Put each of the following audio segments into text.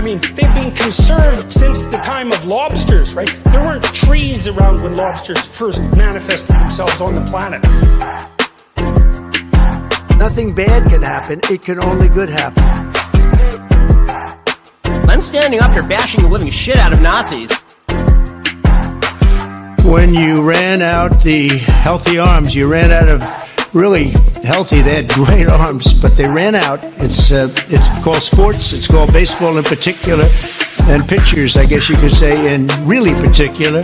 mean, they've been conserved since the time of lobsters, right? There weren't trees around when lobsters first manifested themselves on the planet. Nothing bad can happen. It can only good happen. I'm standing up here bashing the living shit out of Nazis. When you ran out the healthy arms, you ran out of really healthy. They had great arms, but they ran out. It's called sports. It's called baseball in particular, and pitchers, I guess you could say, in really particular.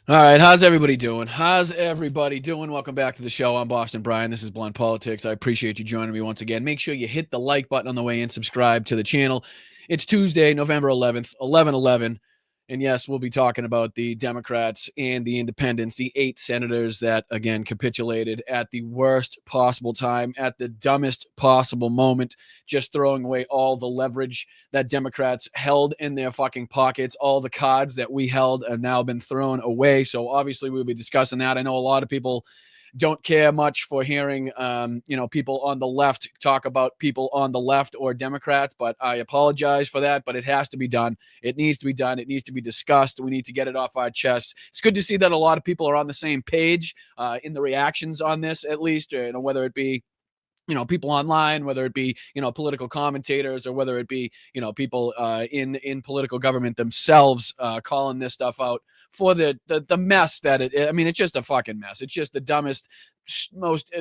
All right, how's everybody doing? Welcome back to the show. I'm Boston Brian. This is Blunt Politics. I appreciate you joining me once again. Make sure you hit the like button on the way in, subscribe to the channel. It's Tuesday, November 11th, 11/11. And yes, we'll be talking about the Democrats and the independents, the 8 senators that, again, capitulated at the worst possible time, at the dumbest possible moment, just throwing away all the leverage that Democrats held in their fucking pockets. All the cards that we held have now been thrown away. So obviously we'll be discussing that. I know a lot of people don't care much for hearing, people on the left talk about people on the left or Democrats, but I apologize for that, but it has to be done. It needs to be done. It needs to be discussed. We need to get it off our chests. It's good to see that a lot of people are on the same page in the reactions on this, at least, whether it be people online, whether it be, political commentators, or whether it be, people in political government themselves calling this stuff out for the mess that it's just a fucking mess. It's just the dumbest, most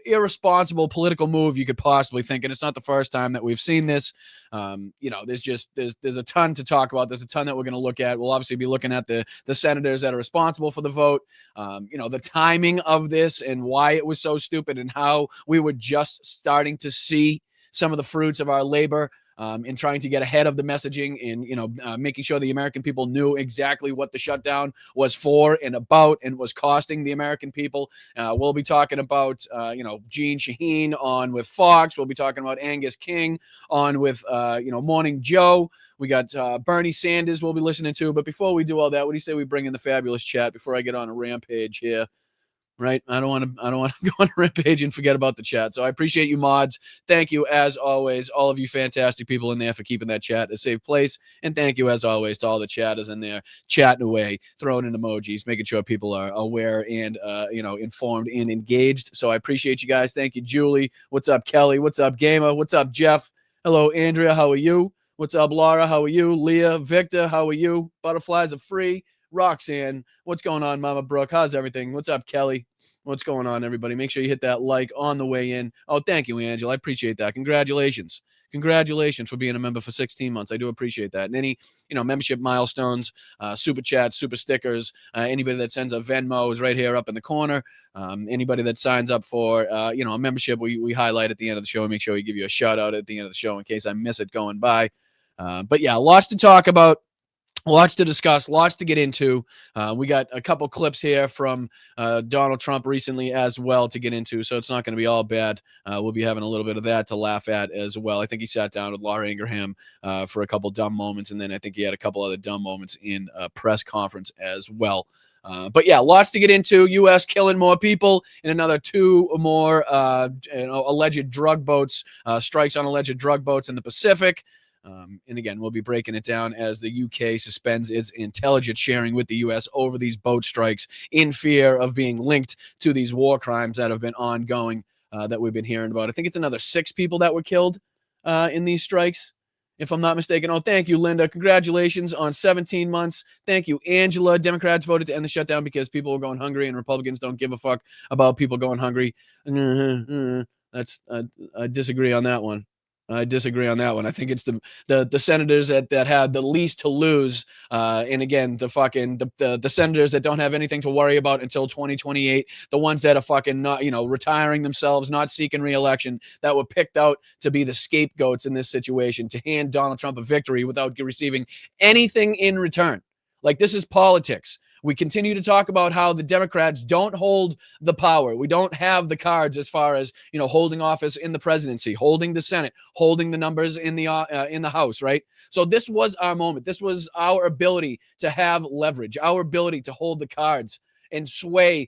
irresponsible political move you could possibly think. And it's not the first time that we've seen this. There's a ton to talk about. There's a ton that we're going to look at. We'll obviously be looking at the senators that are responsible for the vote, the timing of this and why it was so stupid and how we were just starting to see some of the fruits of our labor in trying to get ahead of the messaging and, making sure the American people knew exactly what the shutdown was for and about and was costing the American people. We'll be talking about, Gene Shaheen on with Fox. We'll be talking about Angus King on with, Morning Joe. We got Bernie Sanders we'll be listening to. But before we do all that, what do you say we bring in the fabulous chat before I get on a rampage here? Right? I don't want to go on a rampage and forget about the chat. So I appreciate you mods. Thank you, as always, all of you fantastic people in there for keeping that chat a safe place. And thank you, as always, to all the chatters in there chatting away, throwing in emojis, making sure people are aware and, informed and engaged. So I appreciate you guys. Thank you, Julie. What's up, Kelly? What's up, Gamer? What's up, Jeff? Hello, Andrea. How are you? What's up, Laura? How are you? Leah, Victor, how are you? Butterflies are free. Roxanne, what's going on, Mama Brooke? How's everything? What's up, Kelly? What's going on, everybody? Make sure you hit that like on the way in. Oh, thank you, Angela. I appreciate that. Congratulations for being a member for 16 months. I do appreciate that. And any, membership milestones, super chats, super stickers, anybody that sends a Venmo is right here up in the corner. Anybody that signs up for, a membership, we highlight at the end of the show and make sure we give you a shout out at the end of the show in case I miss it going by. But yeah, lots to talk about. Lots to discuss, lots to get into. We got a couple clips here from Donald Trump recently as well to get into, so it's not going to be all bad. We'll be having a little bit of that to laugh at as well. I think he sat down with Laura Ingraham for a couple dumb moments, and then I think he had a couple other dumb moments in a press conference as well. But yeah, lots to get into. U.S. killing more people, and another 2 more alleged drug boats, strikes on alleged drug boats in the Pacific. And again, we'll be breaking it down as the UK suspends its intelligence sharing with the US over these boat strikes in fear of being linked to these war crimes that have been ongoing that we've been hearing about. I think it's another 6 people that were killed in these strikes, if I'm not mistaken. Oh, thank you, Linda. Congratulations on 17 months. Thank you, Angela. Democrats voted to end the shutdown because people were going hungry and Republicans don't give a fuck about people going hungry. I disagree on that one. I disagree on that one. I think it's the senators that had the least to lose. And again, the senators that don't have anything to worry about until 2028, the ones that are fucking not, retiring themselves, not seeking re-election, that were picked out to be the scapegoats in this situation, to hand Donald Trump a victory without receiving anything in return. Like, this is politics. We continue to talk about how the Democrats don't hold the power. We don't have the cards as far as, holding office in the presidency, holding the Senate, holding the numbers in the House, right? So this was our moment. This was our ability to have leverage, our ability to hold the cards and sway,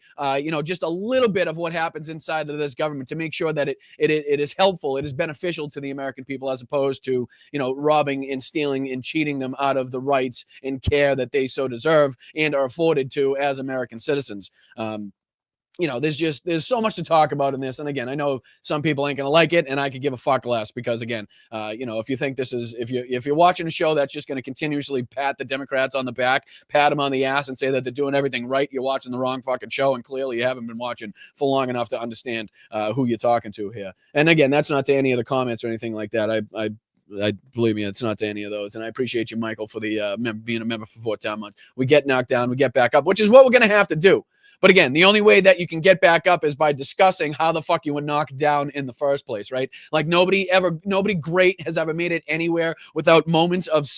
just a little bit of what happens inside of this government to make sure that it is helpful, it is beneficial to the American people, as opposed to, robbing and stealing and cheating them out of the rights and care that they so deserve and are afforded to as American citizens. There's so much to talk about in this. And again, I know some people ain't going to like it, and I could give a fuck less because, again, if you think this is, if you're watching a show that's just going to continuously pat the Democrats on the back, pat them on the ass and say that they're doing everything right, you're watching the wrong fucking show. And clearly you haven't been watching for long enough to understand who you're talking to here. And again, that's not to any of the comments or anything like that. I believe me, it's not to any of those. And I appreciate you, Michael, for the being a member for 14 months. We get knocked down, we get back up, which is what we're going to have to do. But again, the only way that you can get back up is by discussing how the fuck you were knocked down in the first place, right? Like, nobody great has ever made it anywhere without moments of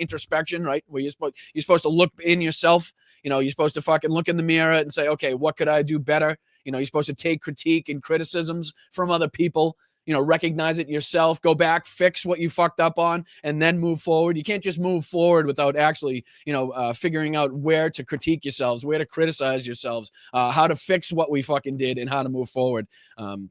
introspection, right? Where you're supposed to look in yourself. You're supposed to fucking look in the mirror and say, okay, what could I do better? You're supposed to take critique and criticisms from other people. Recognize it yourself, go back, fix what you fucked up on, and then move forward. You can't just move forward without actually, figuring out where to critique yourselves, where to criticize yourselves, how to fix what we fucking did, and how to move forward.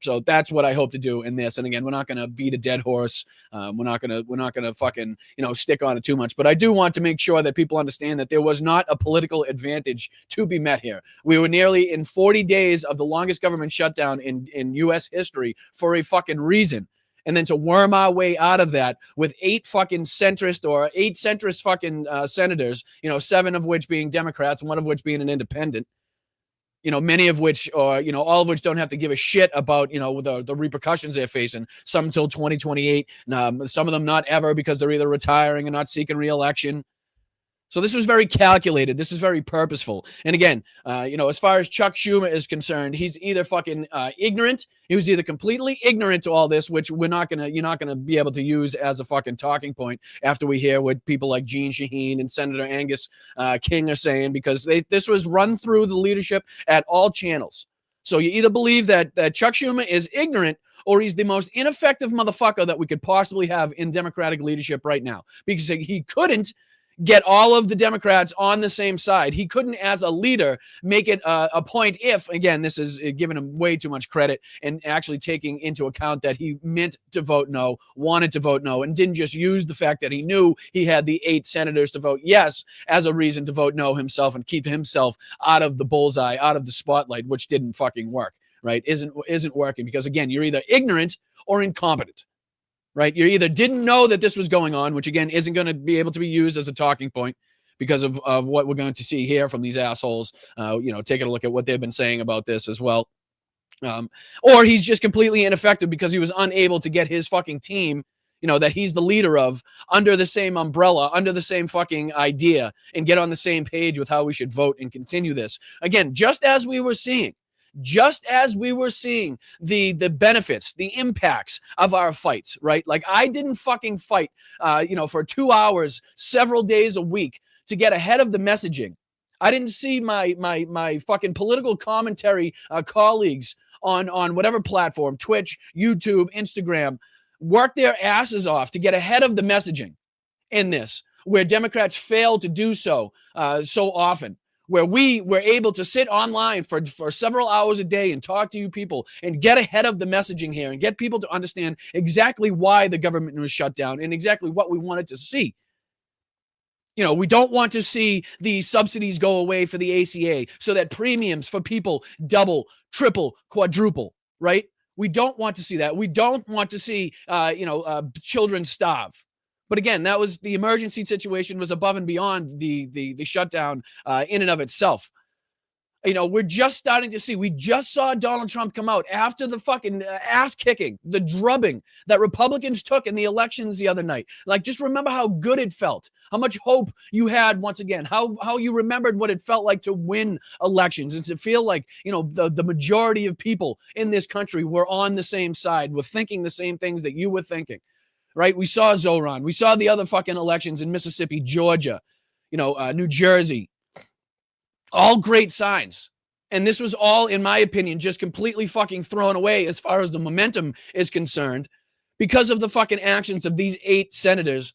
So that's what I hope to do in this. And again, we're not going to beat a dead horse. We're not going to fucking, stick on it too much. But I do want to make sure that people understand that there was not a political advantage to be met here. We were nearly in 40 days of the longest government shutdown in U.S. history for a fucking reason. And then to worm our way out of that with 8 centrist fucking senators, 7 of which being Democrats, 1 of which being an independent, many of which, or, all of which don't have to give a shit about, the repercussions they're facing, some until 2028, some of them not ever, because they're either retiring or not seeking re-election. So this was very calculated. This is very purposeful. And again, as far as Chuck Schumer is concerned, he's either fucking ignorant. He was either completely ignorant to all this, which you're not gonna be able to use as a fucking talking point after we hear what people like Jeanne Shaheen and Senator Angus King are saying, because this was run through the leadership at all channels. So you either believe that Chuck Schumer is ignorant, or he's the most ineffective motherfucker that we could possibly have in Democratic leadership right now, because he couldn't get all of the Democrats on the same side. He couldn't, as a leader, make it a point if, again, this is giving him way too much credit and actually taking into account that he meant to vote no, wanted to vote no, and didn't just use the fact that he knew he had the 8 senators to vote yes as a reason to vote no himself and keep himself out of the bullseye, out of the spotlight, which didn't fucking work, right? Isn't working, because, again, you're either ignorant or incompetent. Right? You either didn't know that this was going on, which, again, isn't going to be able to be used as a talking point because of what we're going to see here from these assholes, taking a look at what they've been saying about this as well. Or he's just completely ineffective because he was unable to get his fucking team, that he's the leader of, under the same umbrella, under the same fucking idea, and get on the same page with how we should vote and continue this. Again, just as we were seeing the benefits, the impacts of our fights, right? Like, I didn't fucking fight, for 2 hours, several days a week to get ahead of the messaging. I didn't see my fucking political commentary colleagues on whatever platform, Twitch, YouTube, Instagram, work their asses off to get ahead of the messaging in this, where Democrats fail to do so often. Where we were able to sit online for several hours a day and talk to you people and get ahead of the messaging here and get people to understand exactly why the government was shut down and exactly what we wanted to see. We don't want to see the subsidies go away for the ACA so that premiums for people double, triple, quadruple, right? We don't want to see that. We don't want to see, children starve. But again, that was the emergency situation, was above and beyond the shutdown in and of itself. We're just starting to see. We just saw Donald Trump come out after the fucking ass kicking, the drubbing that Republicans took in the elections the other night. Like, just remember how good it felt, how much hope you had once again, how you remembered what it felt like to win elections and to feel like, the majority of people in this country were on the same side, were thinking the same things that you were thinking, right? We saw Zoran. We saw the other fucking elections in Mississippi, Georgia, New Jersey. All great signs. And this was all, in my opinion, just completely fucking thrown away as far as the momentum is concerned because of the fucking actions of these 8 senators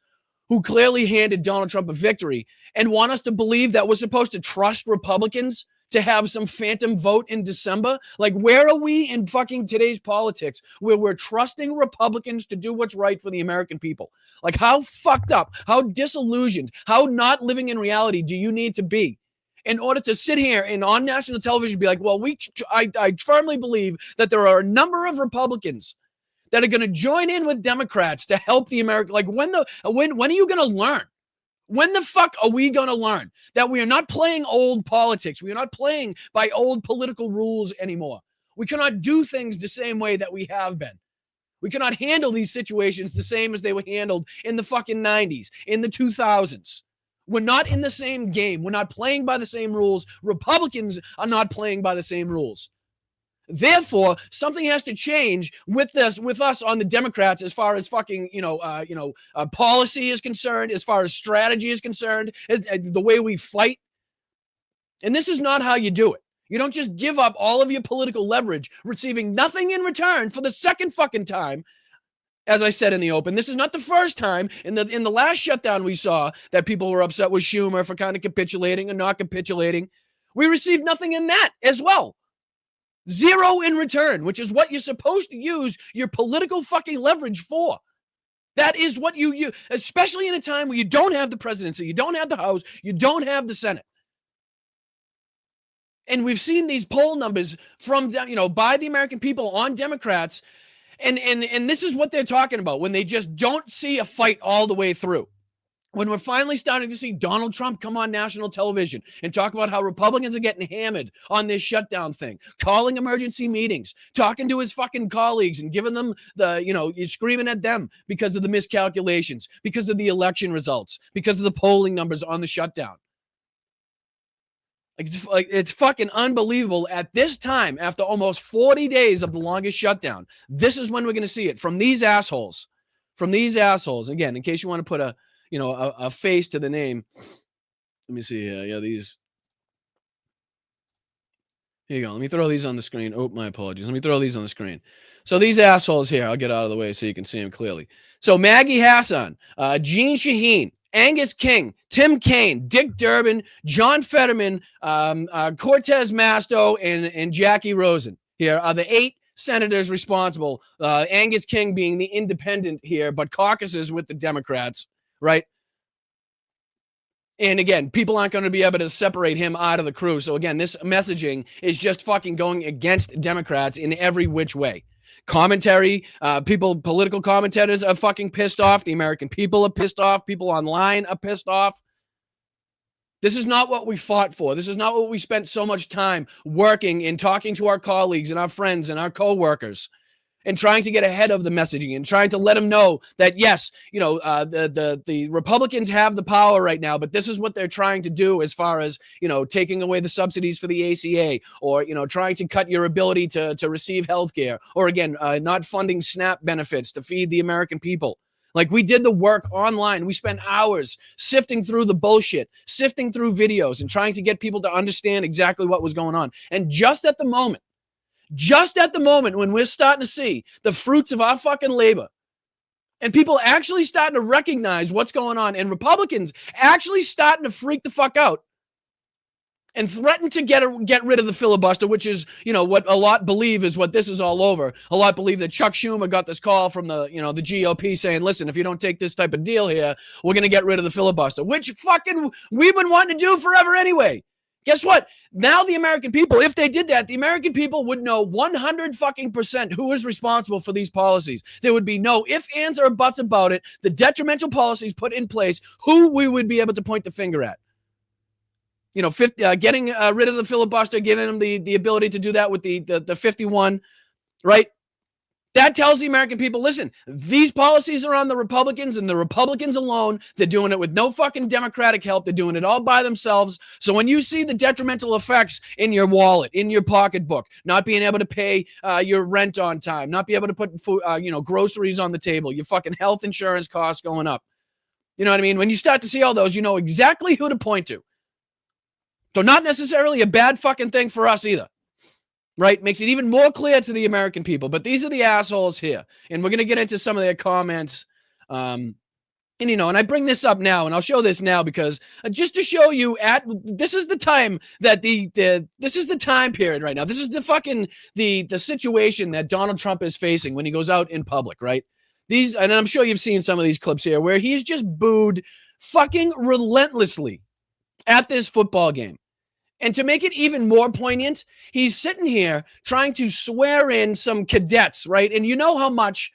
who clearly handed Donald Trump a victory and want us to believe that we're supposed to trust Republicans to have some phantom vote in December. Like, where are we in fucking today's politics where we're trusting Republicans to do what's right for the American people? Like, how fucked up, how disillusioned, how not living in reality do you need to be in order to sit here and on national television be like, well, I firmly believe that there are a number of Republicans that are going to join in with Democrats to help the American. Like, when are you going to learn? When the fuck are we going to learn that we are not playing old politics? We are not playing by old political rules anymore. We cannot do things the same way that we have been. We cannot handle these situations the same as they were handled in the fucking 90s, in the 2000s. We're not in the same game. We're not playing by the same rules. Republicans are not playing by the same rules. Therefore, something has to change with us on the Democrats as far as fucking, policy is concerned, as far as strategy is concerned, the way we fight. And this is not how you do it. You don't just give up all of your political leverage, receiving nothing in return for the second fucking time. As I said in the open, this is not the first time. In the last shutdown we saw that people were upset with Schumer for kind of capitulating and not capitulating. We received nothing in that as well. Zero in return, which is what you're supposed to use your political fucking leverage for. That is what you use, especially in a time where you don't have the presidency, you don't have the House, you don't have the Senate. And we've seen these poll numbers from, by the American people on Democrats. And this is what they're talking about when they just don't see a fight all the way through. When we're finally starting to see Donald Trump come on national television and talk about how Republicans are getting hammered on this shutdown thing, calling emergency meetings, talking to his fucking colleagues and giving them you're screaming at them because of the miscalculations, because of the election results, because of the polling numbers on the shutdown. It's fucking unbelievable at this time, after almost 40 days of the longest shutdown. This is when we're going to see it from these assholes. From these assholes. Again, in case you want to put a face to the name. Let me see. Yeah, these. Here you go. Let me throw these on the screen. Oh, my apologies. Let me throw these on the screen. So these assholes here, I'll get out of the way so you can see them clearly. So Maggie Hassan, Jean Shaheen, Angus King, Tim Kaine, Dick Durbin, John Fetterman, Cortez Masto, and Jackie Rosen here are the 8 senators responsible. Angus King being the independent here, but caucuses with the Democrats, right? And again, people aren't going to be able to separate him out of the crew. So again, this messaging is just fucking going against Democrats in every which way. Commentary, political commentators are fucking pissed off. The American people are pissed off. People online are pissed off. This is not what we fought for. This is not what we spent so much time working and talking to our colleagues and our friends and our coworkers and trying to get ahead of the messaging and trying to let them know that, yes, the Republicans have the power right now, but this is what they're trying to do as far as, taking away the subsidies for the ACA or, trying to cut your ability to receive health care or, again, not funding SNAP benefits to feed the American people. Like, we did the work online. We spent hours sifting through the bullshit, sifting through videos and trying to get people to understand exactly what was going on. And just at the moment when we're starting to see the fruits of our fucking labor and people actually starting to recognize what's going on and Republicans actually starting to freak the fuck out and threaten to get rid of the filibuster, which is, what a lot believe is what this is all over. A lot believe that Chuck Schumer got this call from the GOP saying, listen, if you don't take this type of deal here, we're going to get rid of the filibuster, which fucking we've been wanting to do forever anyway. Guess what? Now the American people, if they did that, the American people would know 100% who is responsible for these policies. There would be no ifs, ands, or buts about it. The detrimental policies put in place, who we would be able to point the finger at. getting rid of the filibuster, giving them the ability to do that with the 51, right? That tells the American people, listen, these policies are on the Republicans and the Republicans alone. They're doing it with no fucking Democratic help. They're doing it all by themselves. So when you see the detrimental effects in your wallet, in your pocketbook, not being able to pay your rent on time, not be able to put food, groceries on the table, your fucking health insurance costs going up. You know what I mean? When you start to see all those, you know exactly who to point to. So not necessarily a bad fucking thing for us either. Right? Makes it even more clear to the American people. But these are the assholes here. And we're going to get into some of their comments. And I bring this up now, and I'll show this now because just to show you this is the time that this is the time period right now. This is the fucking, the situation that Donald Trump is facing when he goes out in public, right? And I'm sure you've seen some of these clips here where he's just booed fucking relentlessly at this football game. And to make it even more poignant, he's sitting here trying to swear in some cadets, right? And you know how much,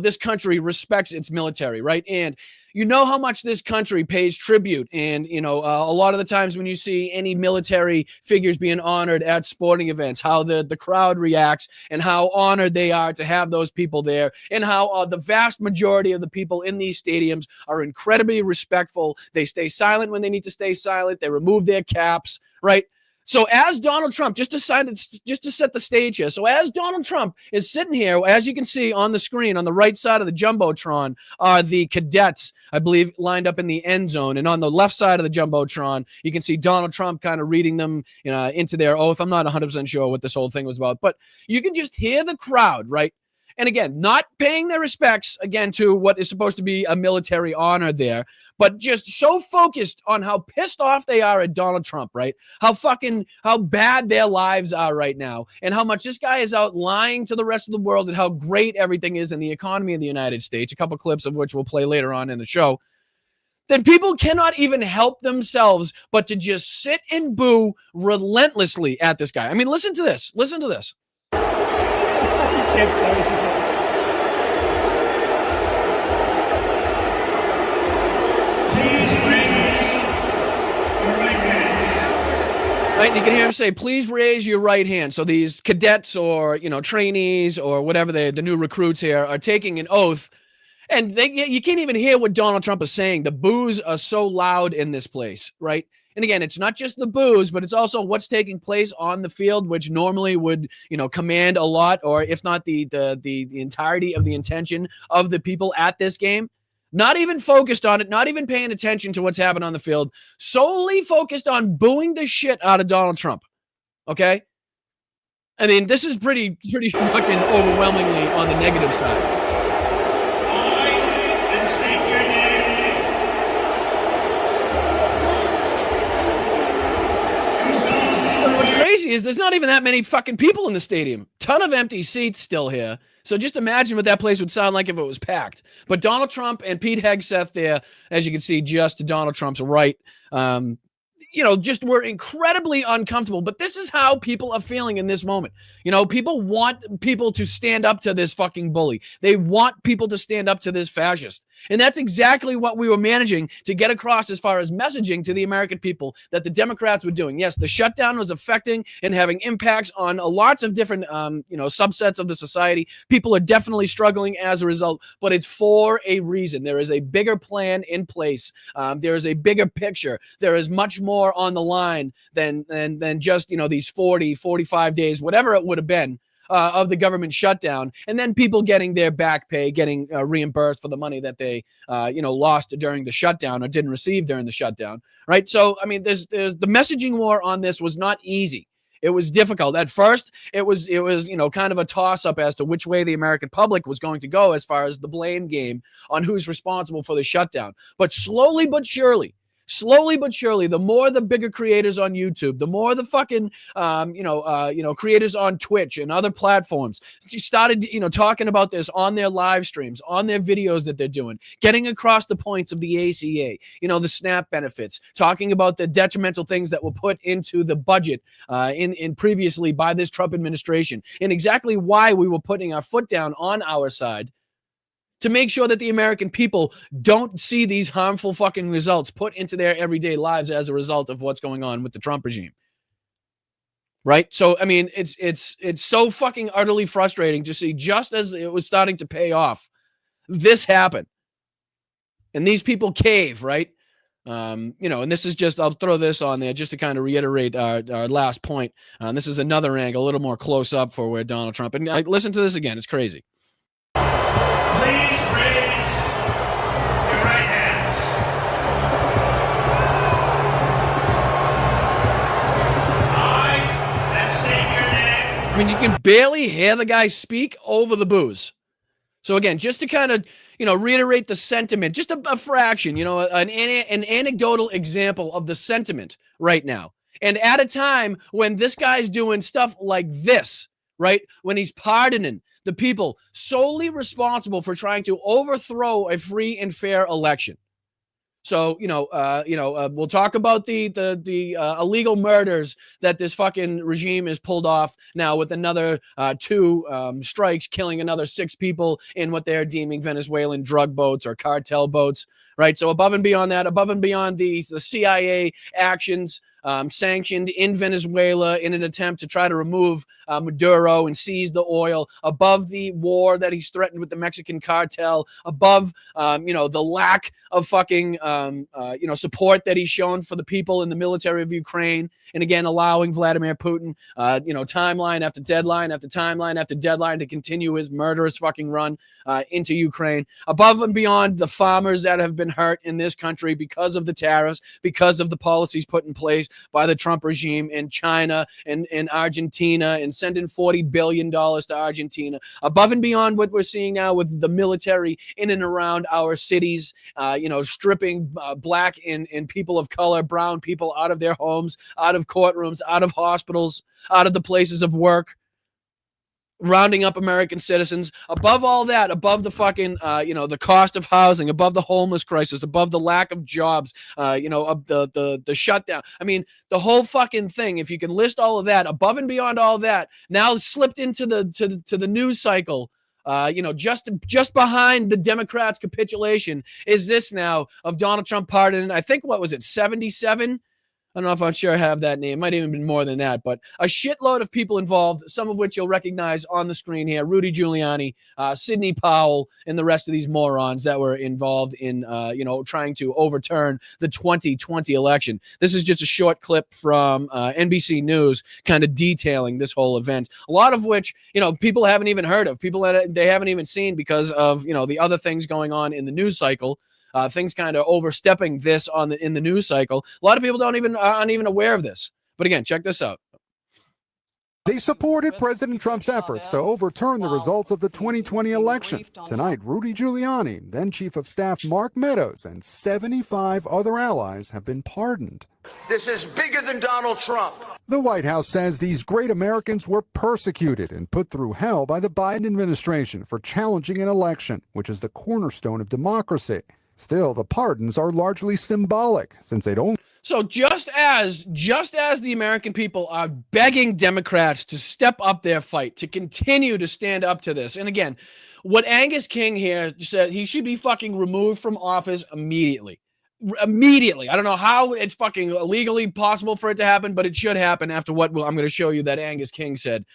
this country respects its military, right? And you know how much this country pays tribute. And, a lot of the times when you see any military figures being honored at sporting events, how the crowd reacts and how honored they are to have those people there, and how the vast majority of the people in these stadiums are incredibly respectful. They stay silent when they need to stay silent. They remove their caps, right? So as Donald Trump, just to set the stage here, so as Donald Trump is sitting here, as you can see on the screen, on the right side of the Jumbotron are the cadets, I believe, lined up in the end zone. And on the left side of the Jumbotron, you can see Donald Trump kind of reading them into their oath. I'm not 100% sure what this whole thing was about, but you can just hear the crowd, right? And again, not paying their respects, again, to what is supposed to be a military honor there, but just so focused on how pissed off they are at Donald Trump, right? How bad their lives are right now, and how much this guy is out lying to the rest of the world and how great everything is in the economy of the United States, a couple clips of which we'll play later on in the show. Then people cannot even help themselves but to just sit and boo relentlessly at this guy. I mean, listen to this. Listen to this. Right, and you can hear him say, "Please raise your right hand." So these cadets or trainees or whatever the new recruits here are taking an oath, and you can't even hear what Donald Trump is saying. The boos are so loud in this place, right? And again, it's not just the boos, but it's also what's taking place on the field, which normally would, command a lot, or if not the entirety of the intention of the people at this game. Not even focused on it, not even paying attention to what's happening on the field, solely focused on booing the shit out of Donald Trump. Okay? I mean, this is pretty fucking overwhelmingly on the negative side. Crazy is there's not even that many fucking people in the stadium. Ton of empty seats still here. So just imagine what that place would sound like if it was packed. But Donald Trump and Pete Hegseth there, as you can see, just to Donald Trump's right, just were incredibly uncomfortable. But this is how people are feeling in this moment. People want people to stand up to this fucking bully. They want people to stand up to this fascist. And that's exactly what we were managing to get across as far as messaging to the American people that the Democrats were doing. Yes, the shutdown was affecting and having impacts on lots of different, subsets of the society. People are definitely struggling as a result, but it's for a reason. There is a bigger plan in place. There is a bigger picture. There is much more on the line than just, these 40, 45 days, whatever it would have been. Of the government shutdown, and then people getting their back pay, getting reimbursed for the money that they, lost during the shutdown or didn't receive during the shutdown, right? So, I mean, there's the messaging war on this was not easy. It was difficult. At first, it was kind of a toss-up as to which way the American public was going to go as far as the blame game on who's responsible for the shutdown. But slowly but surely, the more the bigger creators on YouTube, the more the fucking, creators on Twitch and other platforms started, talking about this on their live streams, on their videos that they're doing, getting across the points of the ACA, the SNAP benefits, talking about the detrimental things that were put into the budget in previously by this Trump administration, and exactly why we were putting our foot down on our side to make sure that the American people don't see these harmful fucking results put into their everyday lives as a result of what's going on with the Trump regime. Right? So, I mean, it's so fucking utterly frustrating to see, just as it was starting to pay off, this happened. And these people cave, right? And this is just, I'll throw this on there just to kind of reiterate our last point. This is another angle, a little more close up for where Donald Trump, and listen to this again. It's crazy. Please raise your right hands. I, and say your name. I mean, you can barely hear the guy speak over the booze. So again, just to kind of, reiterate the sentiment, just a fraction, an anecdotal example of the sentiment right now. And at a time when this guy's doing stuff like this, right? When he's pardoning the people solely responsible for trying to overthrow a free and fair election. So, we'll talk about the illegal murders that this fucking regime has pulled off now with another 2 strikes, killing another 6 people in what they're deeming Venezuelan drug boats or cartel boats, right? So above and beyond that, above and beyond the CIA actions sanctioned in Venezuela in an attempt to try to remove Maduro and seize the oil, above the war that he's threatened with the Mexican cartel, above, the lack of fucking, support that he's shown for the people in the military of Ukraine. And again, allowing Vladimir Putin, timeline after deadline after timeline after deadline to continue his murderous fucking run into Ukraine. Above and beyond the farmers that have been hurt in this country because of the tariffs, because of the policies put in place by the Trump regime in China and Argentina, and sending $40 billion to Argentina. Above and beyond what we're seeing now with the military in and around our cities, stripping black and people of color, brown people out of their homes, out of courtrooms, out of hospitals, out of the places of work, rounding up American citizens. Above all that, above the fucking, the cost of housing, above the homeless crisis, above the lack of jobs, of the shutdown. I mean, the whole fucking thing, if you can list all of that, above and beyond all that, now slipped into the news cycle, just behind the Democrats' capitulation is this now of Donald Trump pardoning, I think, what was it, 77? I don't know if I'm sure I have that name. It might even been more than that, but a shitload of people involved, some of which you'll recognize on the screen here. Rudy Giuliani, Sidney Powell, and the rest of these morons that were involved in, trying to overturn the 2020 election. This is just a short clip from NBC News kind of detailing this whole event, a lot of which, people haven't even heard of, people that they haven't even seen because of, the other things going on in the news cycle. Things kind of overstepping this in the news cycle. A lot of people aren't even aware of this. But again, check this out. They supported President Trump's efforts to overturn the results of the 2020 election. Tonight, Rudy Giuliani, then Chief of Staff Mark Meadows, and 75 other allies have been pardoned. This is bigger than Donald Trump. The White House says these great Americans were persecuted and put through hell by the Biden administration for challenging an election, which is the cornerstone of democracy. Still, the pardons are largely symbolic, since they don't. So just as the American people are begging Democrats to step up their fight, to continue to stand up to this, and again, what Angus King here said, he should be fucking removed from office immediately. Immediately. I don't know how it's fucking legally possible for it to happen, but it should happen after what I'm going to show you that Angus King said.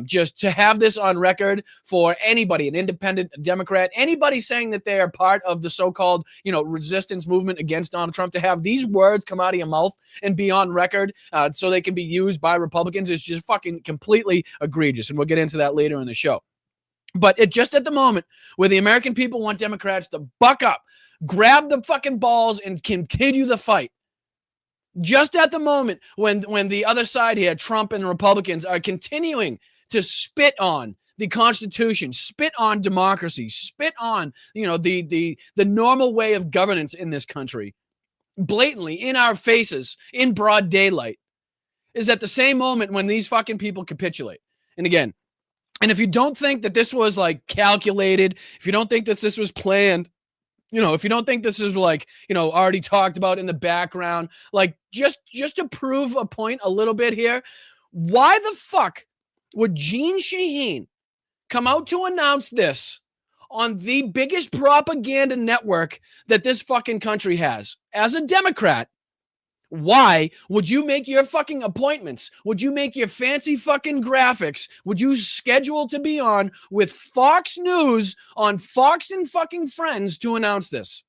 Just to have this on record for anybody, an independent Democrat, anybody saying that they are part of the so-called, resistance movement against Donald Trump, to have these words come out of your mouth and be on record so they can be used by Republicans is just fucking completely egregious. And we'll get into that later in the show. But it just at the moment where the American people want Democrats to buck up, grab the fucking balls and continue the fight. Just at the moment when the other side here, Trump and the Republicans, are continuing to spit on the Constitution, spit on democracy, spit on, the normal way of governance in this country, blatantly in our faces, in broad daylight, is at the same moment when these fucking people capitulate. And again, and if you don't think that this was like calculated, if you don't think that this was planned, if you don't think this is like, already talked about in the background, like just to prove a point a little bit here, why the fuck would Jeanne Shaheen come out to announce this on the biggest propaganda network that this fucking country has. As a Democrat, why would you make your fucking appointments? Would you make your fancy fucking graphics? Would you schedule to be on with Fox News on Fox and fucking Friends to announce this?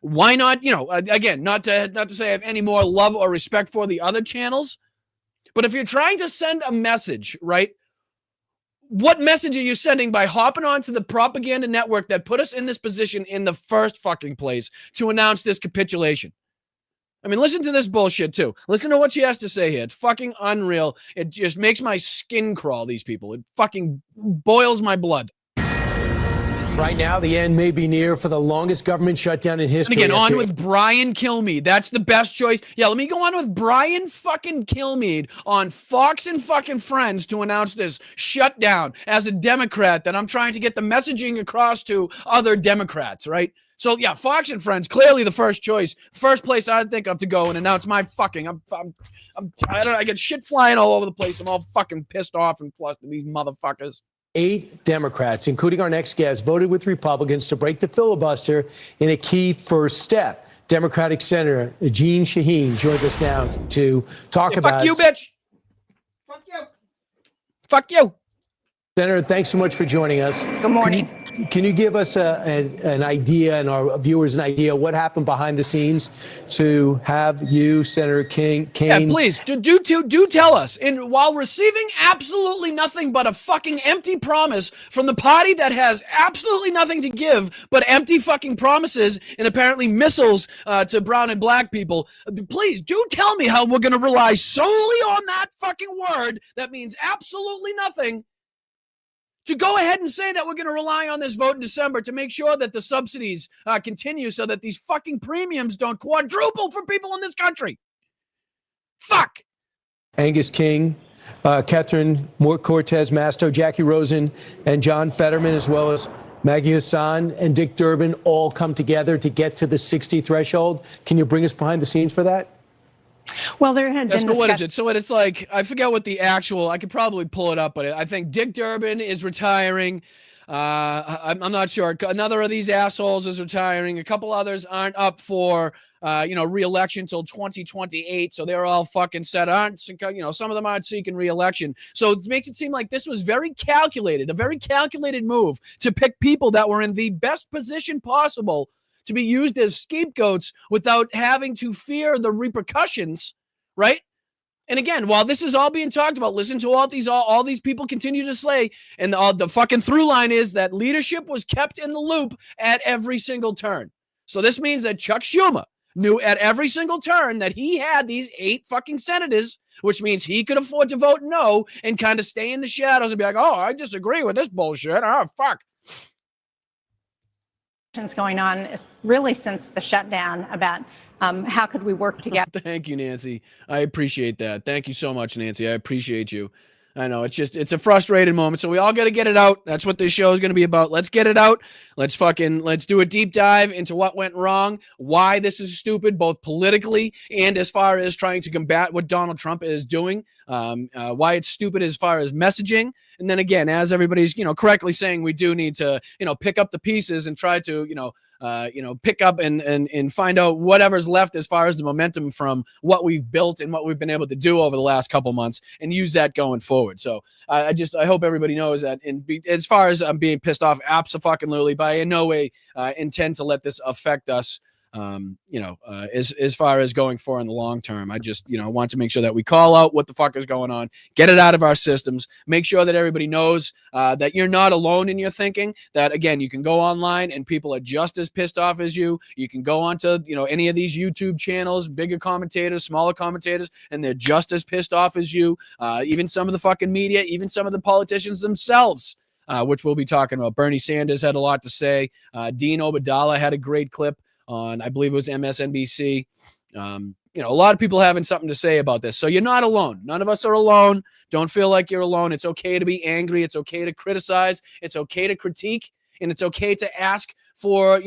Why not, again, not to say I have any more love or respect for the other channels, but if you're trying to send a message, right? What message are you sending by hopping onto the propaganda network that put us in this position in the first fucking place to announce this capitulation? I mean, listen to this bullshit, too. Listen to what she has to say here. It's fucking unreal. It just makes my skin crawl, these people. It fucking boils my blood. Right now, the end may be near for the longest government shutdown in history. And again, on with Brian Kilmeade. That's the best choice. Yeah, let me go on with Brian fucking Kilmeade on Fox and fucking Friends to announce this shutdown as a Democrat that I'm trying to get the messaging across to other Democrats, right? So yeah, Fox and Friends, clearly the first choice, first place I'd think of to go and announce my fucking. I get shit flying all over the place. I'm all fucking pissed off and flustered. These motherfuckers. 8 Democrats, including our next guest, voted with Republicans to break the filibuster in a key first step. Democratic Senator Jeanne Shaheen joins us now to talk about. Fuck you, bitch. Fuck you. Fuck you. Senator, thanks so much for joining us. Good morning. Can you give us an idea and our viewers an idea what happened behind the scenes to have you, Senator Kane? Yeah, please do tell us. And while receiving absolutely nothing but a fucking empty promise from the party that has absolutely nothing to give but empty fucking promises and apparently missiles to brown and black people, please do tell me how we're going to rely solely on that fucking word that means absolutely nothing, to go ahead and say that we're going to rely on this vote in December to make sure that the subsidies continue so that these fucking premiums don't quadruple for people in this country. Fuck. Angus King, Catherine Cortez Masto, Jackie Rosen, and John Fetterman, as well as Maggie Hassan and Dick Durbin, all come together to get to the 60 threshold. Can you bring us behind the scenes for that? Well, there had been. So what is it? So it's like, I forget what the actual, I could probably pull it up, but I think Dick Durbin is retiring. I'm not sure. Another of these assholes is retiring. A couple others aren't up for, re-election until 2028. So they're all fucking set. Some of them aren't seeking re-election. So it makes it seem like this was very calculated, a very calculated move to pick people that were in the best position possible to be used as scapegoats without having to fear the repercussions, right? And again, while this is all being talked about, listen to all these people continue to slay, and the fucking through line is that leadership was kept in the loop at every single turn. So this means that Chuck Schumer knew at every single turn that he had these 8 fucking senators, which means he could afford to vote no and kind of stay in the shadows and be like, oh, I disagree with this bullshit. Oh, fuck. Going on really since the shutdown about how could we work together. Thank you, Nancy. I appreciate that. Thank you so much, Nancy. I appreciate you. I know it's a frustrated moment. So we all got to get it out. That's what this show is going to be about. Let's get it out. Let's do a deep dive into what went wrong, why this is stupid, both politically and as far as trying to combat what Donald Trump is doing, why it's stupid as far as messaging. And then again, as everybody's, correctly saying, we do need to, pick up the pieces and try to, pick up and find out whatever's left as far as the momentum from what we've built and what we've been able to do over the last couple months and use that going forward. So I hope everybody knows that. And as far as I'm being pissed off, absolutely, but I in no way intend to let this affect us. As far as going for in the long term, I just, want to make sure that we call out what the fuck is going on, get it out of our systems, make sure that everybody knows that you're not alone in your thinking, that again, you can go online and people are just as pissed off as you. You can go onto, any of these YouTube channels, bigger commentators, smaller commentators, and they're just as pissed off as you. Even some of the fucking media, even some of the politicians themselves, which we'll be talking about. Bernie Sanders had a lot to say. Dean Obeidallah had a great clip on, I believe it was MSNBC. A lot of people having something to say about this. So you're not alone. None of us are alone. Don't feel like you're alone. It's okay to be angry. It's okay to criticize. It's okay to critique. and it's okay to ask for,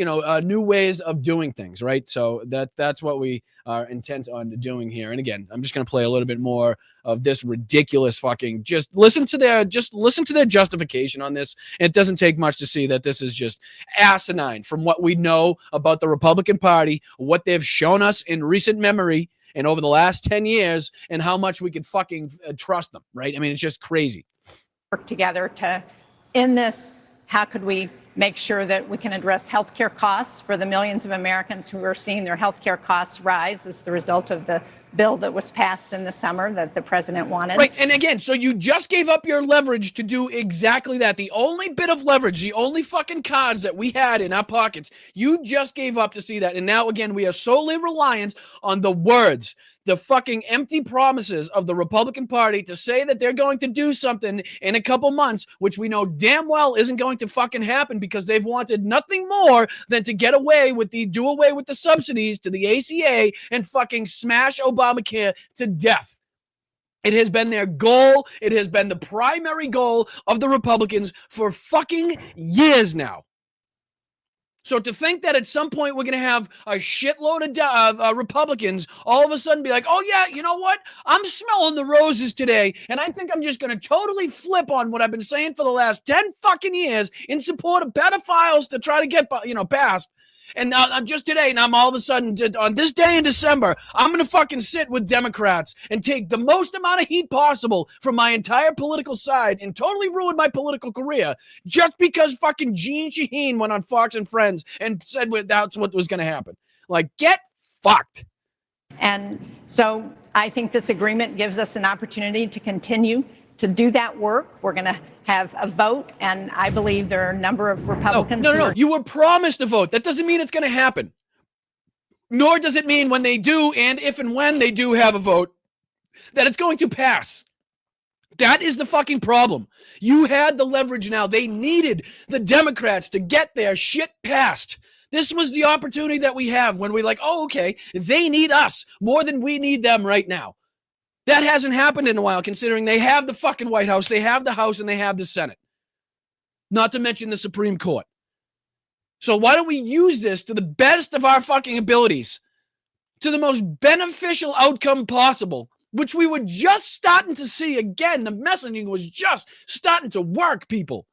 new ways of doing things, right? So that's what we are intent on doing here. And again, I'm just going to play a little bit more of this ridiculous fucking, just listen to their justification on this. It doesn't take much to see that this is just asinine from what we know about the Republican Party, what they've shown us in recent memory and over the last 10 years, and how much we could fucking trust them, right? I mean, it's just crazy. Work together to end this. How could we make sure that we can address healthcare costs for the millions of Americans who are seeing their healthcare costs rise as the result of the bill that was passed in the summer that the president wanted? Right. And again, so you just gave up your leverage to do exactly that. The only bit of leverage, the only fucking cards that we had in our pockets, you just gave up to see that. And now, again, we are solely reliant on the words, the fucking empty promises of the Republican Party to say that they're going to do something in a couple months, which we know damn well isn't going to fucking happen because they've wanted nothing more than to do away with the subsidies to the ACA and fucking smash Obamacare to death. It has been their goal. It has been the primary goal of the Republicans for fucking years now. So to think that at some point we're going to have a shitload of Republicans all of a sudden be like, oh, yeah, you know what? I'm smelling the roses today, and I think I'm just going to totally flip on what I've been saying for the last 10 fucking years in support of pedophiles to try to get, passed. And just today, and I'm all of a sudden, on this day in December, I'm going to fucking sit with Democrats and take the most amount of heat possible from my entire political side and totally ruin my political career just because fucking Gene Shaheen went on Fox and Friends and said that's what was going to happen. Like, get fucked. And so I think this agreement gives us an opportunity to continue to do that work. We're going to have a vote, and I believe there are a number of Republicans. No. You were promised a vote. That doesn't mean it's going to happen. Nor does it mean when they do, and if and when they do have a vote, that it's going to pass. That is the fucking problem. You had the leverage now. They needed the Democrats to get their shit passed. This was the opportunity that we have when we're like, oh, okay, they need us more than we need them right now. That hasn't happened in a while, considering they have the fucking White House, they have the House, and they have the Senate. Not to mention the Supreme Court. So why don't we use this to the best of our fucking abilities, to the most beneficial outcome possible, which we were just starting to see. Again, the messaging was just starting to work, people.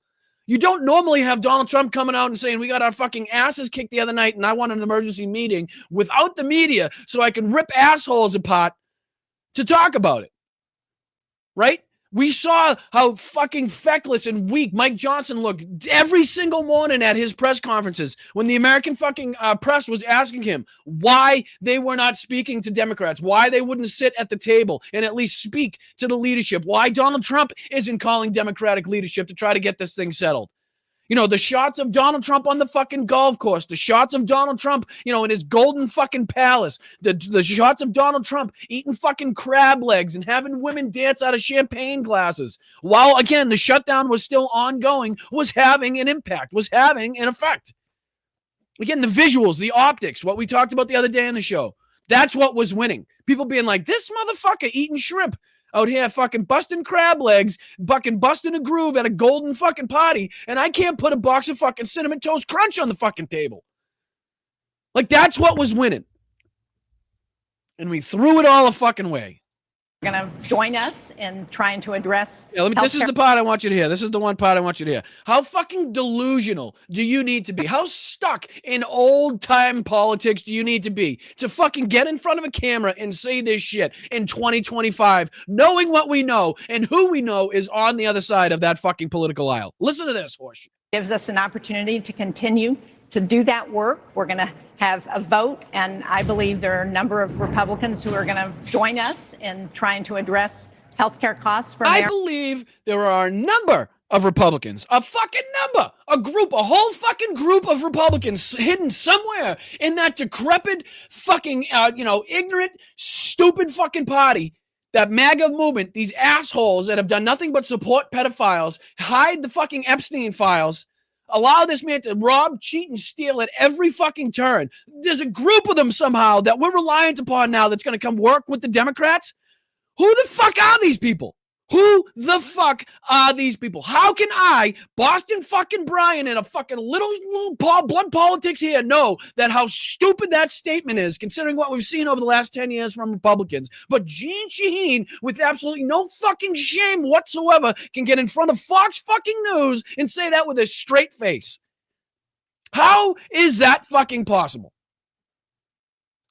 You don't normally have Donald Trump coming out and saying, we got our fucking asses kicked the other night, and I want an emergency meeting without the media so I can rip assholes apart to talk about it, right? We saw how fucking feckless and weak Mike Johnson looked every single morning at his press conferences when the American fucking press was asking him why they were not speaking to Democrats, why they wouldn't sit at the table and at least speak to the leadership, why Donald Trump isn't calling Democratic leadership to try to get this thing settled. The shots of Donald Trump on the fucking golf course, the shots of Donald Trump, in his golden fucking palace, the shots of Donald Trump eating fucking crab legs and having women dance out of champagne glasses, while, again, the shutdown was still ongoing, was having an impact, was having an effect. Again, the visuals, the optics, what we talked about the other day on the show, that's what was winning. People being like, this motherfucker eating shrimp out here fucking busting crab legs, fucking busting a groove at a golden fucking party, and I can't put a box of fucking Cinnamon Toast Crunch on the fucking table. Like, that's what was winning. And we threw it all a fucking way. Going to join us in trying to address. Yeah, this is the part I want you to hear. This is the one part I want you to hear. How fucking delusional do you need to be? How stuck in old time politics do you need to be to fucking get in front of a camera and say this shit in 2025, knowing what we know and who we know is on the other side of that fucking political aisle? Listen to this horseshit. Gives us an opportunity to continue to do that work. We're going to have a vote, and I believe there are a number of Republicans who are going to join us in trying to address healthcare costs for Americans. I believe there are a number of Republicans, a fucking number, a whole fucking group of Republicans hidden somewhere in that decrepit fucking, ignorant, stupid fucking party, that MAGA movement, these assholes that have done nothing but support pedophiles, hide the fucking Epstein files, allow this man to rob, cheat, and steal at every fucking turn. There's a group of them somehow that we're reliant upon now that's going to come work with the Democrats. Who the fuck are these people? Who the fuck are these people? How can I, Boston fucking Brian, in a fucking little blunt politics here, know that how stupid that statement is, considering what we've seen over the last 10 years from Republicans? But Gene Shaheen, with absolutely no fucking shame whatsoever, can get in front of Fox fucking News and say that with a straight face. How is that fucking possible?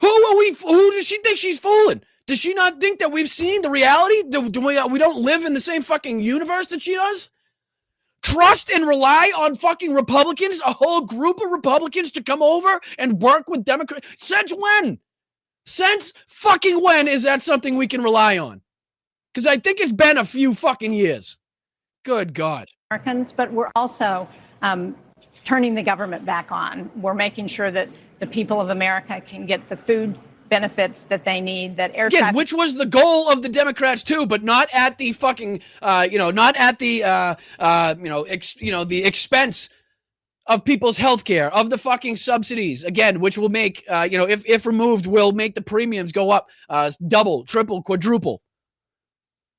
Who does she think she's fooling? Does she not think that we've seen the reality? We don't live in the same fucking universe that she does? Trust and rely on fucking Republicans, a whole group of Republicans to come over and work with Democrats? Since when? Since fucking when is that something we can rely on? Because I think it's been a few fucking years. Good God. Americans, but we're also turning the government back on. We're making sure that the people of America can get the food benefits that they need, that air traffic, which was the goal of the Democrats too, but not at the fucking, not at the, the expense of people's health care, of the fucking subsidies, again, which will make, if removed, will make the premiums go up double, triple, quadruple.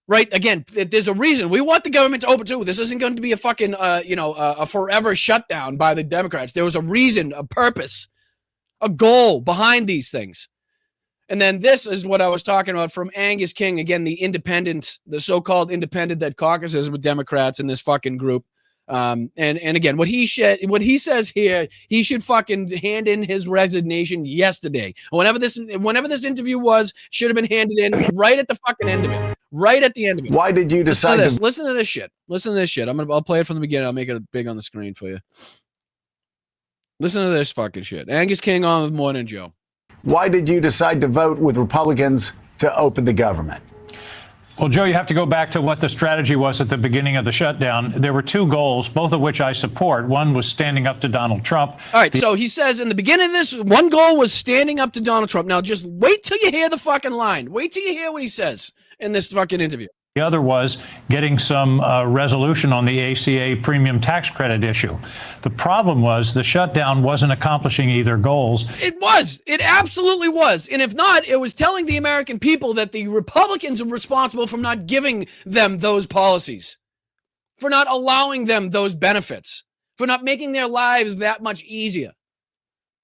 Right? Again, there's a reason. We want the government to open too. This isn't going to be a fucking, a forever shutdown by the Democrats. There was a reason, a purpose, a goal behind these things. And then this is what I was talking about from Angus King, again, the independent, the so-called independent that caucuses with Democrats in this fucking group. And again, what he says here, he should fucking hand in his resignation yesterday. Whenever this interview was, should have been handed in right at the fucking end of it. Right at the end of it. Why did you decide Listen to this shit. Listen to this shit. I'll play it from the beginning. I'll make it big on the screen for you. Listen to this fucking shit. Angus King on with Morning Joe. Why did you decide to vote with Republicans to open the government? Well, Joe, you have to go back to what the strategy was at the beginning of the shutdown. There were two goals, both of which I support. One was standing up to Donald Trump. All right, so he says in the beginning of this, one goal was standing up to Donald Trump. Now, just wait till you hear the fucking line. Wait till you hear what he says in this fucking interview. The other was getting some resolution on the ACA premium tax credit issue. The problem was the shutdown wasn't accomplishing either goals. It was. It absolutely was. And if not, it was telling the American people that the Republicans are responsible for not giving them those policies, for not allowing them those benefits, for not making their lives that much easier.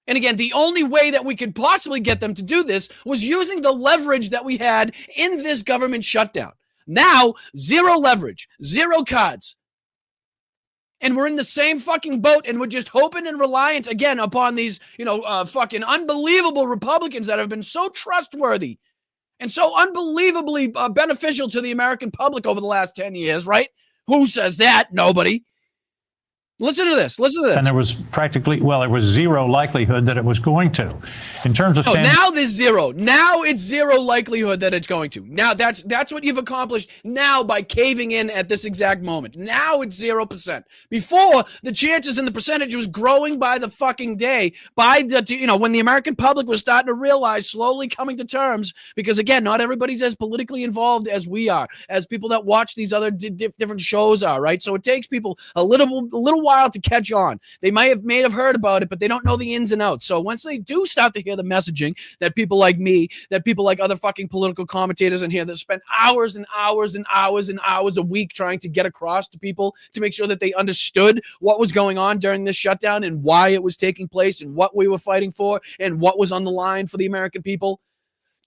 And again, the only way that we could possibly get them to do this was using the leverage that we had in this government shutdown. Now, zero leverage, zero cards. And we're in the same fucking boat, and we're just hoping and reliant, again, upon these, fucking unbelievable Republicans that have been so trustworthy and so unbelievably beneficial to the American public over the last 10 years, right? Who says that? Nobody. Listen to this. Listen to this. And there was there was zero likelihood that it was going to. In terms of now there's zero. Now it's zero likelihood that it's going to. Now that's what you've accomplished now by caving in at this exact moment. Now it's 0%. Before, the chances and the percentage was growing by the fucking day, by the when the American public was starting to realize, slowly coming to terms, because again, not everybody's as politically involved as we are, as people that watch these other different shows are, right? So it takes people a little while to catch on. They may have heard about it, but they don't know the ins and outs. So once they do start to hear the messaging that people like me, that people like other fucking political commentators in here that spend hours and hours and hours and hours a week trying to get across to people to make sure that they understood what was going on during this shutdown and why it was taking place and what we were fighting for and what was on the line for the American people.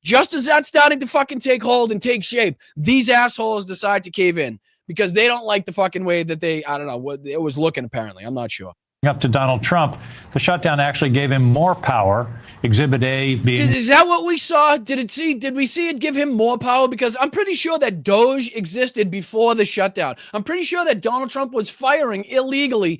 Just as that's starting to fucking take hold and take shape, these assholes decide to cave in. Because they don't like the fucking way that I don't know, what it was looking, apparently. I'm not sure. Up to Donald Trump, the shutdown actually gave him more power. Exhibit A being... Is that what we saw? Did we see it give him more power? Because I'm pretty sure that Doge existed before the shutdown. I'm pretty sure that Donald Trump was firing illegally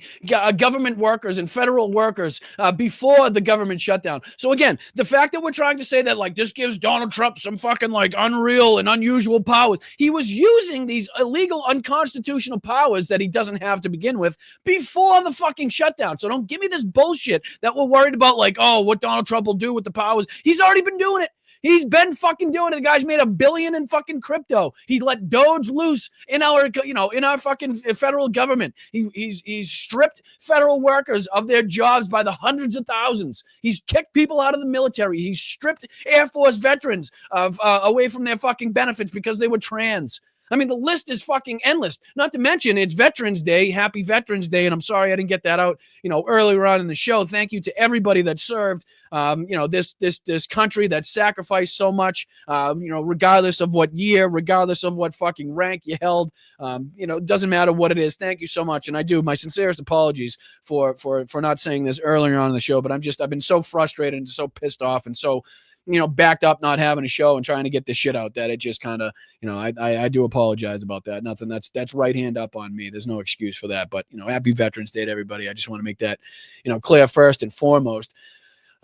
government workers and federal workers before the government shutdown. So again, the fact that we're trying to say that like this gives Donald Trump some fucking like unreal and unusual powers. He was using these illegal, unconstitutional powers that he doesn't have to begin with before the fucking shutdown. So don't give me this bullshit that we're worried about, like, oh, what Donald Trump will do with the powers. He's already been doing it. He's been fucking doing it. The guy's made $1 billion in fucking crypto. He let Doge loose in our, in our fucking federal government. He's stripped federal workers of their jobs by the hundreds of thousands. He's kicked people out of the military. He's stripped Air Force veterans away from their fucking benefits because they were trans. I mean, the list is fucking endless. Not to mention it's Veterans Day. Happy Veterans Day. And I'm sorry I didn't get that out, earlier on in the show. Thank you to everybody that served, this country that sacrificed so much, regardless of what year, regardless of what fucking rank you held. It doesn't matter what it is. Thank you so much. And I do my sincerest apologies for not saying this earlier on in the show, but I've been so frustrated and so pissed off and so, backed up not having a show and trying to get this shit out that it just kind of, I do apologize about that. Nothing that's right hand up on me. There's no excuse for that. But, happy Veterans Day to everybody. I just want to make that, clear first and foremost.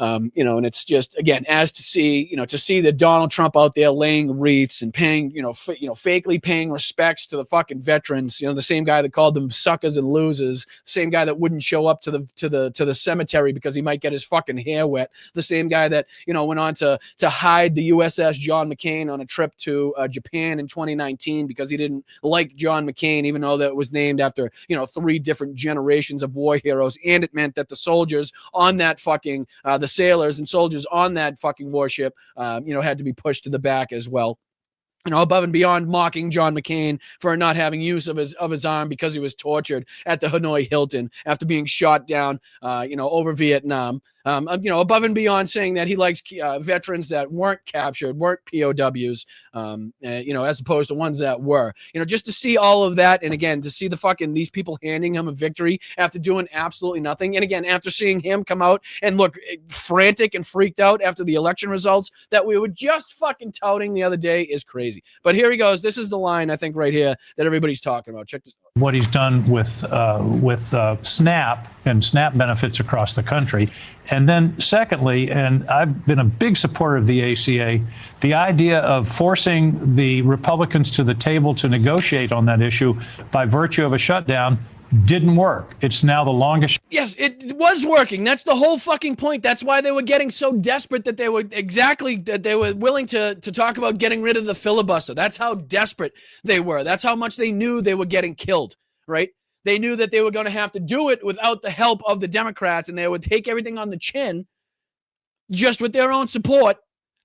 And it's just, again, as to see that Donald Trump out there laying wreaths and paying, fakely paying respects to the fucking veterans, the same guy that called them suckers and losers, same guy that wouldn't show up to the cemetery because he might get his fucking hair wet, the same guy that, went on to hide the USS John McCain on a trip to Japan in 2019 because he didn't like John McCain, even though that was named after, 3 different generations of war heroes. And it meant that the soldiers on that fucking, the sailors and soldiers on that fucking warship, had to be pushed to the back as well. Above and beyond mocking John McCain for not having use of his arm because he was tortured at the Hanoi Hilton after being shot down, over Vietnam. Above and beyond saying that he likes veterans that weren't captured, weren't POWs, as opposed to ones that were. Just to see all of that, and again, to see these people handing him a victory after doing absolutely nothing, and again, after seeing him come out and look frantic and freaked out after the election results that we were just fucking touting the other day is crazy. But here he goes. This is the line, I think, right here that everybody's talking about. Check this out. What he's done with SNAP and SNAP benefits across the country. And then secondly, and I've been a big supporter of the ACA, the idea of forcing the Republicans to the table to negotiate on that issue by virtue of a shutdown didn't work. It's now the longest. Yes, it was working. That's the whole fucking point. That's why they were getting so desperate that they were willing to talk about getting rid of the filibuster. That's how desperate they were. That's how much they knew they were getting killed, right? They knew that they were going to have to do it without the help of the Democrats, and they would take everything on the chin just with their own support.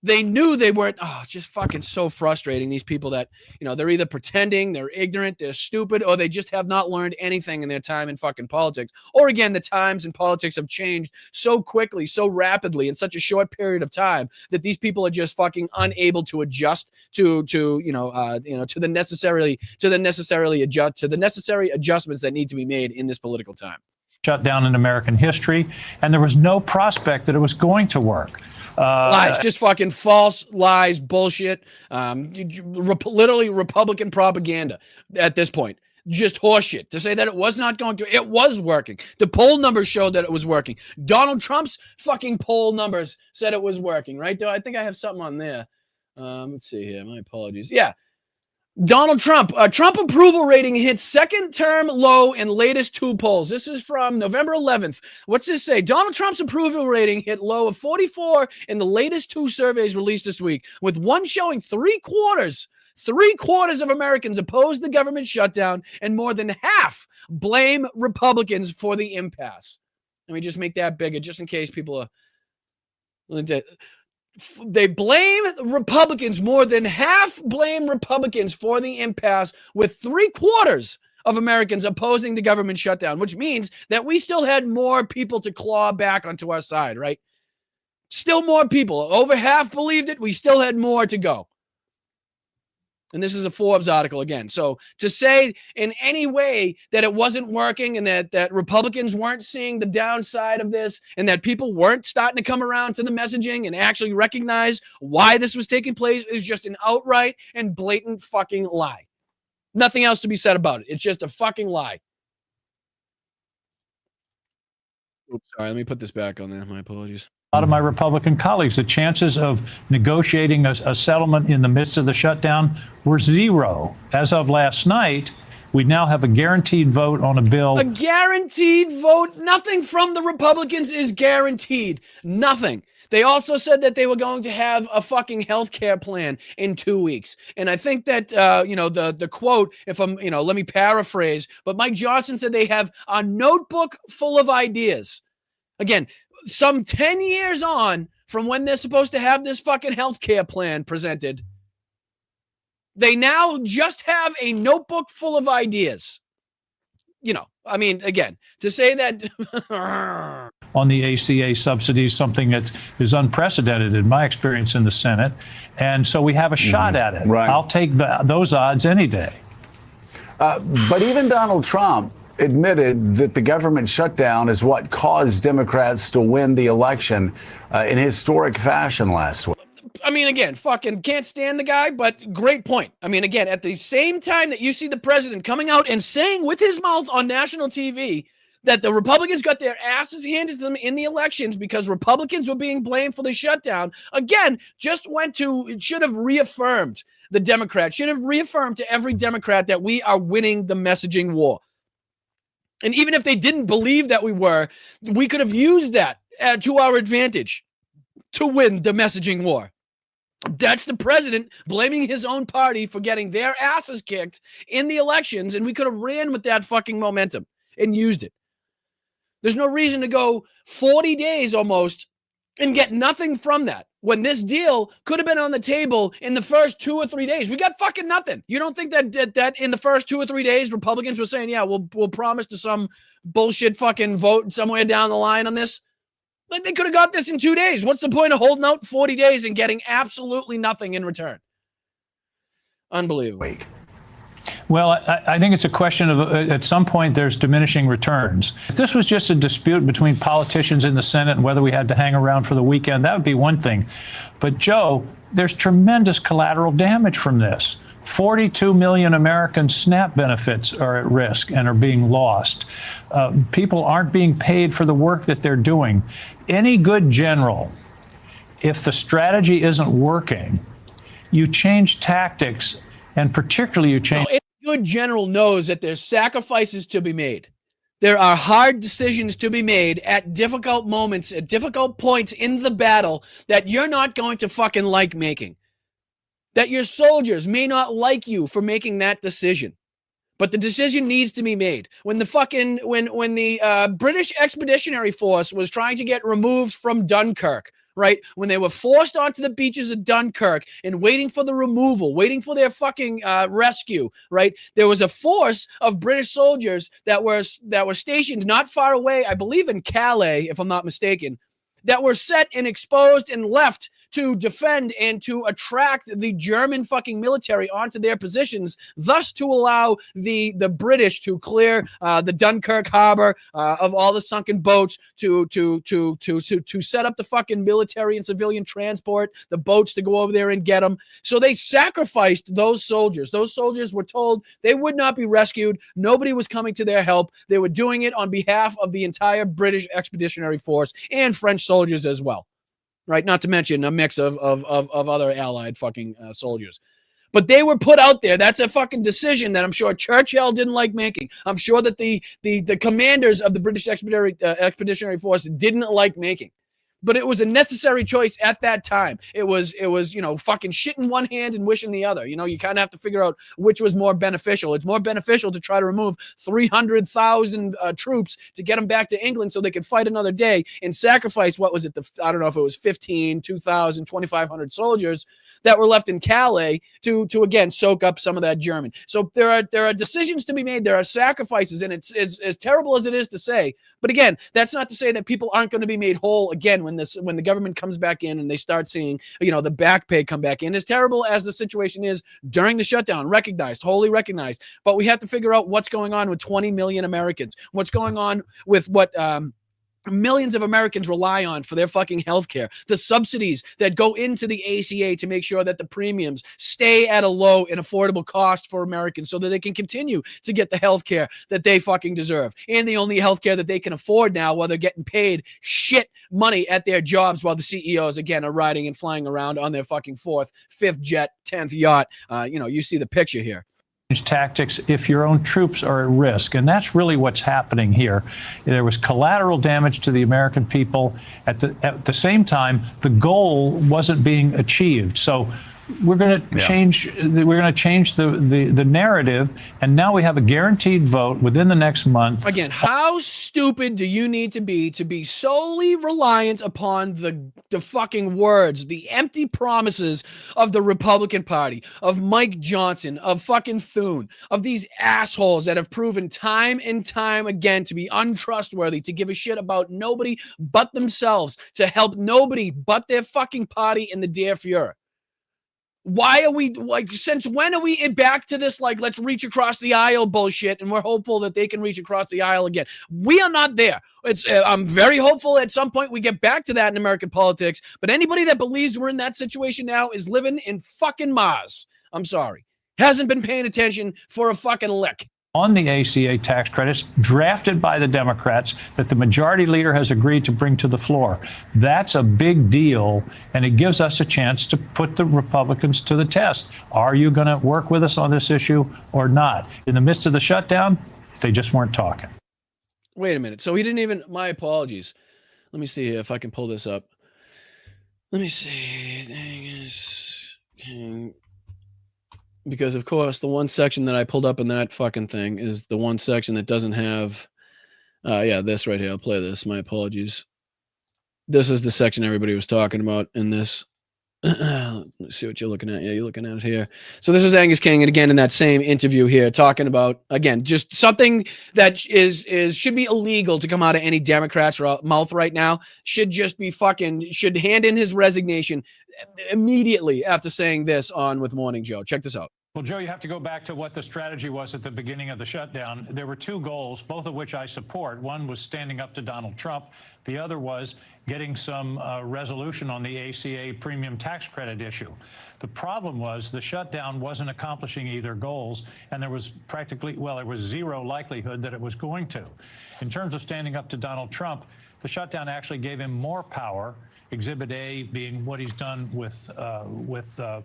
They knew they weren't. Oh, it's just fucking so frustrating. These people that, they're either pretending, they're ignorant, they're stupid, or they just have not learned anything in their time in fucking politics. Or again, the times in politics have changed so quickly, so rapidly in such a short period of time that these people are just fucking unable to adjust to the necessary adjustments that need to be made in this political time. Shut down in American history, and there was no prospect that it was going to work. Lies, just fucking false lies, bullshit. Literally Republican propaganda at this point. Just horseshit. To say that it was not going to, it was working. The poll numbers showed that it was working. Donald Trump's fucking poll numbers said it was working, right? I think I have something on there. Let's see here. My apologies. Yeah. Donald Trump, Trump approval rating hits second term low in latest 2 polls. This is from November 11th. What's this say? Donald Trump's approval rating hit low of 44 in the latest 2 surveys released this week, with one showing 3/4 of Americans oppose the government shutdown, and more than half blame Republicans for the impasse. Let me just make that bigger, just in case people are. They blame Republicans. More than half blame Republicans for the impasse, with 3/4 of Americans opposing the government shutdown, which means that we still had more people to claw back onto our side, right? Still more people. Over half believed it. We still had more to go. And this is a Forbes article again. So to say in any way that it wasn't working and that Republicans weren't seeing the downside of this and that people weren't starting to come around to the messaging and actually recognize why this was taking place is just an outright and blatant fucking lie. Nothing else to be said about it. It's just a fucking lie. Oops, sorry. Let me put this back on there. My apologies. A lot of my Republican colleagues, the chances of negotiating a settlement in the midst of the shutdown were 0. As of last night, we now have a guaranteed vote on a bill. A guaranteed vote? Nothing from the Republicans is guaranteed. Nothing. They also said that they were going to have a fucking health care plan in 2 weeks. And I think that, the quote, if I'm, let me paraphrase, but Mike Johnson said they have a notebook full of ideas. Again, some 10 years on from when they're supposed to have this fucking healthcare plan presented. They now just have a notebook full of ideas. You know, I mean, again, to say that on the ACA subsidies, something that is unprecedented in my experience in the Senate. And so we have a shot at it. Right. I'll take those odds any day. But even Donald Trump admitted that the government shutdown is what caused Democrats to win the election in historic fashion last week. I mean, again, fucking can't stand the guy, but great point. I mean, again, at the same time that you see the president coming out and saying with his mouth on national TV that the Republicans got their asses handed to them in the elections because Republicans were being blamed for the shutdown, again, it should have reaffirmed the Democrats, should have reaffirmed to every Democrat that we are winning the messaging war. And even if they didn't believe that we were, we could have used that to our advantage to win the messaging war. That's the president blaming his own party for getting their asses kicked in the elections, and we could have ran with that fucking momentum and used it. There's no reason to go 40 days almost and get nothing from that when this deal could have been on the table in the first 2 or 3 days. We got fucking nothing. You don't think that in the first 2 or 3 days Republicans were saying, yeah, we'll promise to some bullshit fucking vote somewhere down the line on this? Like, they could have got this in 2 days. What's the point of holding out 40 days and getting absolutely nothing in return? Unbelievable. Well, I think it's a question of, at some point, there's diminishing returns. If this was just a dispute between politicians in the Senate and whether we had to hang around for the weekend, that would be one thing. But, Joe, there's tremendous collateral damage from this. 42 million American SNAP benefits are at risk and are being lost. People aren't being paid for the work that they're doing. Any good general, if the strategy isn't working, you change tactics, and particularly you change. Any good general knows that there's sacrifices to be made. There are hard decisions to be made at difficult moments, at difficult points in the battle that you're not going to fucking like making. That your soldiers may not like you for making that decision. But the decision needs to be made. When the British Expeditionary Force was trying to get removed from Dunkirk, right? When they were forced onto the beaches of Dunkirk and waiting for the removal, waiting for their fucking rescue, right? There was a force of British soldiers that were stationed not far away, I believe in Calais, if I'm not mistaken, that were set and exposed and left to defend and to attract the German fucking military onto their positions, thus to allow the British to clear the Dunkirk harbor of all the sunken boats, to set up the fucking military and civilian transport, the boats to go over there and get them. So they sacrificed those soldiers. Those soldiers were told they would not be rescued. Nobody was coming to their help. They were doing it on behalf of the entire British Expeditionary Force and French soldiers as well. Right, not to mention a mix of other allied fucking soldiers. But they were put out there. That's a fucking decision that I'm sure Churchill didn't like making. I'm sure that the commanders of the British Expeditionary Force didn't like making. But it was a necessary choice at that time. It was fucking shit in one hand and wish in the other. You kind of have to figure out which was more beneficial. It's more beneficial to try to remove 300,000 troops to get them back to England so they could fight another day and sacrifice, what was it? I don't know if it was 15, 2,000, 2,500 soldiers that were left in Calais to again soak up some of that German. So there are decisions to be made. There are sacrifices, and it's as terrible as it is to say. But again, that's not to say that people aren't going to be made whole again when the government comes back in and they start seeing the back pay come back in. As terrible as the situation is during the shutdown, wholly recognized. But we have to figure out what's going on with 20 million Americans. What's going on with what millions of Americans rely on for their fucking health care, the subsidies that go into the ACA to make sure that the premiums stay at a low and affordable cost for Americans so that they can continue to get the health care that they fucking deserve, and the only health care that they can afford now while they're getting paid shit money at their jobs while the CEOs, again, are riding and flying around on their fucking 4th, 5th jet, 10th yacht. You see the picture here. Tactics if your own troops are at risk. And that's really what's happening here. There was collateral damage to the American people. At the same time, the goal wasn't being achieved. So we're going to change the narrative, and now we have a guaranteed vote within the next month. Again, how stupid do you need to be solely reliant upon the fucking words, the empty promises of the Republican Party, of Mike Johnson, of fucking Thune, of these assholes that have proven time and time again to be untrustworthy, to give a shit about nobody but themselves, to help nobody but their fucking party and the Der Fuhrer. Why are we, like, since when are we back to this, like, let's reach across the aisle bullshit, and we're hopeful that they can reach across the aisle again? We are not there. I'm very hopeful at some point we get back to that in American politics, but anybody that believes we're in that situation now is living in fucking Mars. I'm sorry. Hasn't been paying attention for a fucking lick. On the ACA tax credits drafted by the Democrats that the majority leader has agreed to bring to the floor. That's a big deal, and it gives us a chance to put the Republicans to the test. Are you going to work with us on this issue or not? In the midst of the shutdown, they just weren't talking. Wait a minute. So he didn't even, my apologies. Let me see here if I can pull this up. Let me see. Because, of course, the one section that I pulled up in that fucking thing is the one section that doesn't have, this right here. I'll play this. My apologies. This is the section everybody was talking about in this. Let's see what you're looking at. Yeah, you're looking at it here. So this is Angus King, and again, in that same interview here, talking about, again, just something that should be illegal to come out of any Democrat's mouth right now. Should hand in his resignation immediately after saying this on With Morning Joe. Check this out. Well, Joe, you have to go back to what the strategy was at the beginning of the shutdown. There were two goals, both of which I support. One was standing up to Donald Trump. The other was getting some resolution on the ACA premium tax credit issue. The problem was the shutdown wasn't accomplishing either goals, and there was there was zero likelihood that it was going to. In terms of standing up to Donald Trump, the shutdown actually gave him more power. Exhibit A being what he's done with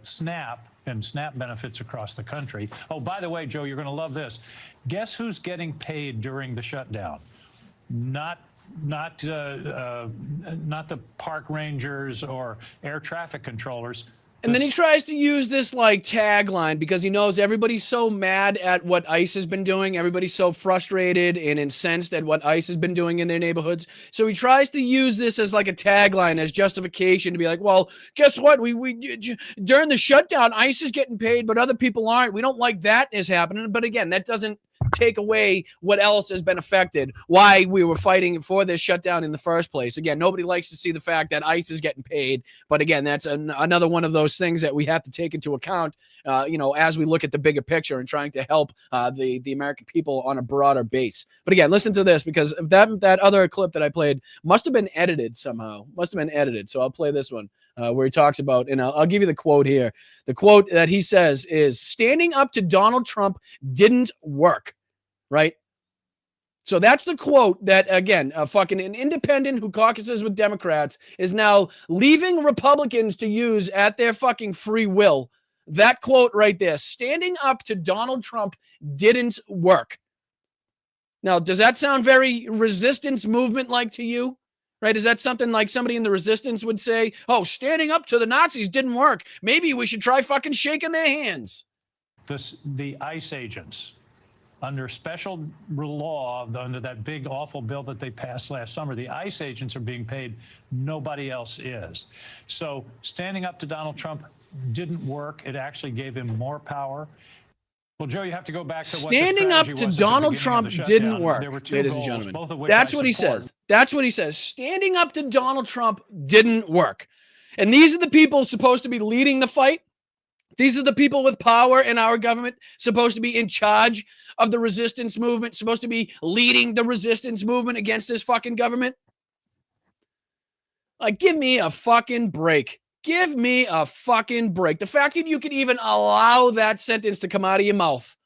SNAP and SNAP benefits across the country. Oh, by the way, Joe, you're going to love this. Guess who's getting paid during the shutdown? Not the park rangers or air traffic controllers. And then he tries to use this like tagline because he knows everybody's so mad at what ICE has been doing. Everybody's so frustrated and incensed at what ICE has been doing in their neighborhoods. So he tries to use this as like a tagline, as justification to be like, well, guess what? We during the shutdown, ICE is getting paid, but other people aren't. We don't like that is happening. But again, that doesn't take away what else has been affected, why we were fighting for this shutdown in the first place. Again, nobody likes to see the fact that ICE is getting paid, but again, that's another one of those things that we have to take into account, as we look at the bigger picture and trying to help the American people on a broader base. But again, listen to this, because that other clip that I played must have been edited somehow, so I'll play this one. Where he talks about, and I'll give you the quote here. The quote that he says is, standing up to Donald Trump didn't work, right? So that's the quote that, again, an independent who caucuses with Democrats is now leaving Republicans to use at their fucking free will. That quote right there, standing up to Donald Trump didn't work. Now, does that sound very resistance movement-like to you? Right? Is that something like somebody in the resistance would say, oh, standing up to the Nazis didn't work. Maybe we should try fucking shaking their hands. The ICE agents, under special law, under that big, awful bill that they passed last summer, the ICE agents are being paid. Nobody else is. So standing up to Donald Trump didn't work. It actually gave him more power. Well, Joe, you have to go back to what standing up to Donald Trump didn't work, ladies and gentlemen. That's what he says. That's what he says. Standing up to Donald Trump didn't work. And these are the people supposed to be leading the fight. These are the people with power in our government, supposed to be in charge of the resistance movement, supposed to be leading the resistance movement against this fucking government. Like, give me a fucking break. Give me a fucking break. The fact that you could even allow that sentence to come out of your mouth,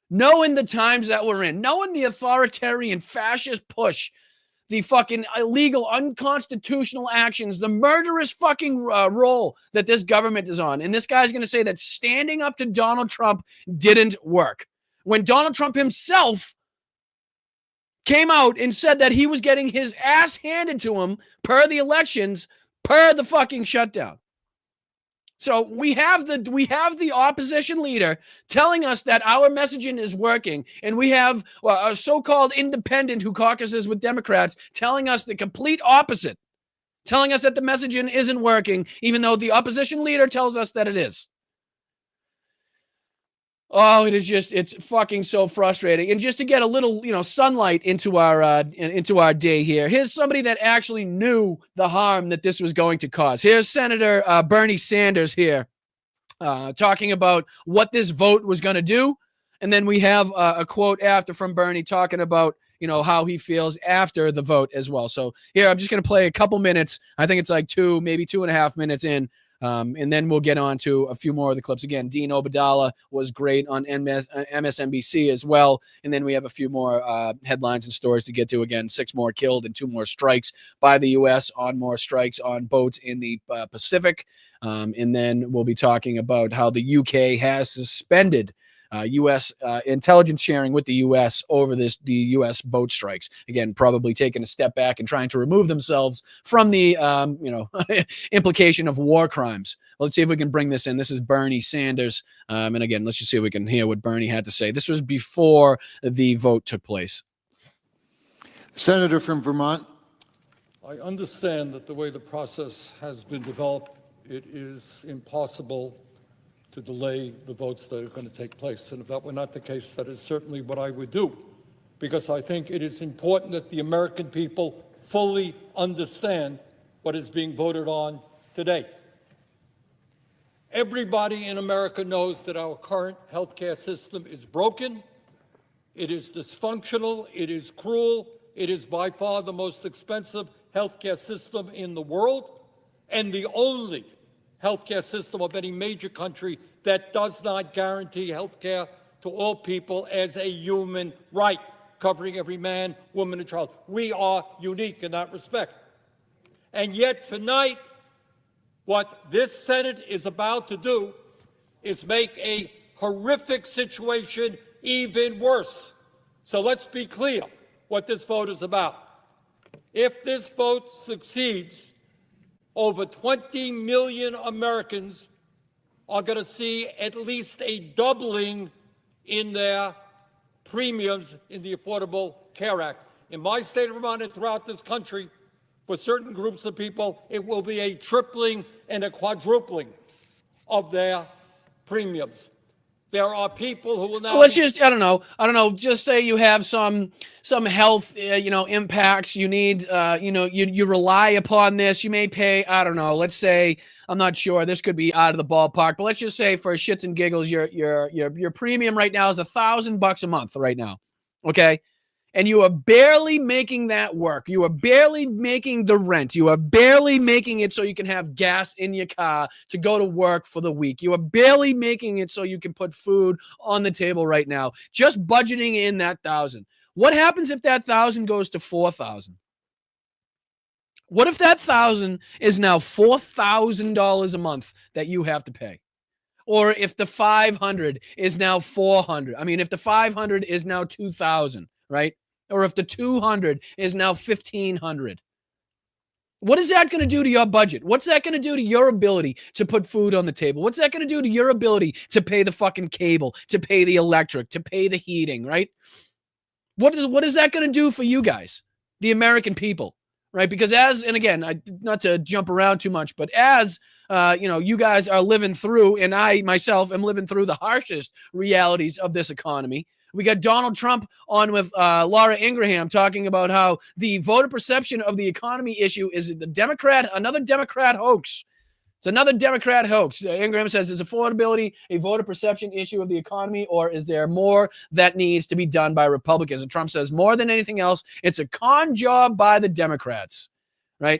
knowing the times that we're in, knowing the authoritarian fascist push, the fucking illegal, unconstitutional actions, the murderous fucking role that this government is on. And this guy's going to say that standing up to Donald Trump didn't work. When Donald Trump himself came out and said that he was getting his ass handed to him per the elections, per the fucking shutdown. So we have the opposition leader telling us that our messaging is working, and we have a so-called independent who caucuses with Democrats telling us the complete opposite, telling us that the messaging isn't working, even though the opposition leader tells us that it is. Oh, it's fucking so frustrating. And just to get a little, sunlight into our day here, here's somebody that actually knew the harm that this was going to cause. Here's Senator Bernie Sanders here talking about what this vote was going to do. And then we have a quote after from Bernie talking about, how he feels after the vote as well. So here, I'm just going to play a couple minutes. I think it's like 2.5 minutes in. And then we'll get on to a few more of the clips. Again, Dean Obeidallah was great on MSNBC as well. And then we have a few more headlines and stories to get to. Again, 6 more killed and 2 more strikes by the U.S. on more strikes on boats in the Pacific. And then we'll be talking about how the U.K. has suspended U.S. Intelligence sharing with the U.S. over the U.S. boat strikes. Again, probably taking a step back and trying to remove themselves from the implication of war crimes. Let's see if we can bring this in. This is Bernie Sanders. And again, let's just see if we can hear what Bernie had to say. This was before the vote took place. Senator from Vermont. I understand that the way the process has been developed, it is impossible to delay the votes that are going to take place. And if that were not the case, that is certainly what I would do, because I think it is important that the American people fully understand what is being voted on today. Everybody in America knows that our current healthcare system is broken, it is dysfunctional, it is cruel, it is by far the most expensive healthcare system in the world, and the only healthcare system of any major country that does not guarantee healthcare to all people as a human right, covering every man, woman, and child. We are unique in that respect. And yet tonight, what this Senate is about to do is make a horrific situation even worse. So let's be clear what this vote is about. If this vote succeeds, over 20 million Americans are going to see at least a doubling in their premiums in the Affordable Care Act. In my state of Vermont and throughout this country, for certain groups of people, it will be a tripling and a quadrupling of their premiums. There are people who will now. So let's just, I don't know, just say you have some health, impacts. You need, you rely upon this. You may pay, I don't know, let's say, I'm not sure, this could be out of the ballpark, but let's just say for shits and giggles, your premium right now is $1,000 a month right now. Okay. And you are barely making that work. You are barely making the rent. You are barely making it so you can have gas in your car to go to work for the week. You are barely making it so you can put food on the table right now. Just budgeting in that $1,000. What happens if that $1,000 goes to $4,000? What if that $1,000 is now $4,000 a month that you have to pay? Or if the $500 is now $400? I mean, if the $500 is now $2,000, right? Or if the $200 is now $1,500. What is that going to do to your budget? What's that going to do to your ability to put food on the table? What's that going to do to your ability to pay the fucking cable, to pay the electric, to pay the heating, right? What is that going to do for you guys, the American people, right? Because and again, not to jump around too much, but as you guys are living through, and I myself am living through the harshest realities of this economy. We got Donald Trump on with Laura Ingraham talking about how the voter perception of the economy issue is another Democrat hoax. It's another Democrat hoax. Ingraham says, is affordability a voter perception issue of the economy, or is there more that needs to be done by Republicans? And Trump says, more than anything else, it's a con job by the Democrats, right?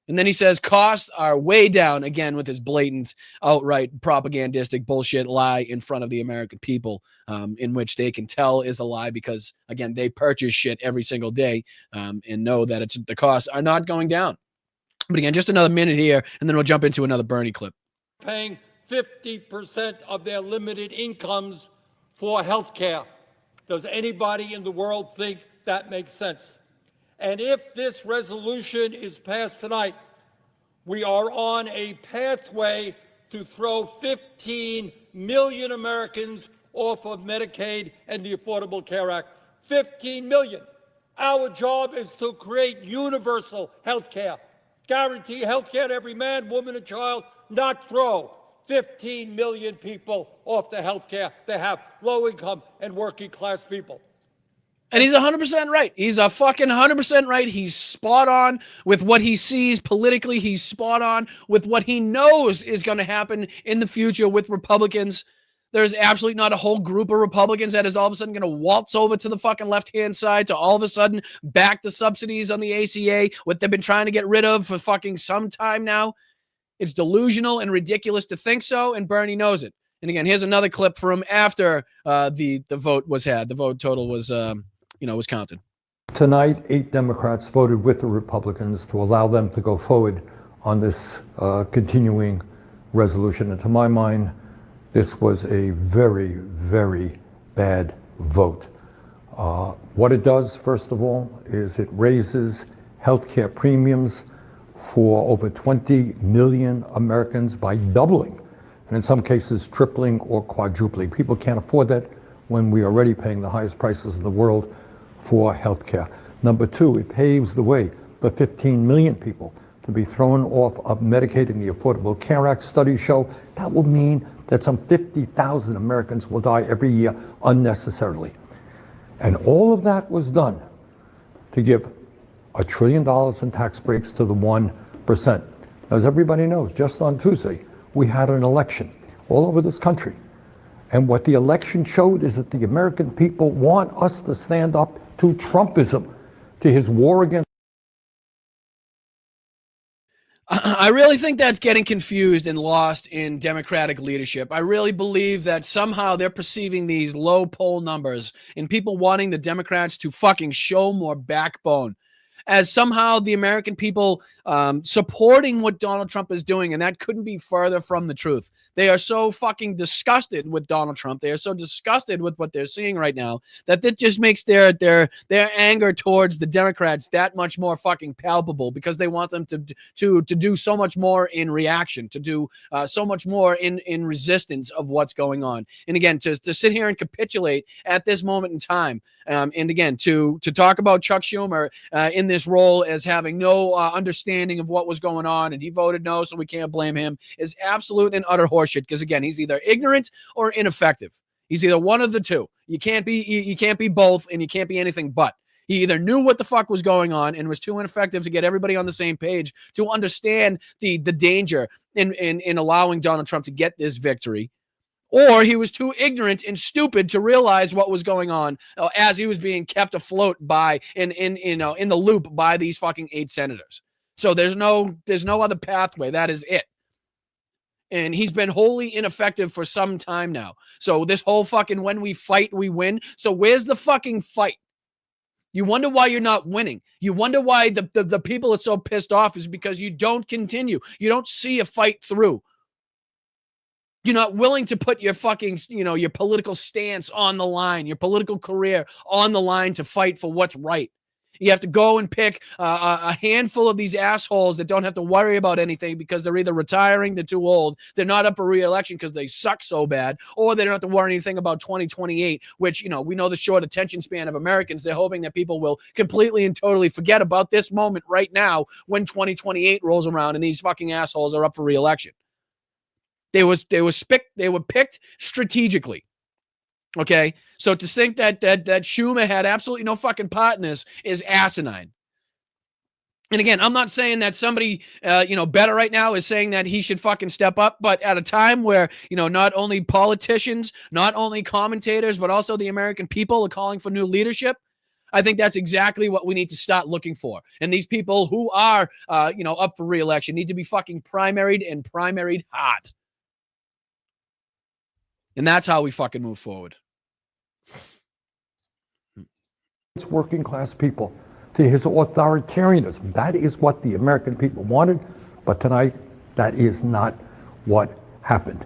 And then he says costs are way down, again, with his blatant, outright propagandistic bullshit lie in front of the American people, in which they can tell is a lie because, again, they purchase shit every single day and know that the costs are not going down. But again, just another minute here, and then we'll jump into another Bernie clip. Paying 50% of their limited incomes for health care. Does anybody in the world think that makes sense? And if this resolution is passed tonight, we are on a pathway to throw 15 million Americans off of Medicaid and the Affordable Care Act. 15 million. Our job is to create universal health care. Guarantee health care to every man, woman, and child, not throw 15 million people off the health care they have, low income and working class people. And he's 100% right. He's a fucking 100% right. He's spot on with what he sees politically. He's spot on with what he knows is going to happen in the future with Republicans. There's absolutely not a whole group of Republicans that is all of a sudden going to waltz over to the fucking left-hand side to all of a sudden back the subsidies on the ACA, what they've been trying to get rid of for fucking some time now. It's delusional and ridiculous to think so, and Bernie knows it. And again, here's another clip from after the vote was had. The vote total was, was counted. Tonight, 8 Democrats voted with the Republicans to allow them to go forward on this continuing resolution. And to my mind, this was a very, very bad vote. What it does, first of all, is it raises healthcare premiums for over 20 million Americans by doubling, and in some cases tripling or quadrupling. People can't afford that when we are already paying the highest prices in the world for healthcare. Number two, it paves the way for 15 million people to be thrown off of Medicaid and the Affordable Care Act. Studies show that will mean that some 50,000 Americans will die every year unnecessarily. And all of that was done to give $1 trillion in tax breaks to the 1%. As everybody knows, just on Tuesday, we had an election all over this country. And what the election showed is that the American people want us to stand up to Trumpism, to his war against. I really think that's getting confused and lost in Democratic leadership. I really believe that somehow they're perceiving these low poll numbers and people wanting the Democrats to fucking show more backbone as somehow the American people supporting what Donald Trump is doing, and that couldn't be further from the truth. They are so fucking disgusted with Donald Trump. They are so disgusted with what they're seeing right now that just makes their anger towards the Democrats that much more fucking palpable, because they want them to do so much more in reaction, to do so much more in resistance of what's going on. And again, to sit here and capitulate at this moment in time, and again, to talk about Chuck Schumer in this role as having no understanding of what was going on, and he voted no, so we can't blame him, is absolute and utter horseshit. Because again, he's either ignorant or ineffective. He's either one of the two. You can't be both, and you can't be anything but. He either knew what the fuck was going on and was too ineffective to get everybody on the same page to understand the danger in allowing Donald Trump to get this victory, or he was too ignorant and stupid to realize what was going on as he was being kept afloat by in the loop by these fucking 8 senators. So there's no other pathway. That is it. And he's been wholly ineffective for some time now. So this whole fucking when we fight, we win. So where's the fucking fight? You wonder why you're not winning. You wonder why the people are so pissed off is because you don't continue. You don't see a fight through. You're not willing to put your fucking, your political stance on the line, your political career on the line to fight for what's right. You have to go and pick a handful of these assholes that don't have to worry about anything because they're either retiring, they're too old, they're not up for re-election because they suck so bad, or they don't have to worry anything about 2028, which, we know the short attention span of Americans. They're hoping that people will completely and totally forget about this moment right now when 2028 rolls around and these fucking assholes are up for re-election. They were picked strategically. Okay, so to think that Schumer had absolutely no fucking part in this is asinine. And again, I'm not saying that somebody, better right now is saying that he should fucking step up, but at a time where, not only politicians, not only commentators, but also the American people are calling for new leadership, I think that's exactly what we need to start looking for. And these people who are, up for re-election need to be fucking primaried hard. And that's how we fucking move forward. It's working class people, to his authoritarianism. That is what the American people wanted, but tonight, that is not what happened.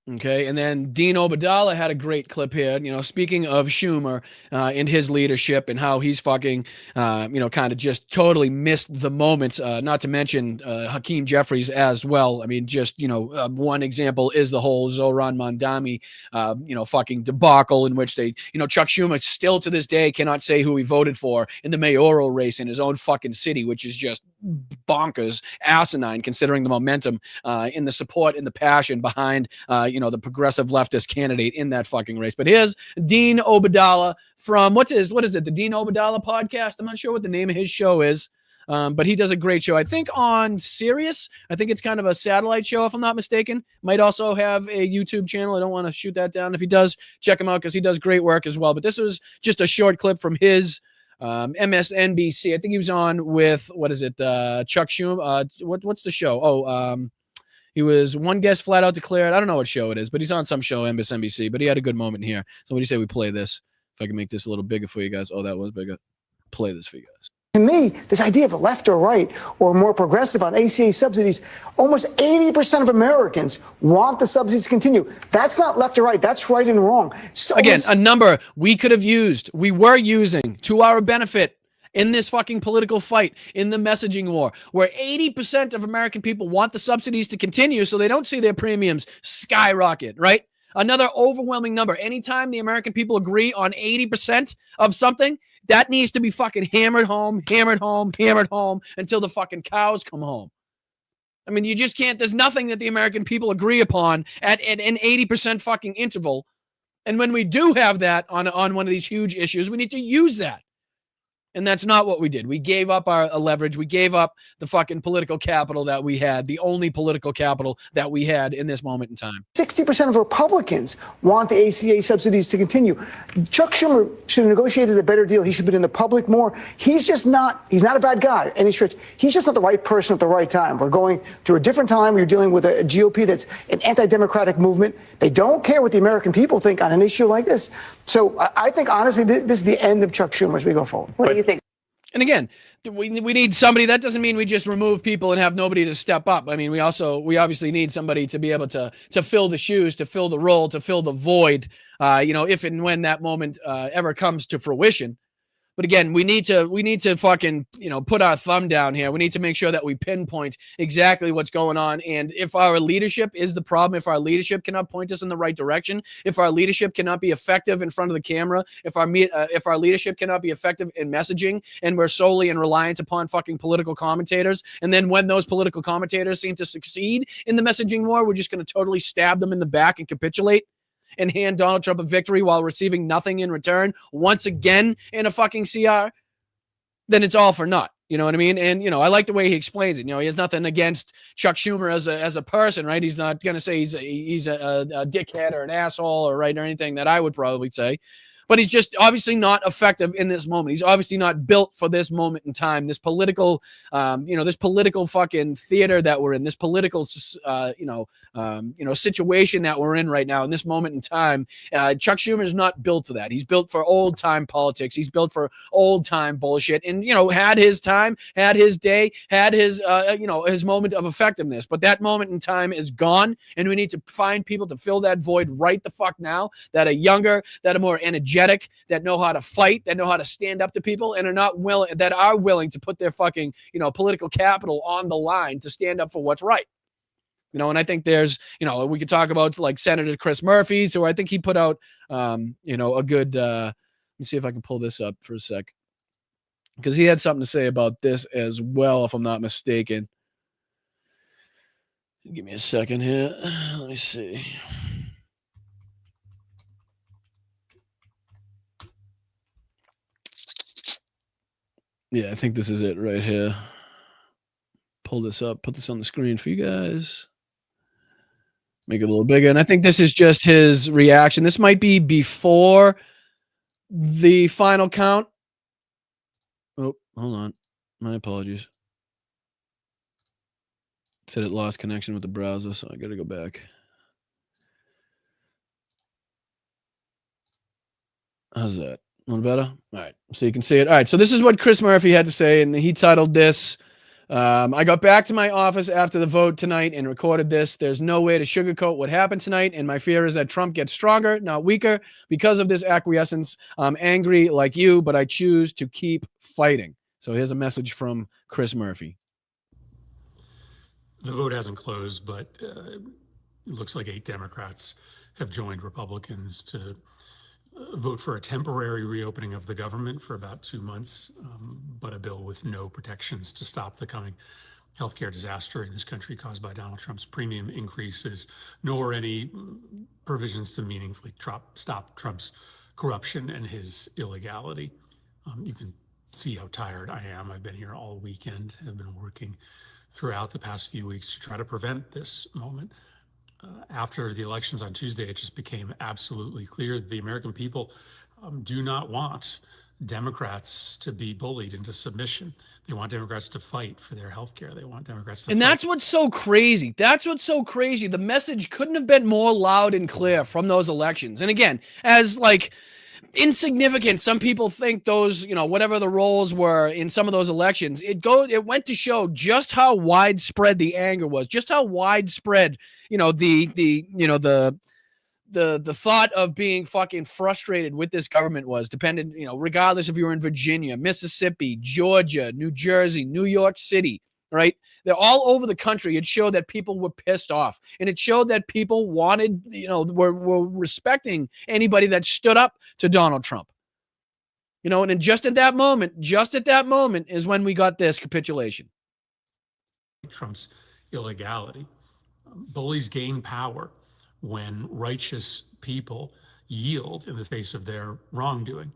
Okay, and then Dean Obadala had a great clip here. Speaking of Schumer and his leadership and how he's fucking, kind of just totally missed the moments. Not to mention Hakeem Jeffries as well. I mean, just one example is the whole Zohran Mamdani, fucking debacle in which they, Chuck Schumer still to this day cannot say who he voted for in the mayoral race in his own fucking city, which is just bonkers, asinine, considering the momentum in the support and the passion behind, the progressive leftist candidate in that fucking race. But here's Dean Obadala from what is it? The Dean Obadala podcast. I'm not sure what the name of his show is. But he does a great show. I think on Sirius. I think it's kind of a satellite show, if I'm not mistaken. Might also have a YouTube channel. I don't want to shoot that down. If he does, check him out because he does great work as well. But this was just a short clip from his MSNBC. I think he was on with, Chuck Schumer. What's the show? He was one guest flat out declared. I don't know what show it is, but he's on some show, MSNBC. But he had a good moment here. So what do you say we play this? If I can make this a little bigger for you guys. Oh, that was bigger. Play this for you guys. To me, this idea of left or right or more progressive on ACA subsidies, almost 80% of Americans want the subsidies to continue. That's not left or right. That's right and wrong. So again, a number we could have used, we were using to our benefit in this fucking political fight, in the messaging war, where 80% of American people want the subsidies to continue so they don't see their premiums skyrocket, right? Another overwhelming number. Anytime the American people agree on 80% of something, that needs to be fucking hammered home until the fucking cows come home. I mean, you just can't, there's nothing that the American people agree upon at an 80% fucking interval. And when we do have that on one of these huge issues, we need to use that. And that's not what we did. We gave up our leverage. We gave up the fucking political capital that we had, the only political capital that we had in this moment in time. 60% of Republicans want the ACA subsidies to continue. Chuck Schumer should have negotiated a better deal. He should have been in the public more. He's not a bad guy, any stretch. He's just not the right person at the right time. We're going through a different time. You're dealing with a GOP that's an anti-democratic movement. They don't care what the American people think on an issue like this. So I think, honestly, this is the end of Chuck Schumer as we go forward. What do you think? And again, we need somebody. That doesn't mean we just remove people and have nobody to step up. I mean, we obviously need somebody to be able to fill the shoes, to fill the role, to fill the void, if and when that moment ever comes to fruition. But again, we need to fucking, put our thumb down here. We need to make sure that we pinpoint exactly what's going on. And if our leadership is the problem, if our leadership cannot point us in the right direction, if our leadership cannot be effective in front of the camera, if our leadership cannot be effective in messaging, and we're solely and reliant upon fucking political commentators, and then when those political commentators seem to succeed in the messaging war, we're just going to totally stab them in the back and capitulate and hand Donald Trump a victory while receiving nothing in return once again in a fucking CR, then it's all for naught. You know what I mean? And, I like the way he explains it. He has nothing against Chuck Schumer as a person, right? He's not going to say he's a dickhead or an asshole or anything that I would probably say. But he's just obviously not effective in this moment. He's obviously not built for this moment in time. This political, this political fucking theater that we're in, this political, situation that we're in right now in this moment in time. Chuck Schumer is not built for that. He's built for old time politics. He's built for old time bullshit. And had his time, had his day, had his his moment of effectiveness. But that moment in time is gone, and we need to find people to fill that void right the fuck now. That are younger, that are more energetic, that know how to fight, that know how to stand up to people, and are willing to put their fucking, political capital on the line to stand up for what's right. And I think there's, we could talk about like Senator Chris Murphy. So I think he put out, a good, let me see if I can pull this up for a sec, because he had something to say about this as well, if I'm not mistaken. Give me a second here. Let me see. Yeah, I think this is it right here. Pull this up, put this on the screen for you guys. Make it a little bigger. And I think this is just his reaction. This might be before the final count. Oh, hold on. My apologies. It said it lost connection with the browser, so I got to go back. How's that? A little better? All right. So you can see it. All right. So this is what Chris Murphy had to say, and he titled this, I got back to my office after the vote tonight and recorded this. There's no way to sugarcoat what happened tonight, and my fear is that Trump gets stronger, not weaker, because of this acquiescence. I'm angry like you, but I choose to keep fighting. So here's a message from Chris Murphy. The vote hasn't closed, but it looks like 8 Democrats have joined Republicans to vote for a temporary reopening of the government for about 2 months, but a bill with no protections to stop the coming healthcare disaster in this country caused by Donald Trump's premium increases, nor any provisions to meaningfully stop Trump's corruption and his illegality. You can see how tired I am. I've been here all weekend. I've been working throughout the past few weeks to try to prevent this moment. After the elections on Tuesday, it just became absolutely clear that the American people do not want Democrats to be bullied into submission. They want Democrats to fight for their health care. They want Democrats to And that's what's so crazy. That's what's so crazy. The message couldn't have been more loud and clear from those elections. And again, as like insignificant some people think those, whatever the roles were in some of those elections, it went to show just how widespread the anger was, just how widespread, the thought of being fucking frustrated with this government was, dependent, regardless if you were in Virginia, Mississippi, Georgia, New Jersey, New York City, right? They're all over the country. It showed that people were pissed off, and it showed that people wanted, were respecting anybody that stood up to Donald Trump. And then just at that moment is when we got this capitulation. Trump's illegality. Bullies gain power when righteous people yield in the face of their wrongdoing.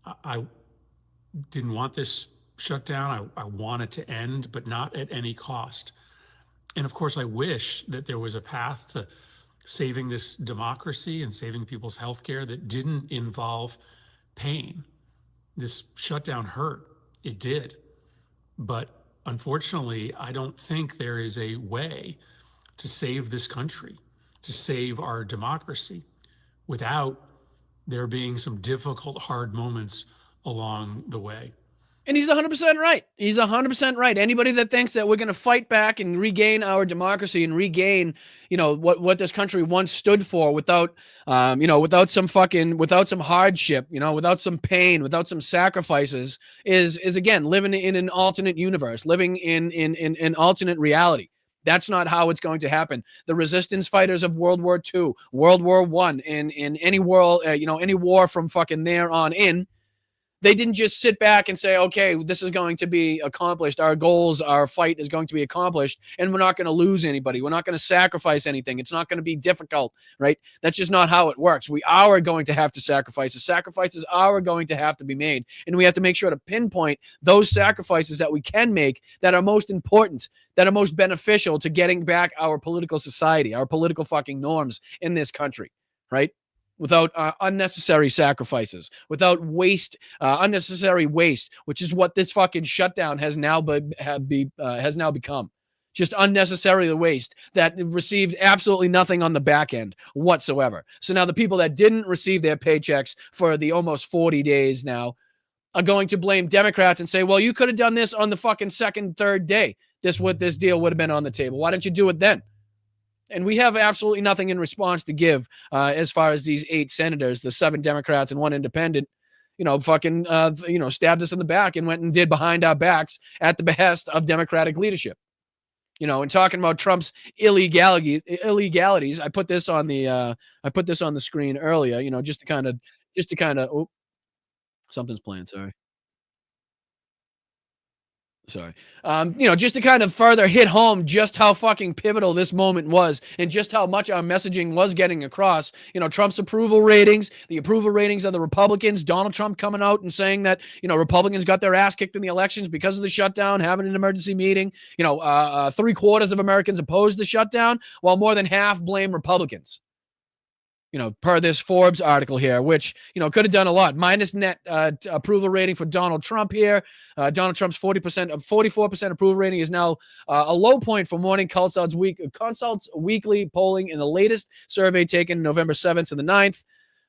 I didn't want this shutdown. I want it to end, but not at any cost. And of course, I wish that there was a path to saving this democracy and saving people's health care that didn't involve pain. This shutdown hurt. It did. But unfortunately, I don't think there is a way to save this country, to save our democracy, without there being some difficult, hard moments along the way. And he's 100% right. He's 100% right. Anybody that thinks that we're going to fight back and regain our democracy and regain, what this country once stood for without some hardship, without some pain, without some sacrifices, is again living in an alternate universe, living in an alternate reality. That's not how it's going to happen. The resistance fighters of World War II, World War I, and in any world, any war from fucking there on in, they didn't just sit back and say, okay, this is going to be accomplished. Our goals, our fight is going to be accomplished, and we're not going to lose anybody. We're not going to sacrifice anything. It's not going to be difficult, right? That's just not how it works. We are going to have to sacrifice. The sacrifices are going to have to be made, and we have to make sure to pinpoint those sacrifices that we can make that are most important, that are most beneficial to getting back our political society, our political fucking norms in this country, right? Without unnecessary sacrifices, without unnecessary waste, which is what this fucking shutdown has now become. Just unnecessary waste that received absolutely nothing on the back end whatsoever. So now the people that didn't receive their paychecks for the almost 40 days now are going to blame Democrats and say, well, you could have done this on the fucking second, third day. This deal would have been on the table. Why didn't you do it then? And we have absolutely nothing in response to give as far as these 8 senators, the 7 Democrats and 1 independent, stabbed us in the back and went and did behind our backs at the behest of Democratic leadership. And talking about Trump's illegalities, I put this on the screen earlier, just to kind of, oh, something's playing, sorry. Just to kind of further hit home just how fucking pivotal this moment was and just how much our messaging was getting across. Trump's approval ratings, the approval ratings of the Republicans, Donald Trump coming out and saying that, Republicans got their ass kicked in the elections because of the shutdown, having an emergency meeting. 3/4 of Americans opposed the shutdown, while more than half blame Republicans. Per this Forbes article here, which, could have done a lot. Minus net approval rating for Donald Trump here. Donald Trump's 44% approval rating is now a low point for Morning Consult's weekly polling in the latest survey taken November 7th to the 9th.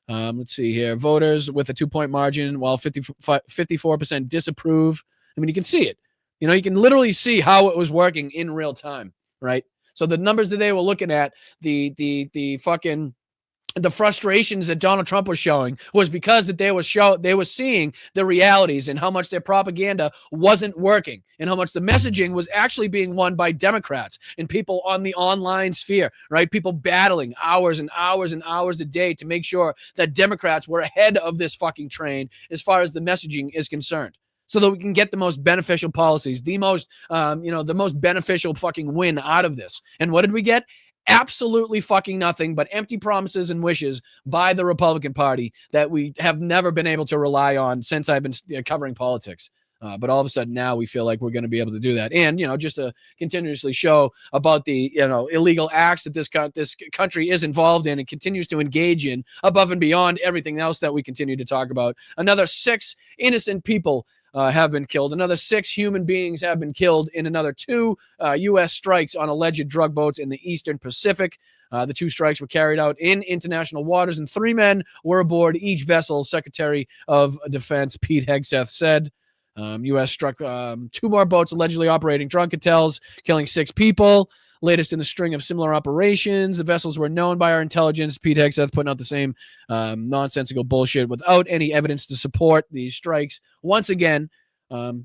Let's see here. Voters with a 2-point margin, while 54% disapprove. I mean, you can see it. You know, you can literally see how it was working in real time, right? So the numbers that they were looking at, the frustrations that Donald Trump was showing was because that they were seeing the realities and how much their propaganda wasn't working and how much the messaging was actually being won by Democrats and people on the online sphere, right? People battling hours and hours and hours a day to make sure that Democrats were ahead of this fucking train as far as the messaging is concerned, so that we can get the most beneficial policies, the most beneficial fucking win out of this. And what did we get? Absolutely fucking nothing but empty promises and wishes by the Republican Party that we have never been able to rely on since I've been covering politics. But all of a sudden now we feel like we're going to be able to do that. And, just to continuously show about the, illegal acts that this country is involved in and continues to engage in above and beyond everything else that we continue to talk about. Another 6 innocent people have been killed. Another 6 human beings have been killed in another 2 U.S. strikes on alleged drug boats in the Eastern Pacific. The 2 strikes were carried out in international waters, and 3 men were aboard each vessel, Secretary of Defense Pete Hegseth said. U.S. struck 2 more boats allegedly operating drug cartels, killing 6 people. Latest in the string of similar operations. The vessels were known by our intelligence. Pete Hegseth putting out the same nonsensical bullshit without any evidence to support these strikes once again. But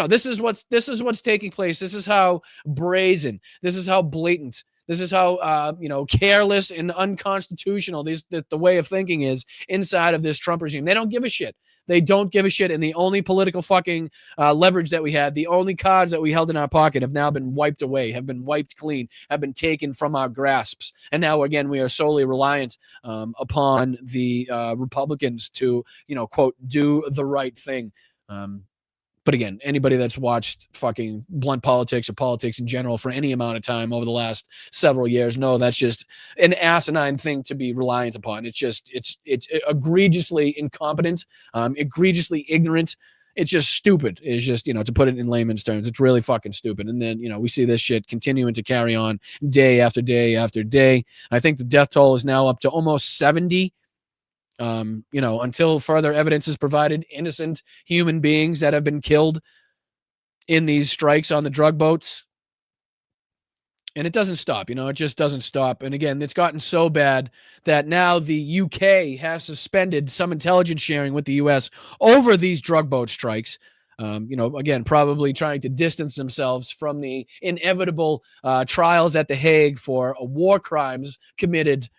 this is what's taking place. This is how brazen. This is how blatant. This is how careless and unconstitutional the way of thinking is inside of this Trump regime. They don't give a shit. They don't give a shit. And the only political fucking leverage that we had, the only cards that we held in our pocket have now been wiped away, have been wiped clean, have been taken from our grasps. And now, again, we are solely reliant upon the Republicans to, quote, do the right thing. But again, anybody that's watched fucking blunt politics or politics in general for any amount of time over the last several years, know that's just an asinine thing to be reliant upon. It's egregiously incompetent, egregiously ignorant. It's just stupid. It's just, to put it in layman's terms, it's really fucking stupid. And then, we see this shit continuing to carry on day after day after day. I think the death toll is now up to almost 70. Until further evidence is provided, innocent human beings that have been killed in these strikes on the drug boats. And it doesn't stop, it just doesn't stop. And again, it's gotten so bad that now the UK has suspended some intelligence sharing with the US over these drug boat strikes. Again, probably trying to distance themselves from the inevitable trials at The Hague for war crimes committed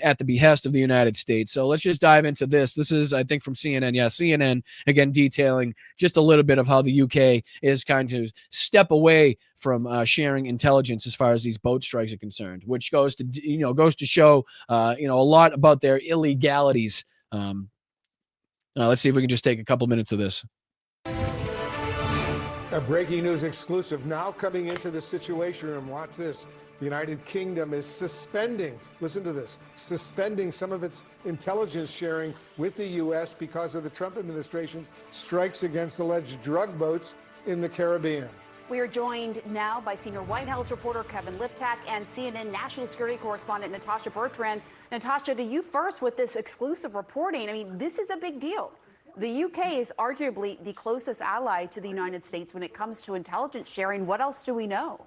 at the behest of the United States. So let's just dive into this. This is, I think, from CNN. Yeah, CNN, again, detailing just a little bit of how the UK is kind of step away from sharing intelligence as far as these boat strikes are concerned, which goes to show, a lot about their illegalities. Let's see if we can just take a couple minutes of this. A breaking news exclusive now coming into the Situation Room. Watch this. The United Kingdom is suspending some of its intelligence sharing with the U.S. because of the Trump administration's strikes against alleged drug boats in the Caribbean. We are joined now by senior White House reporter Kevin Liptak and CNN national security correspondent Natasha Bertrand. Natasha, to you first with this exclusive reporting. I mean, this is a big deal. The UK is arguably the closest ally to the United States when it comes to intelligence sharing. What else do we know?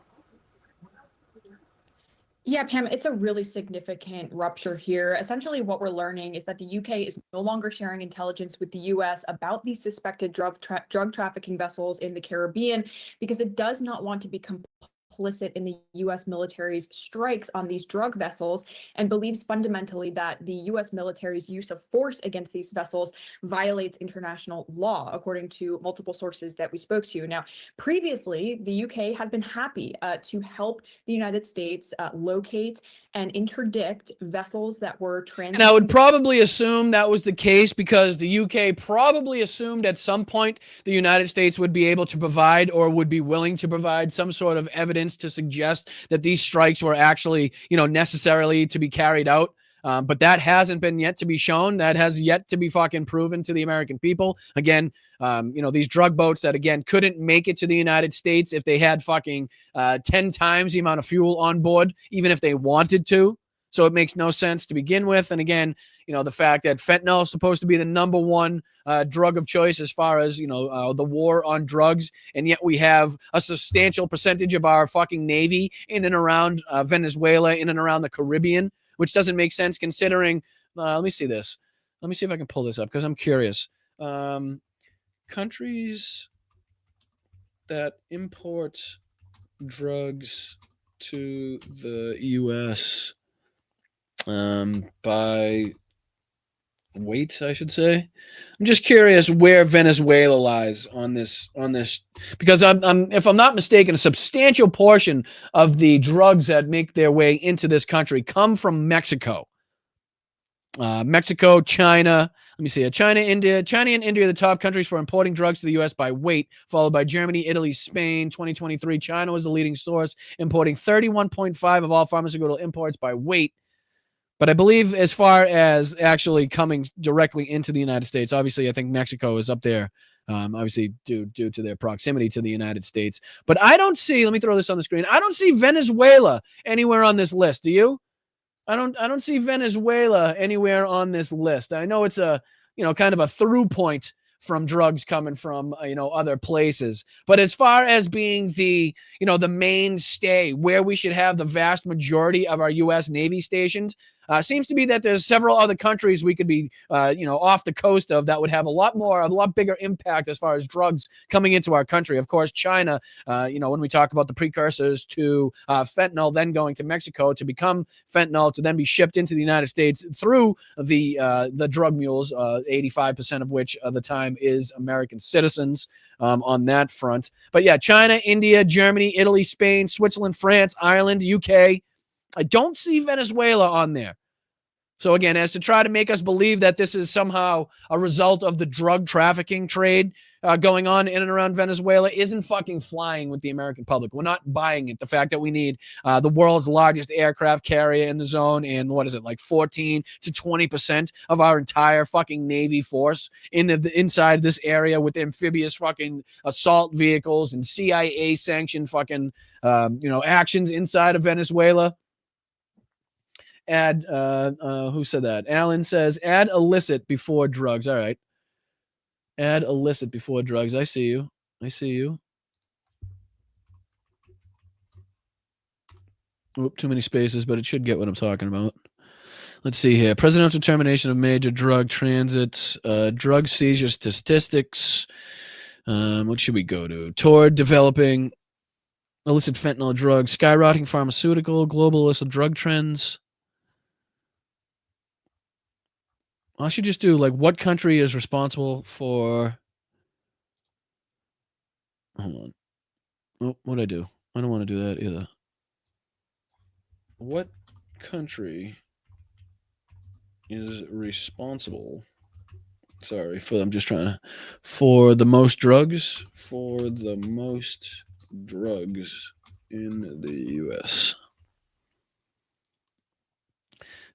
Yeah, Pam, it's a really significant rupture here. Essentially, what we're learning is that the UK is no longer sharing intelligence with the US about these suspected drug trafficking vessels in the Caribbean because it does not want to become complicit in the U.S. military's strikes on these drug vessels and believes fundamentally that the U.S. military's use of force against these vessels violates international law, according to multiple sources that we spoke to. Now, previously, the UK had been happy to help the United States locate and interdict vessels that were And I would probably assume that was the case because the UK probably assumed at some point the United States would be able to provide or would be willing to provide some sort of evidence to suggest that these strikes were actually, necessarily to be carried out. But that hasn't been yet to be shown. That has yet to be fucking proven to the American people. Again, these drug boats that, again, couldn't make it to the United States if they had fucking 10 times the amount of fuel on board, even if they wanted to. So it makes no sense to begin with. And again, the fact that fentanyl is supposed to be the number one drug of choice as far as, the war on drugs. And yet we have a substantial percentage of our fucking Navy in and around Venezuela, in and around the Caribbean, which doesn't make sense considering, let me see this. Let me see if I can pull this up because I'm curious. Countries that import drugs to the U.S. By weight, I should say. I'm just curious where Venezuela lies on this because I'm if I'm not mistaken, a substantial portion of the drugs that make their way into this country come from Mexico. Mexico, China. Let me see. China and India are the top countries for importing drugs to the U.S. by weight, followed by Germany, Italy, Spain. 2023, China was the leading source, importing 31.5% of all pharmaceutical imports by weight. But I believe as far as actually coming directly into the United States, obviously I think Mexico is up there, obviously due to their proximity to the United States. But I don't see, let me throw this on the screen, I don't see Venezuela anywhere on this list. Do you? I don't see Venezuela anywhere on this list. I know it's a, kind of a through point from drugs coming from, other places. But as far as being the, the mainstay where we should have the vast majority of our U.S. Navy stations, seems to be that there's several other countries we could be, off the coast of that would have a lot bigger impact as far as drugs coming into our country. Of course, China, when we talk about the precursors to fentanyl, then going to Mexico to become fentanyl, to then be shipped into the United States through the drug mules, 85% of which of the time is American citizens on that front. But yeah, China, India, Germany, Italy, Spain, Switzerland, France, Ireland, UK. I don't see Venezuela on there. So again, as to try to make us believe that this is somehow a result of the drug trafficking trade going on in and around Venezuela isn't fucking flying with the American public. We're not buying it. The fact that we need the world's largest aircraft carrier in the zone and what is it, like 14 to 20% of our entire fucking Navy force inside this area with amphibious fucking assault vehicles and CIA sanctioned fucking, actions inside of Venezuela. Add, who said that? Alan says, add illicit before drugs. All right. Add illicit before drugs. I see you. Oop, too many spaces, but it should get what I'm talking about. Let's see here. Presidential termination of major drug transits, drug seizure statistics. What should we go to? Toward developing illicit fentanyl drugs, skyrocketing pharmaceutical, global illicit drug trends. I should just do like what country is responsible for. Hold on. Oh, what'd I do? I don't want to do that either. What country is responsible? Sorry, I'm just trying to. For the most drugs? For the most drugs in the U.S.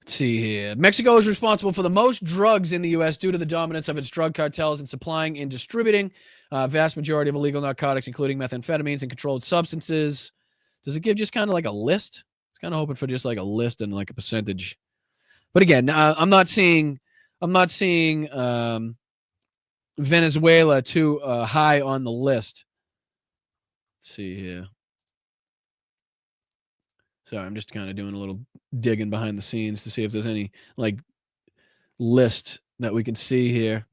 Let's see here. Mexico is responsible for the most drugs in the U.S. due to the dominance of its drug cartels in supplying and distributing vast majority of illegal narcotics, including methamphetamines and controlled substances. Does it give just kind of like a list? It's kind of hoping for just like a list and like a percentage. But again, I'm not seeing Venezuela too high on the list. Let's see here. Sorry, I'm just kind of doing a little digging behind the scenes to see if there's any like list that we can see here.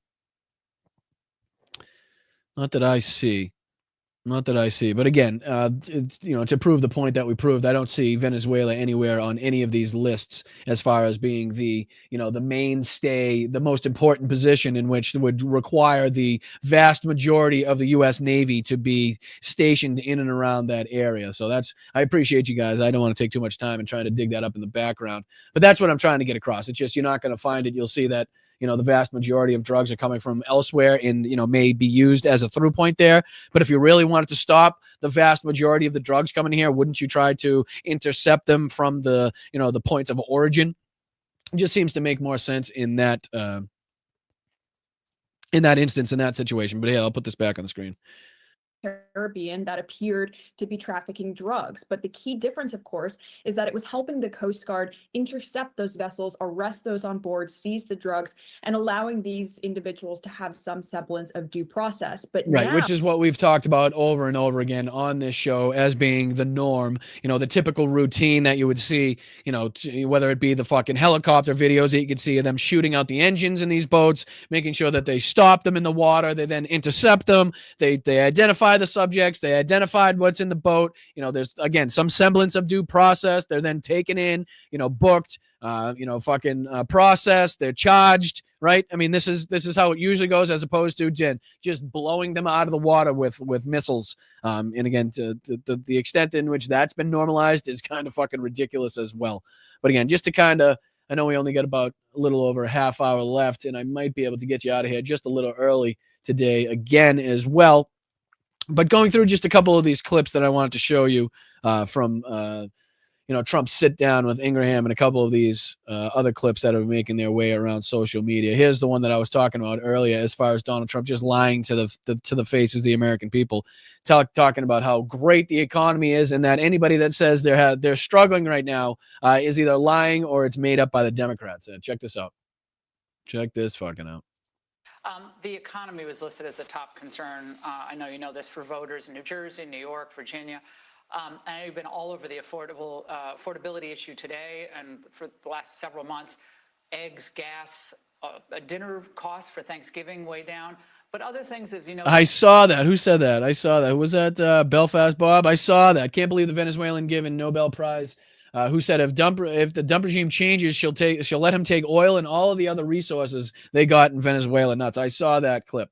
Not that I see. But again, to prove the point that we proved, I don't see Venezuela anywhere on any of these lists as far as being the mainstay, the most important position in which would require the vast majority of the U.S. Navy to be stationed in and around that area. So I appreciate you guys. I don't want to take too much time and trying to dig that up in the background, but that's what I'm trying to get across. It's just, you're not going to find it. You'll see that the vast majority of drugs are coming from elsewhere and, may be used as a through point there. But if you really wanted to stop the vast majority of the drugs coming here, wouldn't you try to intercept them from the points of origin? It just seems to make more sense in that instance, in that situation. But yeah, I'll put this back on the screen. Caribbean that appeared to be trafficking drugs. But the key difference, of course, is that it was helping the Coast Guard intercept those vessels, arrest those on board, seize the drugs, and allowing these individuals to have some semblance of due process. But Right, now, which is what we've talked about over and over again on this show as being the norm, the typical routine that you would see, whether it be the fucking helicopter videos that you could see of them shooting out the engines in these boats, making sure that they stop them in the water, they then intercept them, they identify the subjects, they identified what's in the boat, there's, again, some semblance of due process, they're then taken in, booked, processed, they're charged, right? I mean, this is how it usually goes, as opposed to just blowing them out of the water with missiles. And again, the extent in which that's been normalized is kind of fucking ridiculous as well. But again, just to I know we only got about a little over a half hour left, and I might be able to get you out of here just a little early today again as well. But going through just a couple of these clips that I wanted to show you from Trump's sit down with Ingraham and a couple of these other clips that are making their way around social media. Here's the one that I was talking about earlier, as far as Donald Trump just lying to the faces of the American people, talking about how great the economy is, and that anybody that says they're struggling right now is either lying or it's made up by the Democrats. Check this out. Check this fucking out. The economy was listed as a top concern. I know you know this, for voters in New Jersey, New York, Virginia. I know you've been all over the affordability issue today and for the last several months. Eggs, gas, dinner costs for Thanksgiving way down. But other things, as you know. I saw that. Who said that? I saw that. Was that Belfast Bob? I saw that. Can't believe the Venezuelan given Nobel Prize. Who said if the dump regime changes, she'll let him take oil and all of the other resources they got in Venezuela. Nuts. I saw that clip.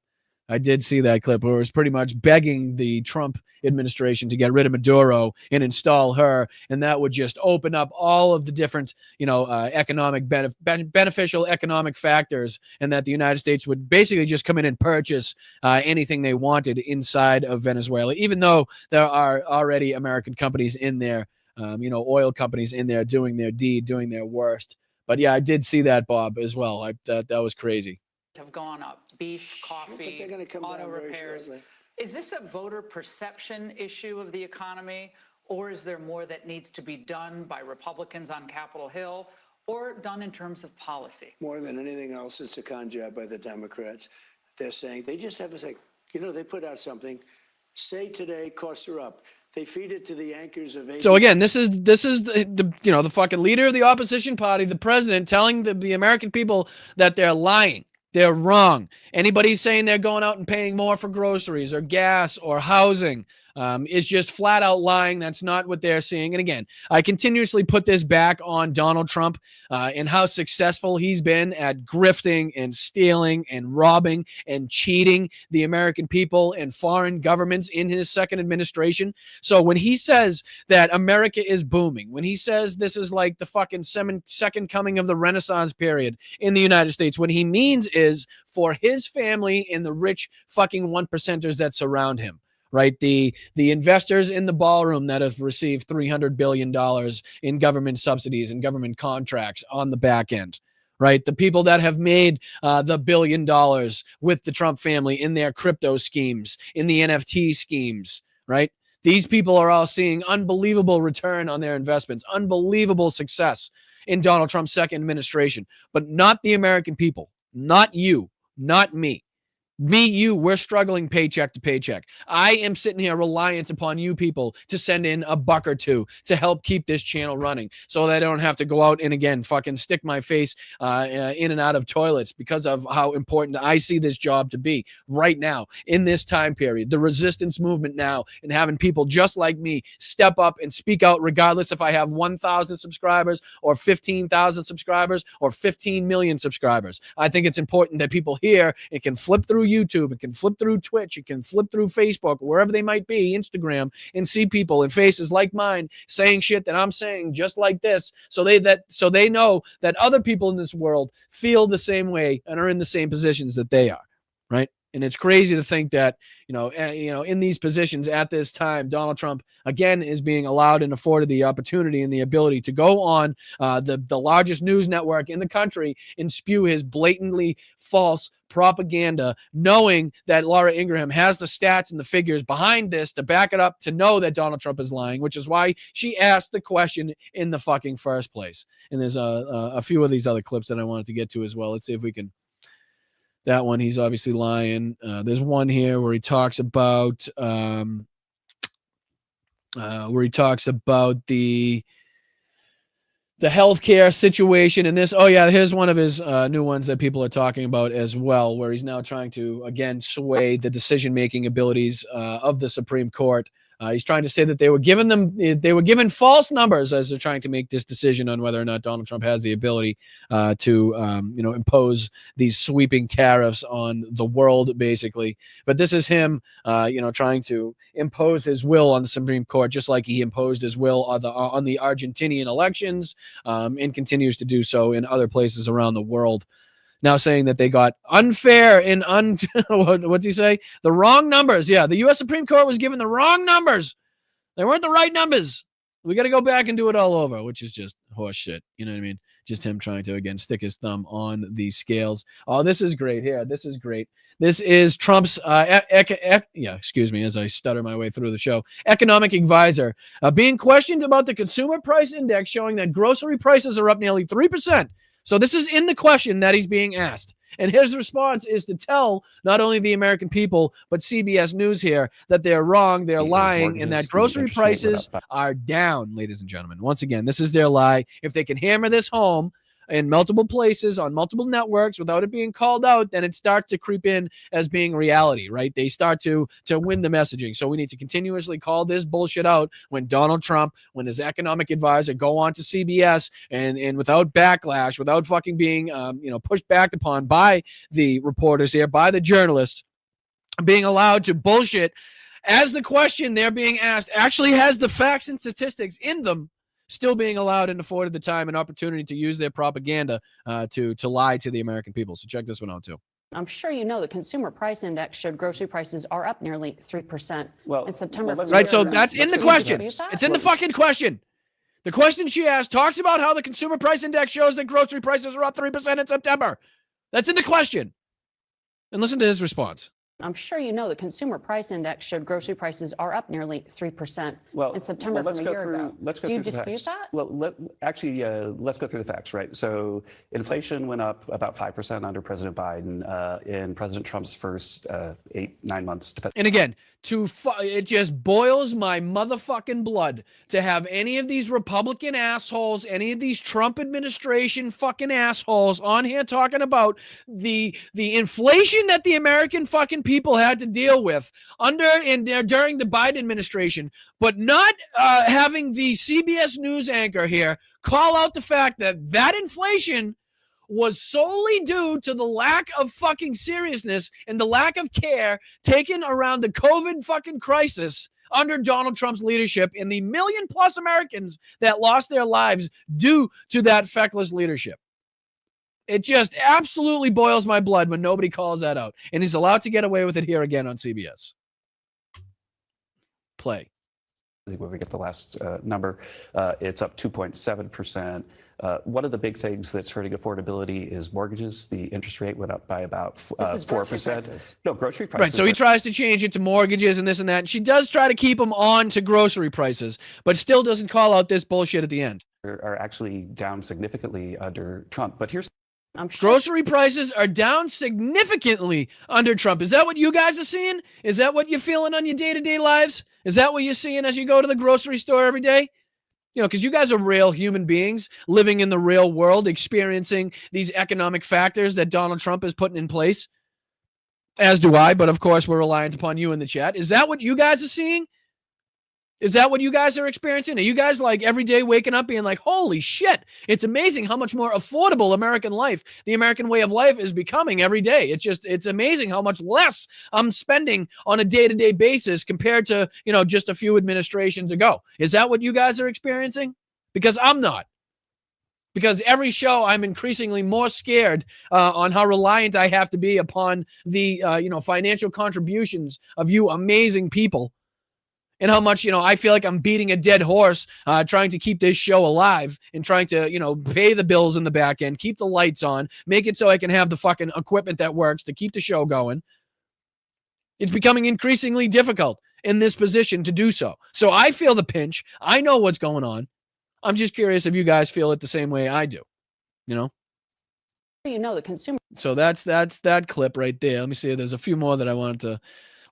I did see that clip where it was pretty much begging the Trump administration to get rid of Maduro and install her, and that would just open up all of the different, economic beneficial economic factors, and that the United States would basically just come in and purchase anything they wanted inside of Venezuela, even though there are already American companies in there, oil companies in there doing their deed, doing their worst. But yeah, I did see that, Bob, as well. That was crazy. Have gone up. Beef, coffee, auto repairs. Is this a voter perception issue of the economy, or is there more that needs to be done by Republicans on Capitol Hill, or done in terms of policy? More than anything else, it's a con job by the Democrats. They're saying they just have to say, they put out something, say today costs are up. They feed it to the anchors of. So again, this is the fucking leader of the opposition party, the president, telling the American people that they're lying. They're wrong. Anybody saying they're going out and paying more for groceries or gas or housing is just flat out lying. That's not what they're seeing. And again, I continuously put this back on Donald Trump and how successful he's been at grifting and stealing and robbing and cheating the American people and foreign governments in his second administration. So when he says that America is booming, when he says this is like the fucking second coming of the Renaissance period in the United States, what he means is for his family and the rich fucking 1%ers that surround him. Right, the investors in the ballroom that have received $300 billion in government subsidies and government contracts on the back end. Right, the people that have made the $1 billion with the Trump family in their crypto schemes, in the NFT schemes. Right, these people are all seeing unbelievable return on their investments, unbelievable success in Donald Trump's second administration, but not the American people, not you, not me. We're struggling paycheck to paycheck. I am sitting here reliant upon you people to send in a buck or two to help keep this channel running so that I don't have to go out and again fucking stick my face in and out of toilets because of how important I see this job to be right now in this time period. The resistance movement now, and having people just like me step up and speak out regardless if I have 1,000 subscribers or 15,000 subscribers or 15 million subscribers. I think it's important that people hear and can flip through YouTube, it can flip through Twitch, it can flip through Facebook, wherever they might be, Instagram, and see people in faces like mine saying shit that I'm saying just like this, so they know that other people in this world feel the same way and are in the same positions that they are, right? And it's crazy to think that, in these positions at this time, Donald Trump, again, is being allowed and afforded the opportunity and the ability to go on the largest news network in the country and spew his blatantly false propaganda, knowing that Laura Ingraham has the stats and the figures behind this to back it up, to know that Donald Trump is lying, which is why she asked the question in the fucking first place. And there's a few of these other clips that I wanted to get to as well. Let's see if we can. That one, he's obviously lying. There's one here where he talks about the healthcare situation and this. Oh yeah, here's one of his new ones that people are talking about as well, where he's now trying to again sway the decision-making abilities of the Supreme Court. He's trying to say that they were given false numbers as they're trying to make this decision on whether or not Donald Trump has the ability to impose these sweeping tariffs on the world, basically. But this is him, trying to impose his will on the Supreme Court, just like he imposed his will on the Argentinian elections, and continues to do so in other places around the world. Now saying that they got unfair and what's he say? The wrong numbers. Yeah, the U.S. Supreme Court was given the wrong numbers. They weren't the right numbers. We got to go back and do it all over, which is just horse shit. You know what I mean? Just him trying to, again, stick his thumb on the scales. Oh, this is great here. This is great. This is Trump's, excuse me as I stutter my way through the show, economic advisor being questioned about the consumer price index showing that grocery prices are up nearly 3%. So this is in the question that he's being asked. And his response is to tell not only the American people, but CBS News here that they're wrong, they're lying, and that grocery prices are down, ladies and gentlemen. Once again, this is their lie. If they can hammer this home in multiple places on multiple networks without it being called out, then it starts to creep in as being reality, right? They start to win the messaging. So we need to continuously call this bullshit out when Donald Trump, when his economic advisor go on to CBS and without backlash, without fucking being pushed back upon by the reporters here, by the journalists, being allowed to bullshit as the question they're being asked actually has the facts and statistics in them, still being allowed and afforded the time and opportunity to use their propaganda to lie to the American people. So check this one out too. I'm sure you know the consumer price index showed grocery prices are up nearly 3% in September. Right, so that's in the question. It's in the fucking question. The question she asked talks about how the consumer price index shows that grocery prices are up 3% in September. That's in the question. And listen to his response. I'm sure you know the consumer price index showed grocery prices are up nearly 3% in September from a year ago. Let's go Do you through the dispute facts. that? Well, let's go through the facts, right? So inflation went up about 5% under President Biden in President Trump's first 8-9 months. And again, it just boils my motherfucking blood to have any of these Republican assholes, any of these Trump administration fucking assholes on here talking about the inflation that the American fucking people had to deal with during the Biden administration, but not having the CBS News anchor here call out the fact that inflation was solely due to the lack of fucking seriousness and the lack of care taken around the COVID fucking crisis under Donald Trump's leadership and the 1 million+ Americans that lost their lives due to that feckless leadership. It just absolutely boils my blood when nobody calls that out. And he's allowed to get away with it here again on CBS. Play. I think when we get the last number, it's up 2.7%. One of the big things that's hurting affordability is mortgages. The interest rate went up by about 4%. No, grocery prices. Right, so he tries to change it to mortgages and this and that. And she does try to keep them on to grocery prices, but still doesn't call out this bullshit at the end. Are actually down significantly under Trump. But here's grocery prices are down significantly under Trump. Is that what you guys are seeing? Is that what you're feeling on your day-to-day lives? Is that what you're seeing as you go to the grocery store every day? You know, because you guys are real human beings living in the real world, experiencing these economic factors that Donald Trump is putting in place. As do I, but of course we're reliant upon you in the chat. Is that what you guys are seeing? Is that what you guys are experiencing? Are you guys like every day waking up being like, holy shit, it's amazing how much more affordable American life, the American way of life is becoming every day. It's amazing how much less I'm spending on a day-to-day basis compared to, just a few administrations ago. Is that what you guys are experiencing? Because I'm not. Because every show I'm increasingly more scared on how reliant I have to be upon the, financial contributions of you amazing people. and how much, I feel like I'm beating a dead horse, trying to keep this show alive and trying to, pay the bills in the back end, keep the lights on, make it so I can have the fucking equipment that works to keep the show going. It's becoming increasingly difficult in this position to do so. So I feel the pinch. I know what's going on. I'm just curious if you guys feel it the same way I do, The consumer. So that's that clip right there. Let me see. There's a few more that I wanted to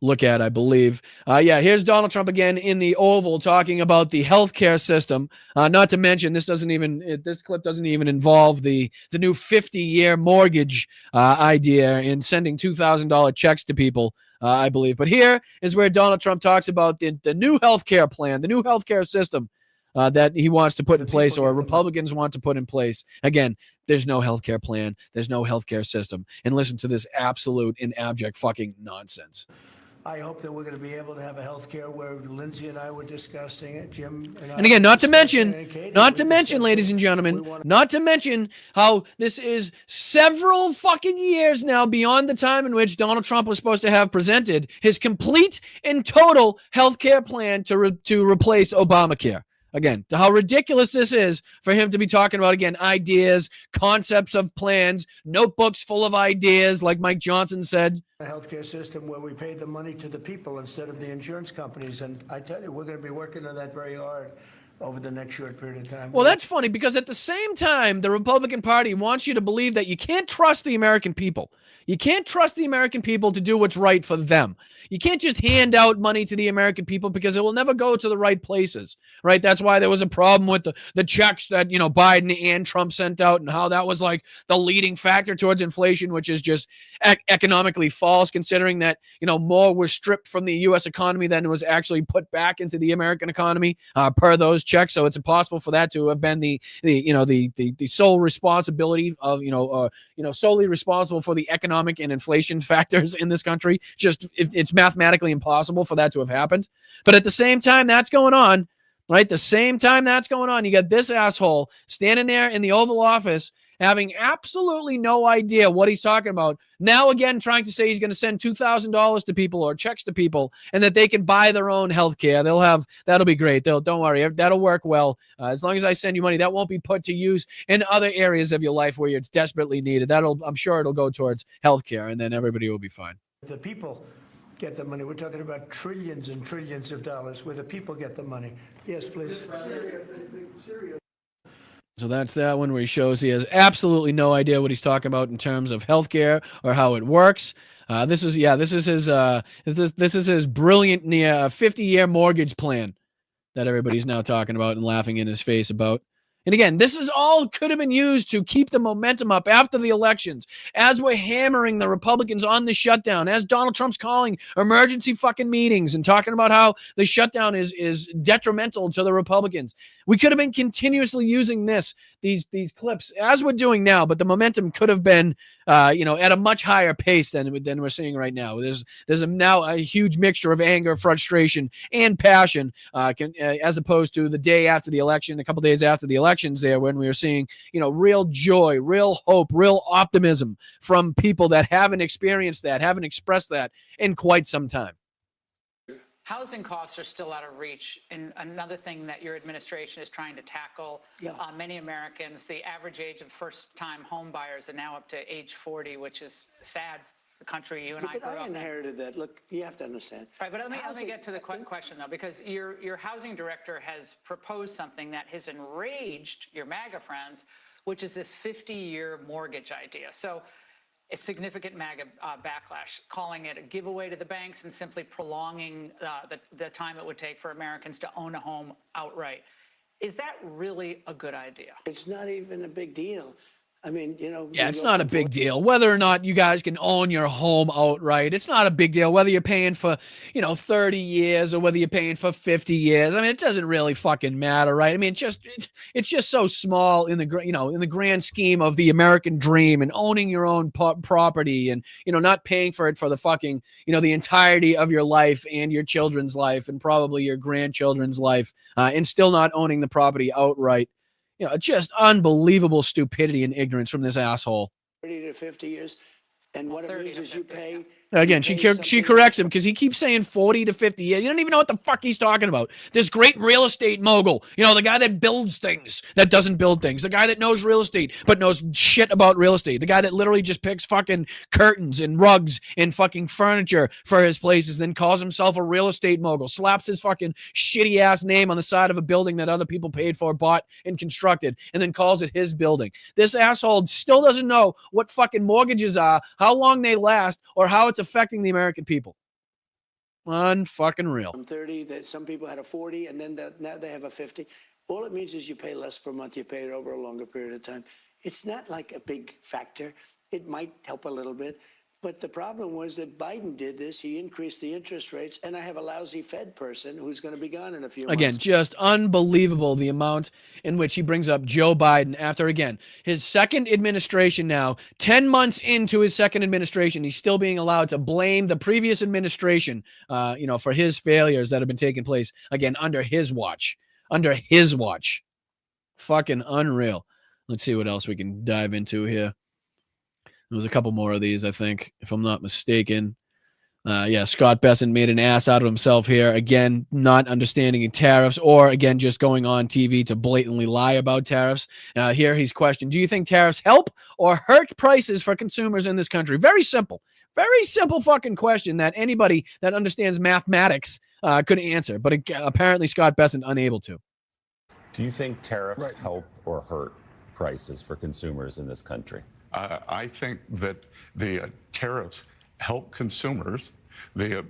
look at, I believe. Here's Donald Trump again in the Oval talking about the healthcare system. Not to mention, this clip doesn't even involve the new 50-year mortgage idea in sending $2,000 checks to people, I believe. But here is where Donald Trump talks about the new healthcare plan, the new healthcare system that he wants to put in place, or Republicans want to put in place. Again, there's no healthcare plan. There's no healthcare system. And listen to this absolute and abject fucking nonsense. I hope that we're going to be able to have a health care where Lindsay and I were discussing it, Jim and I. And again, not to mention, ladies and gentlemen, not to mention how this is several fucking years now beyond the time in which Donald Trump was supposed to have presented his complete and total health care plan to replace Obamacare. Again, to how ridiculous this is for him to be talking about, again, ideas, concepts of plans, notebooks full of ideas, like Mike Johnson said. A healthcare system where we pay the money to the people instead of the insurance companies. And I tell you, we're going to be working on that very hard over the next short period of time. Well, that's funny because at the same time, the Republican Party wants you to believe that you can't trust the American people. You can't trust the American people to do what's right for them. You can't just hand out money to the American people because it will never go to the right places, right? That's why there was a problem with the checks that, Biden and Trump sent out and how that was like the leading factor towards inflation, which is just economically false, considering that, more was stripped from the U.S. economy than was actually put back into the American economy per those checks. So it's impossible for that to have been the sole responsibility of, solely responsible for the economic and inflation factors in this country. Just it's mathematically impossible for that to have happened. But at the same time that's going on, right? The same time that's going on, you got this asshole standing there in the Oval Office having absolutely no idea what he's talking about. Now, again, trying to say he's going to send $2,000 to people or checks to people and that they can buy their own health care. That'll be great. Don't worry. That'll work well. As long as I send you money, that won't be put to use in other areas of your life where it's desperately needed. I'm sure it'll go towards health care and then everybody will be fine. The people get the money. We're talking about trillions and trillions of dollars where the people get the money. Yes, please. So that's that one where he shows he has absolutely no idea what he's talking about in terms of healthcare or how it works. This is his brilliant 50-year mortgage plan that everybody's now talking about and laughing in his face about. And again, this is all could have been used to keep the momentum up after the elections, as we're hammering the Republicans on the shutdown, as Donald Trump's calling emergency fucking meetings and talking about how the shutdown is detrimental to the Republicans. We could have been continuously using these clips as we're doing now, but the momentum could have been, at a much higher pace than we're seeing right now. There's now a huge mixture of anger, frustration, and passion, as opposed to the day after the election, a couple days after the elections there, when we were seeing, real joy, real hope, real optimism from people that haven't experienced that, haven't expressed that in quite some time. Housing costs are still out of reach, and another thing that your administration is trying to tackle. Many Americans, the average age of first-time home buyers are now up to age 40, which is sad. The country you and I grew up in. I inherited that. Look, you have to understand. Right, but let me get to the question, though, because your housing director has proposed something that has enraged your MAGA friends, which is this 50-year mortgage idea. So a significant MAGA backlash, calling it a giveaway to the banks and simply prolonging the time it would take for Americans to own a home outright. Is that really a good idea? It's not even a big deal. I mean, Yeah, it's not a big deal. Whether or not you guys can own your home outright, it's not a big deal. Whether you're paying for, 30 years or whether you're paying for 50 years. I mean, it doesn't really fucking matter, right? I mean, it's just so small in the grand scheme of the American dream and owning your own property and, not paying for it for the fucking, the entirety of your life and your children's life and probably your grandchildren's life, and still not owning the property outright. Just unbelievable stupidity and ignorance from this asshole. 30 to 50 years. And what it means is you pay Again, she corrects him because he keeps saying 40 to 50 years. You don't even know what the fuck he's talking about. This great real estate mogul, the guy that builds things, that doesn't build things, the guy that knows real estate but knows shit about real estate, the guy that literally just picks fucking curtains and rugs and fucking furniture for his places, then calls himself a real estate mogul, slaps his fucking shitty ass name on the side of a building that other people paid for, bought, and constructed, and then calls it his building. This asshole still doesn't know what fucking mortgages are, how long they last, or how it's affecting the American people. Unfucking real. 30, that some people had a 40, and then now they have a 50. All it means is you pay less per month. You pay it over a longer period of time. It's not like a big factor. It might help a little bit. But the problem was that Biden did this. He increased the interest rates, and I have a lousy Fed person who's going to be gone in a few months. Again, just unbelievable the amount in which he brings up Joe Biden after, again, his second administration now, 10 months into his second administration, he's still being allowed to blame the previous administration, for his failures that have been taking place, again, under his watch. Under his watch. Fucking unreal. Let's see what else we can dive into here. There's a couple more of these, I think, if I'm not mistaken. Scott Bessent made an ass out of himself here. Again, not understanding tariffs, or again, just going on TV to blatantly lie about tariffs. Here he's questioned, do you think tariffs help or hurt prices for consumers in this country? Very simple fucking question that anybody that understands mathematics could answer. But apparently Scott Bessent unable to. Do you think tariffs help or hurt prices for consumers in this country? I think that the tariffs help consumers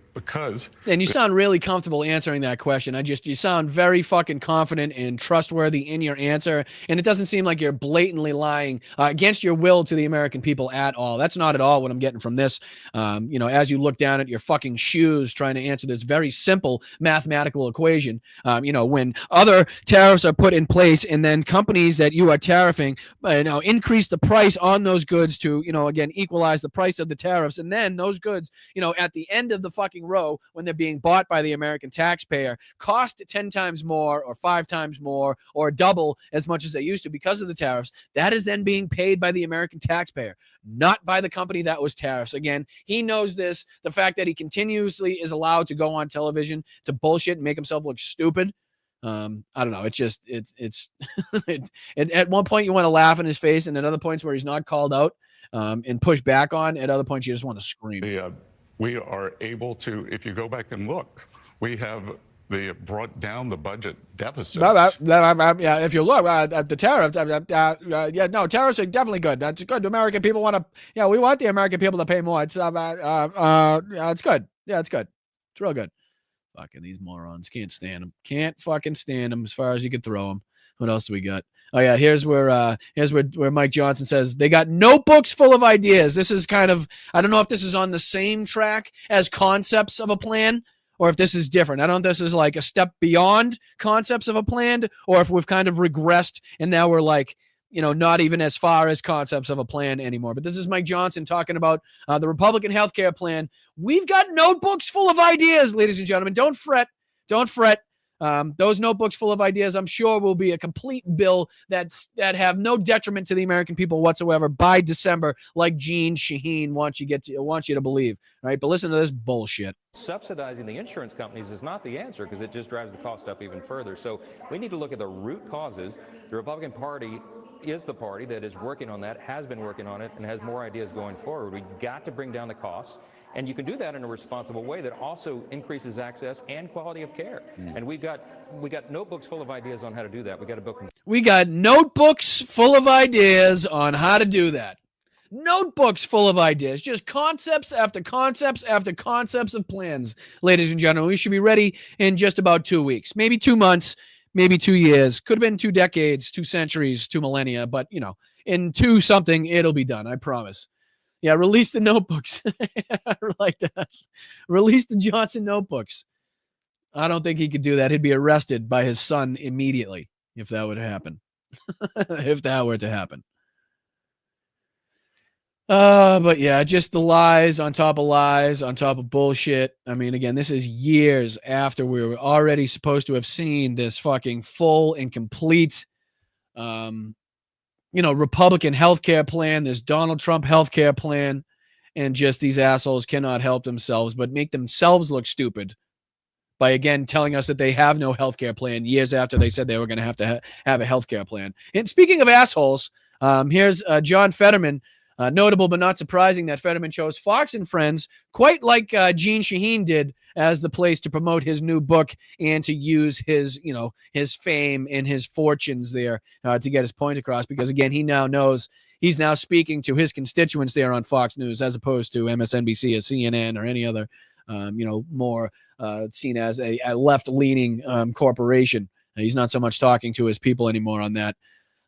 because... And you sound really comfortable answering that question. You sound very fucking confident and trustworthy in your answer. And it doesn't seem like you're blatantly lying against your will to the American people at all. That's not at all what I'm getting from this. As you look down at your fucking shoes trying to answer this very simple mathematical equation, when other tariffs are put in place and then companies that you are tariffing, increase the price on those goods to, again, equalize the price of the tariffs. And then those goods, at the end of the fucking row, when they're being bought by the American taxpayer, cost 10 times more or 5 times more or double as much as they used to because of the tariffs. That is then being paid by the American taxpayer, not by the company that was tariffs. Again, he knows this. The fact that he continuously is allowed to go on television to bullshit and make himself look stupid. I don't know. It's at one point you want to laugh in his face, and at other points where he's not called out and pushed back on, at other points you just want to scream. We are able to, if you go back and look, we have brought down the budget deficit. If you look at the tariffs, tariffs are definitely good. That's good. The American people we want the American people to pay more. It's good. Yeah, it's good. It's real good. Fucking these morons. Can't stand them. Can't fucking stand them as far as you can throw them. What else do we got? Oh yeah, here's where Mike Johnson says they got notebooks full of ideas. This is kind of, I don't know if this is on the same track as concepts of a plan, or if this is different. I don't know if this is like a step beyond concepts of a plan, or if we've kind of regressed and now we're like, not even as far as concepts of a plan anymore. But this is Mike Johnson talking about the Republican healthcare plan. We've got notebooks full of ideas, ladies and gentlemen. Don't fret. Don't fret. Those notebooks full of ideas, I'm sure, will be a complete bill that have no detriment to the American people whatsoever by December, like Gene Shaheen wants you to believe. Right? But listen to this bullshit. Subsidizing the insurance companies is not the answer because it just drives the cost up even further. So we need to look at the root causes. The Republican Party is the party that is working on that, has been working on it, and has more ideas going forward. We've got to bring down the costs. And you can do that in a responsible way that also increases access and quality of care. And we got notebooks full of ideas on how to do that. We got notebooks full of ideas on how to do that. Notebooks full of ideas, just concepts after concepts after concepts of plans. Ladies and gentlemen, we should be ready in just about 2 weeks, maybe 2 months, maybe 2 years. Could have been 2 decades, 2 centuries, 2 millennia, but in 2 something, it'll be done. I promise. Yeah, release the notebooks. I like that. Release the Johnson notebooks. I don't think he could do that. He'd be arrested by his son immediately if that would happen. If that were to happen. But yeah, just the lies on top of bullshit. I mean, again, this is years after we were already supposed to have seen this fucking full and complete Republican healthcare plan, this Donald Trump healthcare plan. and just these assholes cannot help themselves but make themselves look stupid by, again, telling us that they have no healthcare plan years after they said they were going to have a healthcare plan. And speaking of assholes, here's John Fetterman. Notable but not surprising that Fetterman chose Fox and Friends, quite like Gene Shaheen did, as the place to promote his new book and to use his, his fame and his fortunes there to get his point across. Because, again, he now knows he's now speaking to his constituents there on Fox News as opposed to MSNBC or CNN or any other, more seen as a left-leaning corporation. He's not so much talking to his people anymore on that.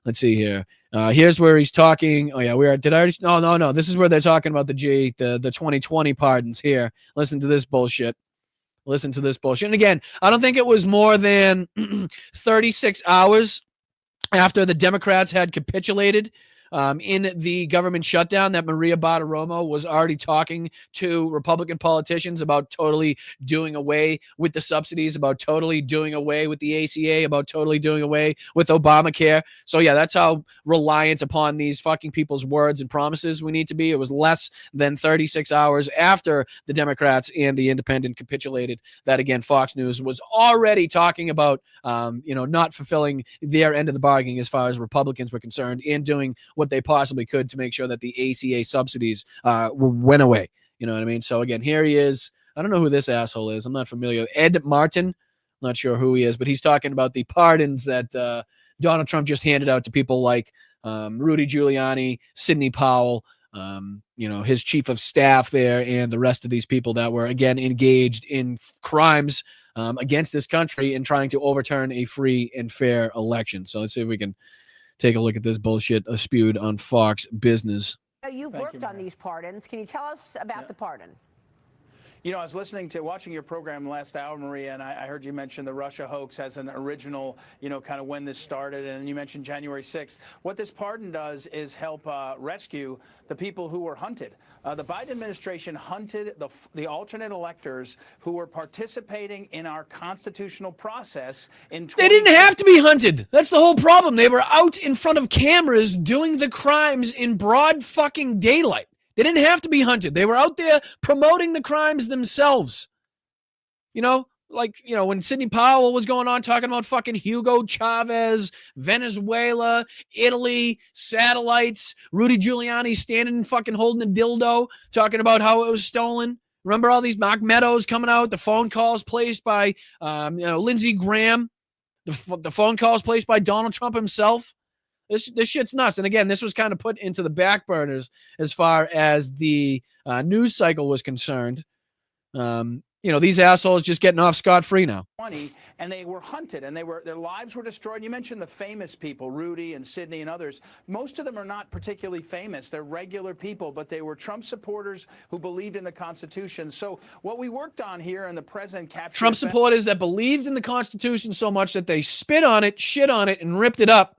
Let's see here. Here's where he's talking. Oh, yeah, did I already? No. This is where they're talking about the 2020 pardons here. Listen to this bullshit. And again, I don't think it was more than 36 hours after the Democrats had capitulated in the government shutdown that Maria Bartiromo was already talking to Republican politicians about totally doing away with the subsidies, about totally doing away with the ACA, about totally doing away with Obamacare. So yeah, that's how reliant upon these fucking people's words and promises we need to be. It was less than 36 hours after the Democrats and the Independent capitulated that, again, Fox News was already talking about, not fulfilling their end of the bargain as far as Republicans were concerned and doing what they possibly could to make sure that the ACA subsidies went away. You know what I mean? So again, here he is. I don't know who this asshole is. I'm not familiar. Ed Martin. Not sure who he is, but he's talking about the pardons that Donald Trump just handed out to people like Rudy Giuliani, Sidney Powell, his chief of staff there, and the rest of these people that were, again, engaged in crimes against this country and trying to overturn a free and fair election. So let's see if we can take a look at this bullshit spewed on Fox Business. You've worked on these pardons. Can you tell us about the pardon? I was watching your program last hour, Maria, and I heard you mention the Russia hoax as an original, kind of when this started, and you mentioned January 6th. What this pardon does is help rescue the people who were hunted. The Biden administration hunted the alternate electors who were participating in our constitutional process in They didn't have to be hunted. That's the whole problem. They were out in front of cameras doing the crimes in broad fucking daylight. They didn't have to be hunted. They were out there promoting the crimes themselves. When Sidney Powell was going on talking about fucking Hugo Chavez, Venezuela, Italy, satellites, Rudy Giuliani standing and fucking holding a dildo, talking about how it was stolen. Remember all these Mark Meadows coming out, the phone calls placed by, Lindsey Graham, the phone calls placed by Donald Trump himself. This shit's nuts. And again, this was kind of put into the back burners as far as the news cycle was concerned. These assholes just getting off scot-free now. And they were hunted, and their lives were destroyed. You mentioned the famous people, Rudy and Sidney and others. Most of them are not particularly famous. They're regular people, but they were Trump supporters who believed in the Constitution. So what we worked on here, and the president captured Trump supporters that believed in the Constitution so much that they spit on it, shit on it, and ripped it up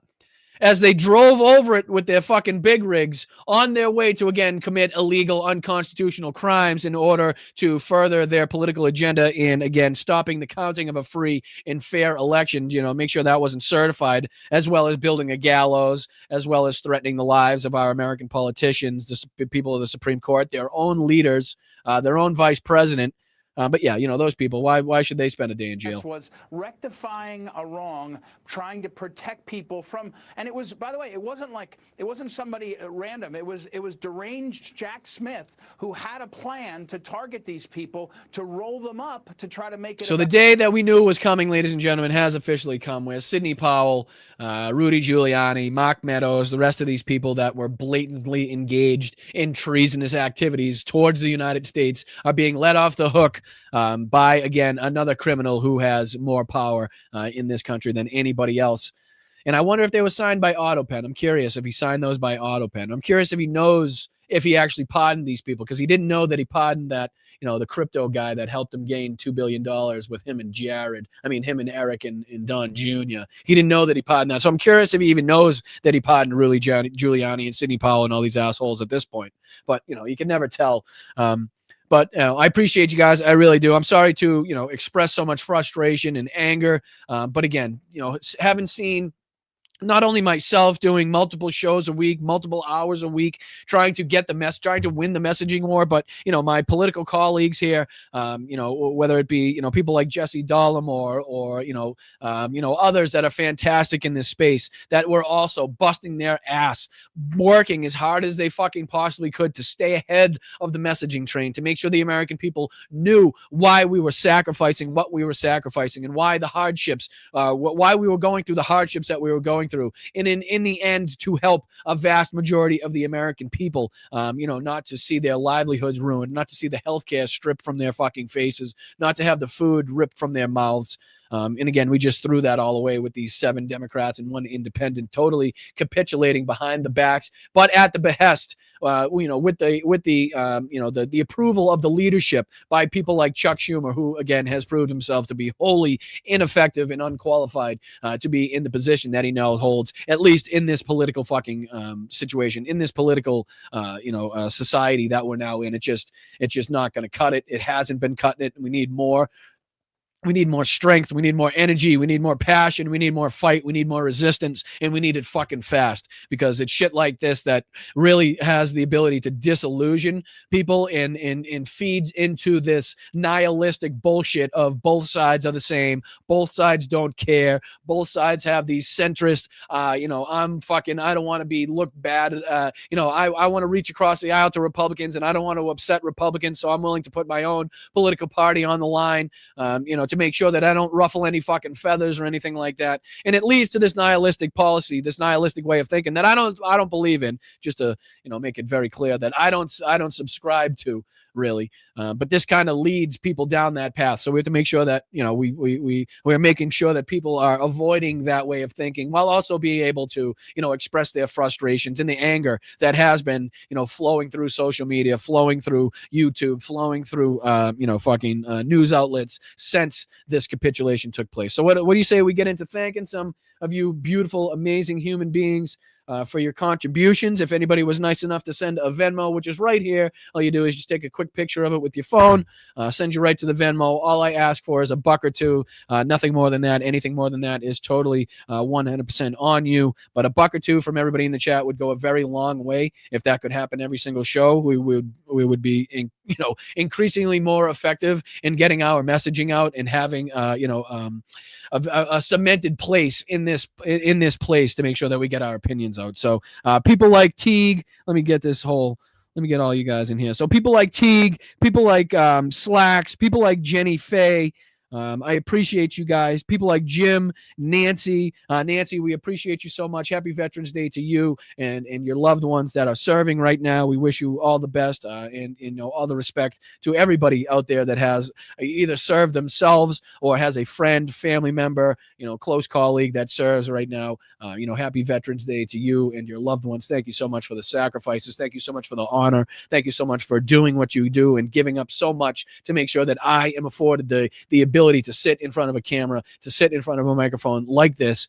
as they drove over it with their fucking big rigs on their way to, again, commit illegal, unconstitutional crimes in order to further their political agenda in, again, stopping the counting of a free and fair election, make sure that wasn't certified, as well as building a gallows, as well as threatening the lives of our American politicians, the people of the Supreme Court, their own leaders, their own vice president. But yeah, those people, why should they spend a day in jail? Was rectifying a wrong, trying to protect people from, and it was, by the way, it wasn't somebody random. It was deranged Jack Smith who had a plan to target these people, to roll them up, to try to make it. So the day that we knew was coming, ladies and gentlemen, has officially come, where Sidney Powell, Rudy Giuliani, Mark Meadows, the rest of these people that were blatantly engaged in treasonous activities towards the United States are being let off the hook by, again, another criminal who has more power in this country than anybody else. And I wonder if they were signed by AutoPen. I'm curious if he signed those by AutoPen. I'm curious if he knows if he actually pardoned these people, because he didn't know that he pardoned that, the crypto guy that helped him gain $2 billion with him and him and Eric and Don Jr. He didn't know that he pardoned that. So I'm curious if he even knows that he pardoned Rudy Giuliani and Sidney Powell and all these assholes at this point. But, you can never tell. But I appreciate you guys. I really do. I'm sorry to, express so much frustration and anger. But again, haven't seen not only myself doing multiple shows a week, multiple hours a week, trying to get the trying to win the messaging war, but, my political colleagues here, whether it be, people like Jesse Dahlem or others that are fantastic in this space that were also busting their ass, working as hard as they fucking possibly could to stay ahead of the messaging train, to make sure the American people knew why we were sacrificing what we were sacrificing and why the hardships, why we were going through the hardships that we were going through, and in the end to help a vast majority of the American people, not to see their livelihoods ruined, not to see the healthcare stripped from their fucking faces, not to have the food ripped from their mouths. And again, we just threw that all away with these 7 Democrats and 1 independent, totally capitulating behind the backs, but at the behest, with the approval of the leadership by people like Chuck Schumer, who again has proved himself to be wholly ineffective and unqualified to be in the position that he now holds, at least in this political fucking situation, in this political society that we're now in. It's just not going to cut it. It hasn't been cutting it. We need more. We need more strength. We need more energy. We need more passion. We need more fight. We need more resistance. And we need it fucking fast, because it's shit like this that really has the ability to disillusion people and feeds into this nihilistic bullshit of both sides are the same. Both sides don't care. Both sides have these centrist, I don't want to be look bad. I want to reach across the aisle to Republicans, and I don't want to upset Republicans. So I'm willing to put my own political party on the line, to make sure that I don't ruffle any fucking feathers or anything like that. And it leads to this nihilistic policy, this nihilistic way of thinking that I don't believe in, just to, make it very clear that I don't subscribe to, really. But this kind of leads people down that path. So we have to make sure that, we're making sure that people are avoiding that way of thinking, while also being able to, express their frustrations and the anger that has been, flowing through social media, flowing through YouTube, flowing through, news outlets since this capitulation took place. So what do you say we get into thanking some of you beautiful, amazing human beings for your contributions? If anybody was nice enough to send a Venmo, which is right here, all you do is just take a quick picture of it with your phone, send you right to the Venmo. All I ask for is $1 or $2, nothing more than that. Anything more than that is totally 100% on you. But $1 or $2 from everybody in the chat would go a very long way. If that could happen every single show, we would be increasingly more effective in getting our messaging out and having a cemented place in this place to make sure that we get our opinions out. So people like Teague, let me get all you guys in here. So people like Teague, people like Slacks, people like Jenny Faye, I appreciate you guys. People like Jim, Nancy, we appreciate you so much. Happy Veterans Day to you and your loved ones that are serving right now. We wish you all the best and all the respect to everybody out there that has either served themselves or has a friend, family member, close colleague that serves right now. Happy Veterans Day to you and your loved ones. Thank you so much for the sacrifices. Thank you so much for the honor. Thank you so much for doing what you do and giving up so much to make sure that I am afforded the ability to sit in front of a camera, to sit in front of a microphone like this,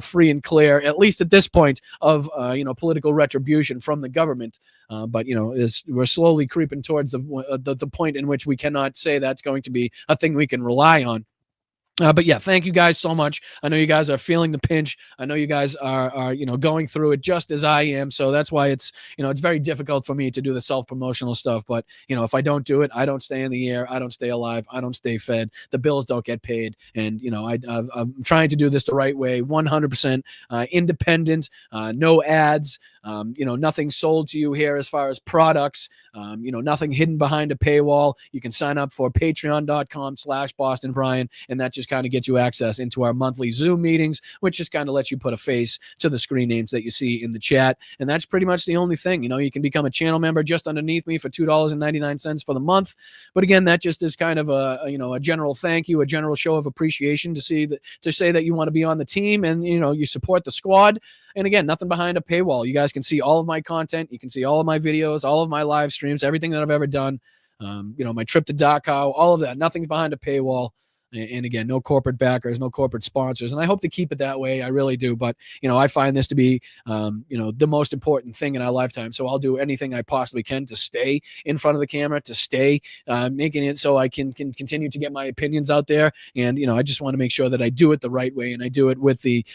free and clear, at least at this point of, political retribution from the government. But we're slowly creeping towards the point in which we cannot say that's going to be a thing we can rely on. But yeah, thank you guys so much. I know you guys are feeling the pinch. I know you guys are going through it just as I am. So that's why it's very difficult for me to do the self-promotional stuff. But, if I don't do it, I don't stay in the air. I don't stay alive. I don't stay fed. The bills don't get paid. And, I'm trying to do this the right way, 100% independent, no ads, nothing sold to you here as far as products, nothing hidden behind a paywall. You can sign up for patreon.com/Boston Brian, and that just kind of gets you access into our monthly Zoom meetings, which just kind of lets you put a face to the screen names that you see in the chat. And that's pretty much the only thing. You can become a channel member just underneath me for $2.99 for the month. But again, that just is kind of a general thank you, a general show of appreciation to say that you want to be on the team and, you support the squad. And again, nothing behind a paywall. You guys can see all of my content. You can see all of my videos, all of my live streams, everything that I've ever done. My trip to Dachau, all of that. Nothing's behind a paywall. And again, no corporate backers, no corporate sponsors. And I hope to keep it that way. I really do. But, I find this to be, the most important thing in our lifetime. So I'll do anything I possibly can to stay in front of the camera, to stay making it so I can continue to get my opinions out there. And, I just want to make sure that I do it the right way. And I do it with the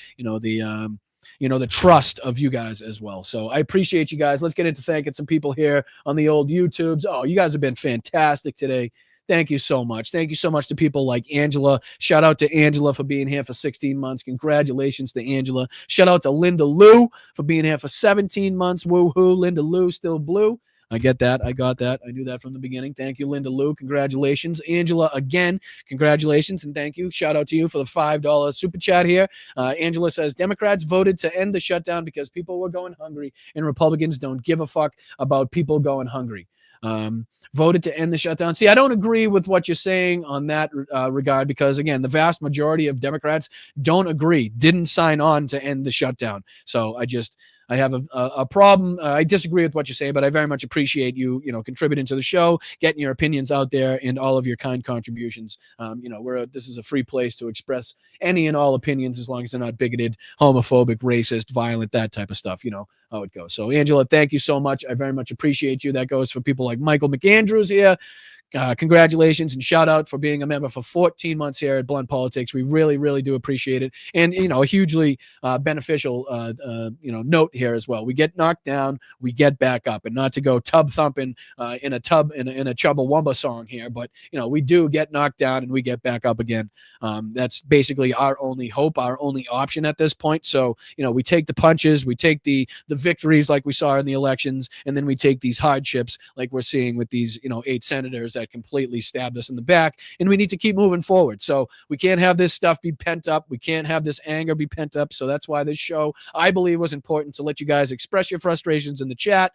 the trust of you guys as well. So I appreciate you guys. Let's get into thanking some people here on the old YouTubes. Oh, you guys have been fantastic today. Thank you so much. Thank you so much to people like Angela. Shout out to Angela for being here for 16 months. Congratulations to Angela. Shout out to Linda Lou for being here for 17 months. Woohoo. Linda Lou, still blue. I get that. I got that. I knew that from the beginning. Thank you, Linda Lou. Congratulations. Angela, again, congratulations and thank you. Shout out to you for the $5 super chat here. Angela says, Democrats voted to end the shutdown because people were going hungry, and Republicans don't give a fuck about people going hungry. Voted to end the shutdown. See, I don't agree with what you're saying on that regard because, again, the vast majority of Democrats don't agree, didn't sign on to end the shutdown. So I have a problem. I disagree with what you're saying, but I very much appreciate you, contributing to the show, getting your opinions out there, and all of your kind contributions. This is a free place to express any and all opinions as long as they're not bigoted, homophobic, racist, violent, that type of stuff. You know how it goes. So, Angela, thank you so much. I very much appreciate you. That goes for people like Michael McAndrews here. Congratulations and shout out for being a member for 14 months here at Blunt Politics. We really, really do appreciate it. And, a hugely beneficial, note here as well. We get knocked down, we get back up, and not to go tub thumping in a Chumbawamba song here, but, we do get knocked down and we get back up again. That's basically our only hope, our only option at this point. So, we take the punches, we take the victories like we saw in the elections, and then we take these hardships like we're seeing with these, 8 senators that completely stabbed us in the back, and we need to keep moving forward. So we can't have this stuff be pent up. We can't have this anger be pent up. So that's why this show, I believe, was important to let you guys express your frustrations in the chat,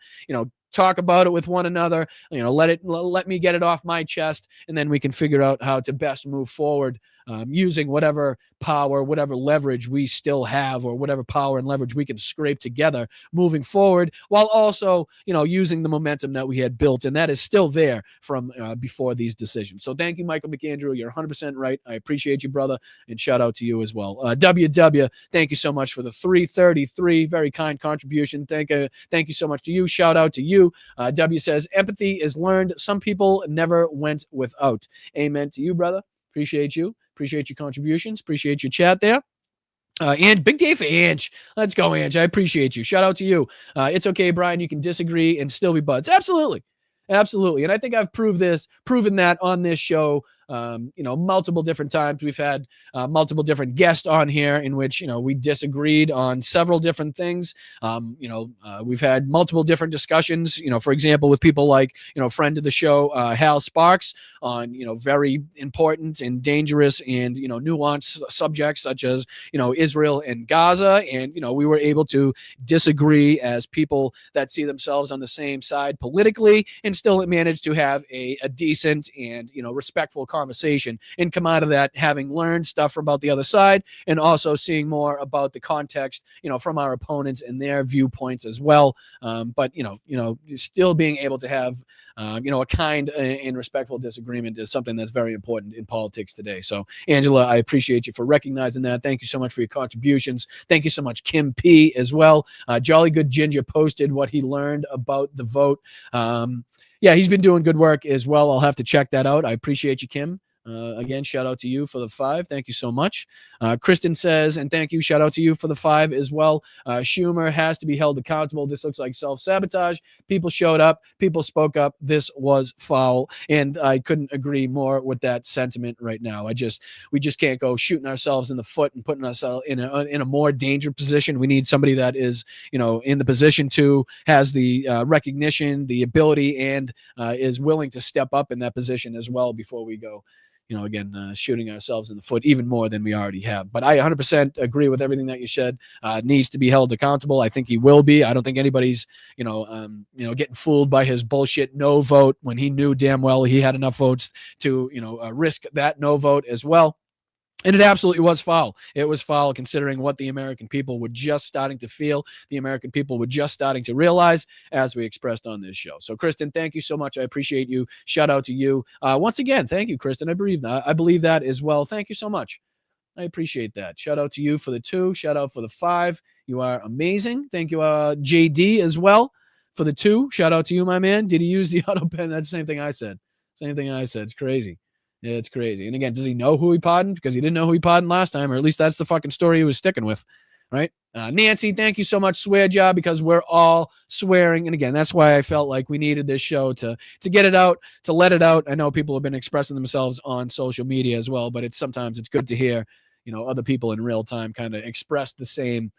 talk about it with one another, let me get it off my chest, and then we can figure out how to best move forward using whatever power, whatever leverage we still have, or whatever power and leverage we can scrape together moving forward, while also, using the momentum that we had built, and that is still there from before these decisions. So thank you, Michael McAndrew. You're 100% right. I appreciate you, brother, and shout out to you as well. WW, thank you so much for the 333, very kind contribution. Thank you so much to you. Shout out to you. W says, empathy is learned. Some people never went without. Amen to you, brother. Appreciate you. Appreciate your contributions. Appreciate your chat there. And big day for Ange. Let's go, Ange. I appreciate you. Shout out to you. It's okay, Brian. You can disagree and still be buds. Absolutely. Absolutely. And I think I've proven that on this show, multiple different times. We've had multiple different guests on here in which, we disagreed on several different things. We've had multiple different discussions, for example, with people like, friend of the show, Hal Sparks, on, very important and dangerous and, nuanced subjects such as, Israel and Gaza. And, we were able to disagree as people that see themselves on the same side politically and still manage to have a decent and, respectful conversation and come out of that having learned stuff about the other side and also seeing more about the context, from our opponents and their viewpoints as well. But, still being able to have, a kind and respectful disagreement is something that's very important in politics today. So, Angela, I appreciate you for recognizing that. Thank you so much for your contributions. Thank you so much, Kim P. as well. Jolly Good Ginger posted what he learned about the vote. Yeah, he's been doing good work as well. I'll have to check that out. I appreciate you, Kim. Again, shout out to you for the 5. Thank you so much. Kristen says, and thank you, shout out to you for the 5 as well. Schumer has to be held accountable. This looks like self-sabotage. People showed up. People spoke up. This was foul. And I couldn't agree more with that sentiment right now. We just can't go shooting ourselves in the foot and putting ourselves in a more dangerous position. We need somebody that is, in the position to, has the recognition, the ability, and is willing to step up in that position as well before we go, shooting ourselves in the foot even more than we already have. But I 100% agree with everything that you said. Needs to be held accountable. I think he will be. I don't think anybody's, getting fooled by his bullshit no vote when he knew damn well he had enough votes to, risk that no vote as well. And it absolutely was foul. It was foul considering what the American people were just starting to feel, the American people were just starting to realize, as we expressed on this show. So, Kristen, thank you so much. I appreciate you. Shout out to you. Once again, thank you, Kristen. I believe that as well. Thank you so much. I appreciate that. Shout out to you for the 2. Shout out for the 5. You are amazing. Thank you, JD, as well, for the 2. Shout out to you, my man. Did he use the auto pen? That's the same thing I said. It's crazy. Yeah, it's crazy. And again, does he know who he pardoned? Because he didn't know who he pardoned last time, or at least that's the fucking story he was sticking with. right? Nancy, thank you so much, Swear Job, because we're all swearing. And again, that's why I felt like we needed this show to get it out, to let it out. I know people have been expressing themselves on social media as well, but sometimes it's good to hear, other people in real time kind of express the same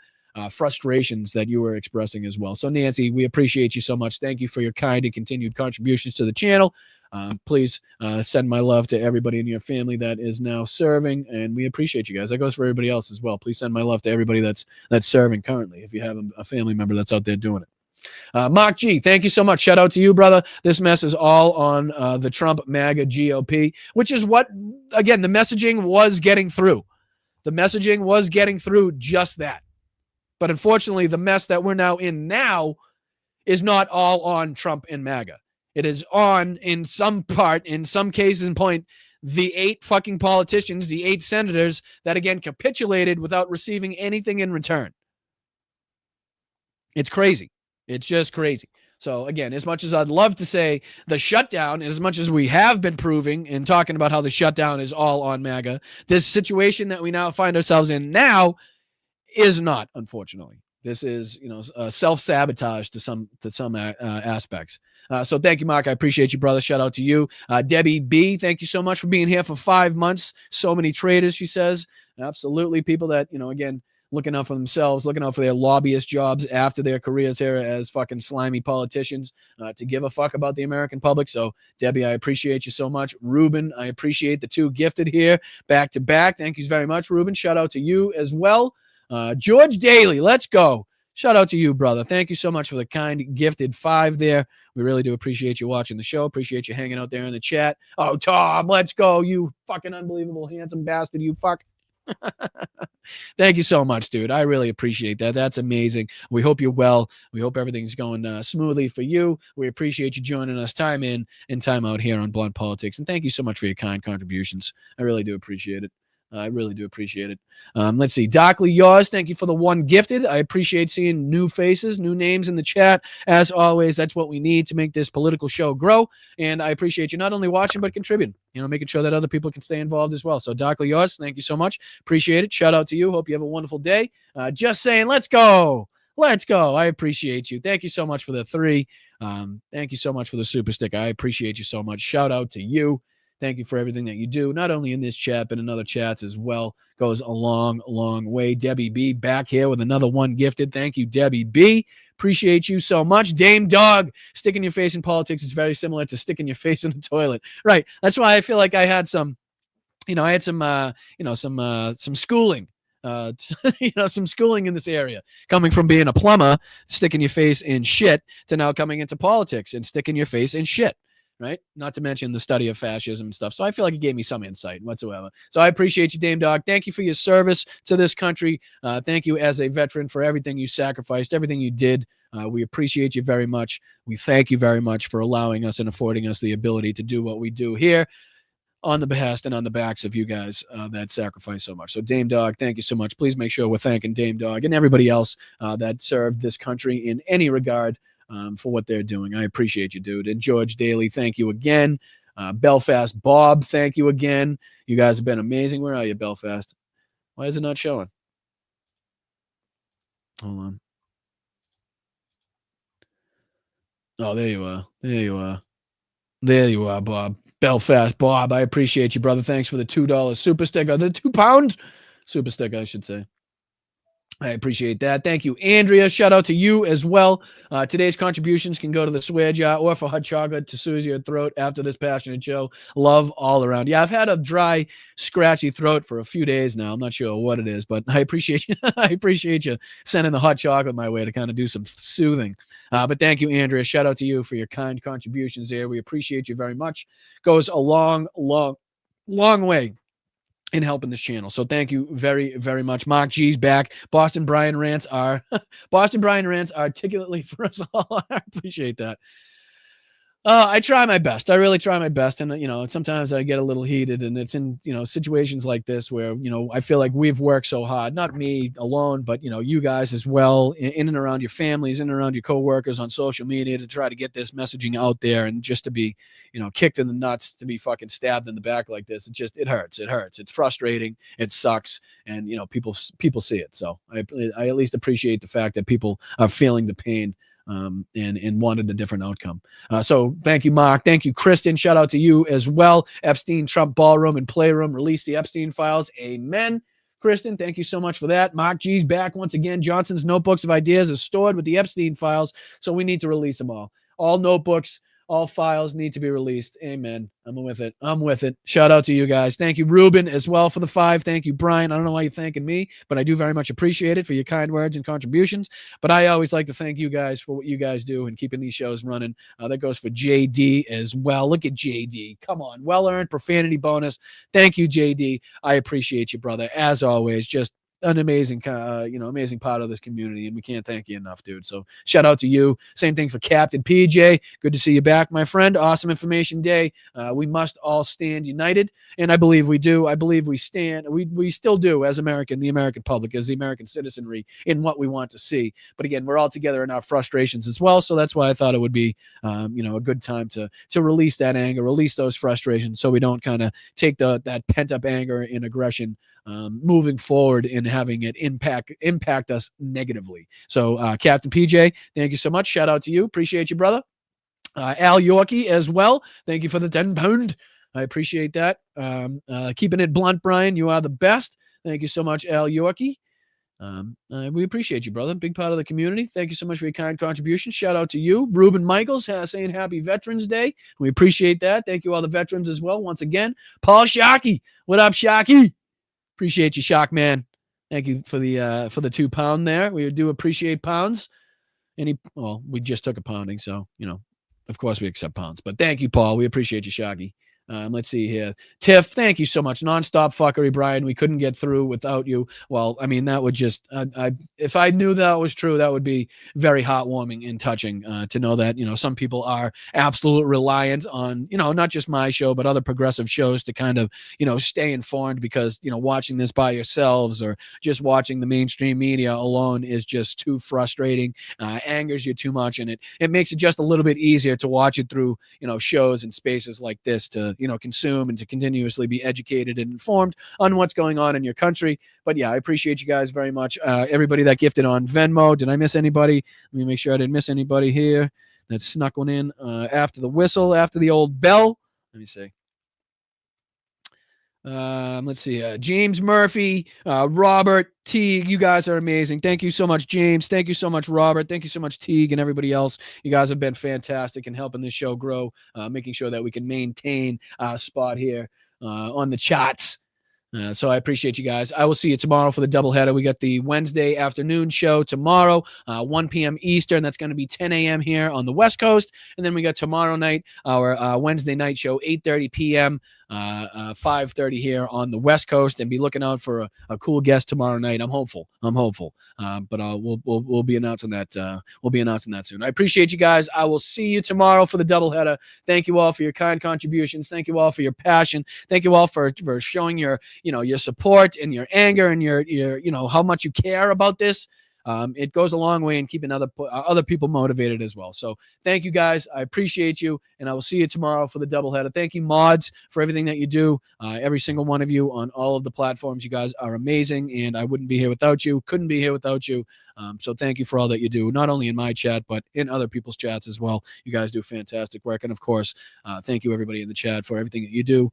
frustrations that you were expressing as well. So Nancy, we appreciate you so much. Thank you for your kind and continued contributions to the channel. Please send my love to everybody in your family that is now serving, and we appreciate you guys. That goes for everybody else as well. Please send my love to everybody that's serving currently, if you have a family member that's out there doing it. Mark G, thank you so much. Shout out to you, brother. This mess is all on the Trump MAGA GOP, which is what, again, the messaging was getting through. The messaging was getting through just that. But unfortunately, the mess that we're now in now is not all on Trump and MAGA. It is on, in some part, in some cases and point, the 8 fucking politicians, the 8 senators that, again, capitulated without receiving anything in return. It's crazy. It's just crazy. So, again, as much as I'd love to say the shutdown, as much as we have been proving and talking about how the shutdown is all on MAGA, this situation that we now find ourselves in now is not, unfortunately. This is, self-sabotage to some aspects. So thank you, Mark. I appreciate you, brother. Shout out to you. Debbie B, thank you so much for being here for 5 months. So many traders, she says. Absolutely. People that, again, looking out for themselves, looking out for their lobbyist jobs after their careers here as fucking slimy politicians, to give a fuck about the American public. So, Debbie, I appreciate you so much. Ruben, I appreciate the 2 gifted here back to back. Thank you very much, Ruben. Shout out to you as well. George Daly, let's go. Shout out to you, brother. Thank you so much for the kind gifted 5 there. We really do appreciate you watching the show. Appreciate you hanging out there in the chat. Oh, Tom, let's go. You fucking unbelievable, handsome bastard. You fuck. Thank you so much, dude. I really appreciate that. That's amazing. We hope you're well. We hope everything's going smoothly for you. We appreciate you joining us time in and time out here on Blunt Politics. And thank you so much for your kind contributions. I really do appreciate it. I really do appreciate it. Let's see. Dockley, yours. Thank you for the 1 gifted. I appreciate seeing new faces, new names in the chat. As always, that's what we need to make this political show grow. And I appreciate you not only watching, but contributing, making sure that other people can stay involved as well. So Dockley, yours. Thank you so much. Appreciate it. Shout out to you. Hope you have a wonderful day. Just saying, let's go. Let's go. I appreciate you. Thank you so much for the 3. Thank you so much for the super stick. I appreciate you so much. Shout out to you. Thank you for everything that you do, not only in this chat, but in other chats as well. Goes a long, long way. Debbie B back here with another 1 gifted. Thank you, Debbie B. Appreciate you so much. Dame Dog, sticking your face in politics is very similar to sticking your face in the toilet. Right. That's why I feel like I had some, some schooling. Some schooling in this area, coming from being a plumber, sticking your face in shit, to now coming into politics and sticking your face in shit. Right? Not to mention the study of fascism and stuff. So I feel like it gave me some insight whatsoever. So I appreciate you, Dame Dog. Thank you for your service to this country. Thank you as a veteran for everything you sacrificed, everything you did. We appreciate you very much. We thank you very much for allowing us and affording us the ability to do what we do here on the behest and on the backs of you guys that sacrifice so much. So Dame Dog, thank you so much. Please make sure we're thanking Dame Dog and everybody else that served this country in any regard. For what they're doing. I appreciate you, dude. And George Daly, thank you again. Belfast Bob, thank you again. You guys have been amazing. Where are you, Belfast? Why is it not showing? Hold on. Oh, there you are. There you are. There you are, Bob. Belfast Bob, I appreciate you, brother. Thanks for the $2 super sticker. The £2 super sticker, I should say. I appreciate that. Thank you, Andrea. Shout out to you as well. Today's contributions can go to the swear jar or for hot chocolate to soothe your throat after this passionate show. Love all around. Yeah, I've had a dry, scratchy throat for a few days now. I'm not sure what it is, but I appreciate you. I appreciate you sending the hot chocolate my way to kind of do some soothing. But thank you, Andrea. Shout out to you for your kind contributions there. We appreciate you very much. Goes a long, long, long way in helping this channel. So thank you very, very much. Mark G's back. Boston Brian rants are articulately for us all. I appreciate that. I try my best. I really try my best. And, sometimes I get a little heated, and it's in, situations like this where, I feel like we've worked so hard, not me alone, but, you guys as well, in and around your families, in and around your coworkers on social media to try to get this messaging out there, and just to be, kicked in the nuts, to be fucking stabbed in the back like this. It hurts. It hurts. It's frustrating. It sucks. And, people see it. So I at least appreciate the fact that people are feeling the pain, and wanted a different outcome. So thank you, Mark. Thank you, Kristen. Shout out to you as well. Epstein, Trump Ballroom and Playroom release the Epstein files. Amen. Kristen, thank you so much for that. Mark G's back once again. Johnson's notebooks of ideas is stored with the Epstein files, so we need to release them all. All notebooks, all files need to be released. Amen. I'm with it. I'm with it. Shout out to you guys. Thank you, Ruben, as well, for the 5. Thank you, Brian. I don't know why you're thanking me, but I do very much appreciate it for your kind words and contributions. But I always like to thank you guys for what you guys do and keeping these shows running. That goes for JD as well. Look at JD. Come on. Well-earned profanity bonus. Thank you, JD. I appreciate you, brother. As always, just an amazing, amazing part of this community, and we can't thank you enough, dude. So shout out to you. Same thing for Captain PJ. Good to see you back, my friend. Awesome information day. We must all stand united, and I believe we do. I believe we stand. We still do as the American public, as the American citizenry, in what we want to see. But again, we're all together in our frustrations as well. So that's why I thought it would be, a good time to release that anger, release those frustrations, so we don't kind of take that pent up anger and aggression moving forward and having it impact us negatively. So Captain PJ, thank you so much. Shout out to you. Appreciate you, brother. Al Yorkie as well. Thank you for the 10 pound. I appreciate that. Keeping it blunt, Brian. You are the best. Thank you so much, Al Yorkie. We appreciate you, brother. Big part of the community. Thank you so much for your kind contribution. Shout out to you. Ruben Michaels saying Happy Veterans Day. We appreciate that. Thank you, all the veterans as well. Once again, Paul Shockey. What up, Shockey? Appreciate you, Shock Man. Thank you for the 2 pound there. We do appreciate pounds. We just took a pounding, so of course we accept pounds. But thank you, Paul. We appreciate you, Shockey. Let's see here. Tiff, thank you so much. Nonstop fuckery, Brian. We couldn't get through without you. Well, I mean, that would just, if I knew that was true, that would be very heartwarming and touching to know that, some people are absolute reliant on, not just my show, but other progressive shows to kind of, stay informed, because, watching this by yourselves or just watching the mainstream media alone is just too frustrating, angers you too much. And it makes it just a little bit easier to watch it through, shows and spaces like this to, consume and to continuously be educated and informed on what's going on in your country. But yeah, I appreciate you guys very much. Everybody that gifted on Venmo. Did I miss anybody? Let me make sure I didn't miss anybody here that snuck one in after the whistle, after the old bell. Let me see. Let's see. James Murphy, Robert, Teague, you guys are amazing. Thank you so much, James. Thank you so much, Robert. Thank you so much, Teague, and everybody else. You guys have been fantastic in helping this show grow, making sure that we can maintain our spot here on the charts. So I appreciate you guys. I will see you tomorrow for the doubleheader. We got the Wednesday afternoon show tomorrow, 1 p.m. Eastern. That's going to be 10 a.m. here on the West Coast. And then we got tomorrow night, our Wednesday night show, 8:30 p.m., 5:30 here on the West Coast. And be looking out for a cool guest tomorrow night. I'm hopeful. But we'll be announcing that. We'll be announcing that soon. I appreciate you guys. I will see you tomorrow for the doubleheader. Thank you all for your kind contributions. Thank you all for your passion. Thank you all for showing your support and your anger and your how much you care about this. It goes a long way in keeping other people motivated as well. So thank you guys. I appreciate you, and I will see you tomorrow for the doubleheader. Thank you, mods, for everything that you do. Every single one of you on all of the platforms. You guys are amazing, and I wouldn't be here without you. Couldn't be here without you. So thank you for all that you do, not only in my chat, but in other people's chats as well. You guys do fantastic work. And of course, thank you everybody in the chat for everything that you do,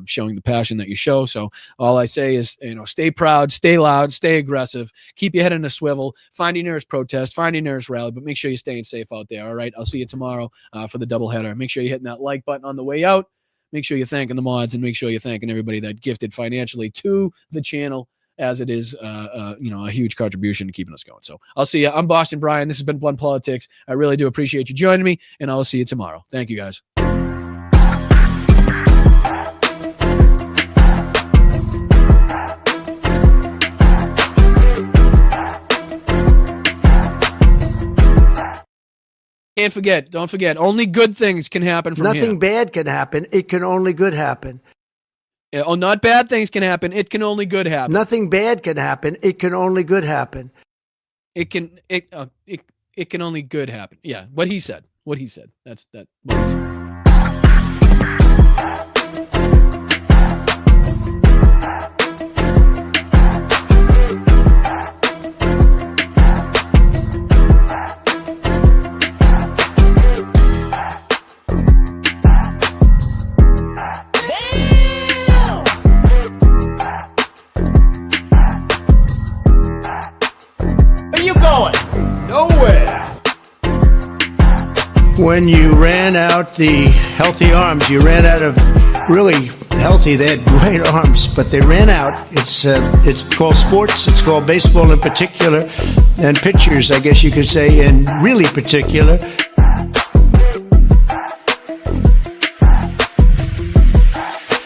showing the passion that you show. So all I say is, stay proud, stay loud, stay aggressive, keep your head in a swivel, find your nearest protest, find your nearest rally, but make sure you're staying safe out there. All right. I'll see you tomorrow for the doubleheader. Make sure you're hitting that like button on the way out. Make sure you're thanking the mods, and make sure you're thanking everybody that gifted financially to the channel, as it is, a huge contribution to keeping us going. So I'll see you. I'm Boston Brian. This has been Blunt Politics. I really do appreciate you joining me, and I will see you tomorrow. Thank you, guys. Don't forget, only good things can happen from here. Nothing bad can happen. It can only good happen. Not bad things can happen. It can only good happen. Nothing bad can happen. It can only good happen. It can only good happen. Yeah, what he said. What he said. That's what he said. When you ran out the healthy arms, you ran out of really healthy. They had great arms, but they ran out. It's called sports. It's called baseball in particular, and pitchers, I guess you could say, in really particular.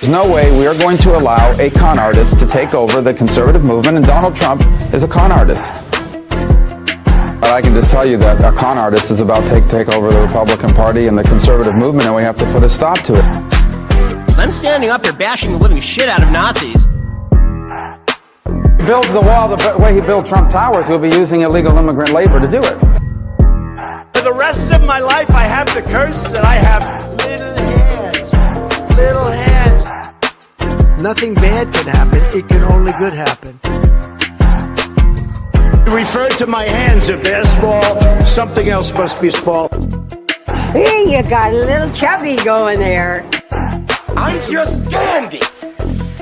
There's no way we are going to allow a con artist to take over the conservative movement, and Donald Trump is a con artist. But I can just tell you that a con artist is about to take over the Republican Party and the conservative movement, and we have to put a stop to it. I'm standing up here bashing the living shit out of Nazis. He builds the wall the way he built Trump Towers. He'll be using illegal immigrant labor to do it. For the rest of my life, I have the curse that I have little hands. Little hands. Nothing bad can happen. It can only good happen. Refer to my hands. If they're small, something else must be small. Hey, you got a little chubby going there. I'm just dandy.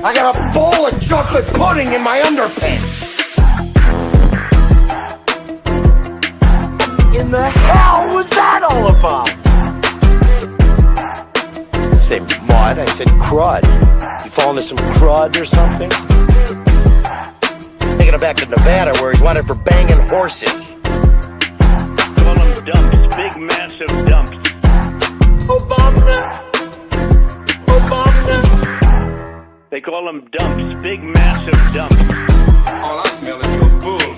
I got a bowl of chocolate pudding in my underpants. In the hell was that all about? I say mud, I said crud. You fall into some crud or something? Taking him back to Nevada where he's wanted for banging horses. Call them dumps, big massive dumps. Obama. They call them dumps, big massive dumps. All I smell is your bullshit.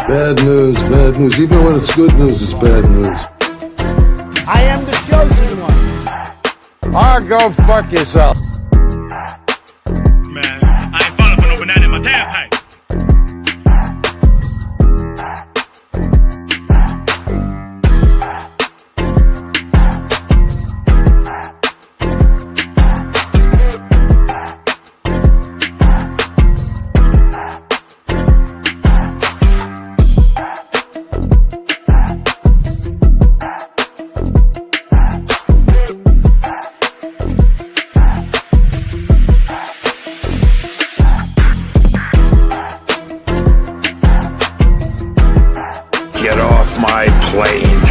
Bad news, bad news. Even when it's good news, it's bad news. I am the chosen one. Go fuck yourself. Man, I ain't falling for no banana in my tailpipe. Get off my plane.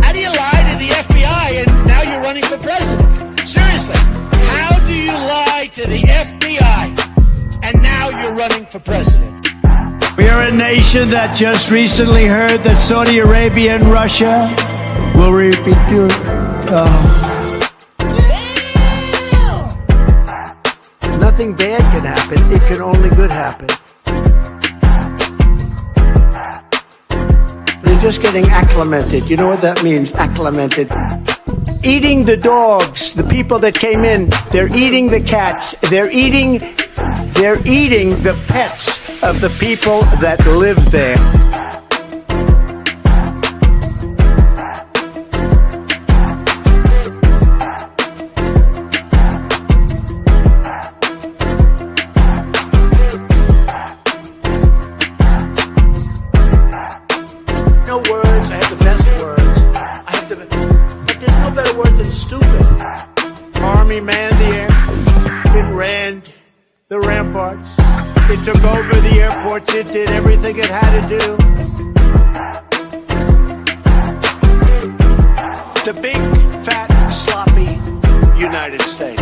How do you lie to the FBI and now you're running for president? Seriously, how do you lie to the FBI and now you're running for president? We are a nation that just recently heard that Saudi Arabia and Russia will repeat your. Nothing bad can happen. It can only good happen. They're just getting acclimated. You know what that means? Acclimated. Eating the dogs, the people that came in, they're eating the cats. They're eating the pets of the people that live there. No words, I have the best words. But there's no better word than stupid. Army manned the air. It ran the ramparts. It took over the airports. It did everything it had to do. The big, fat, sloppy United States.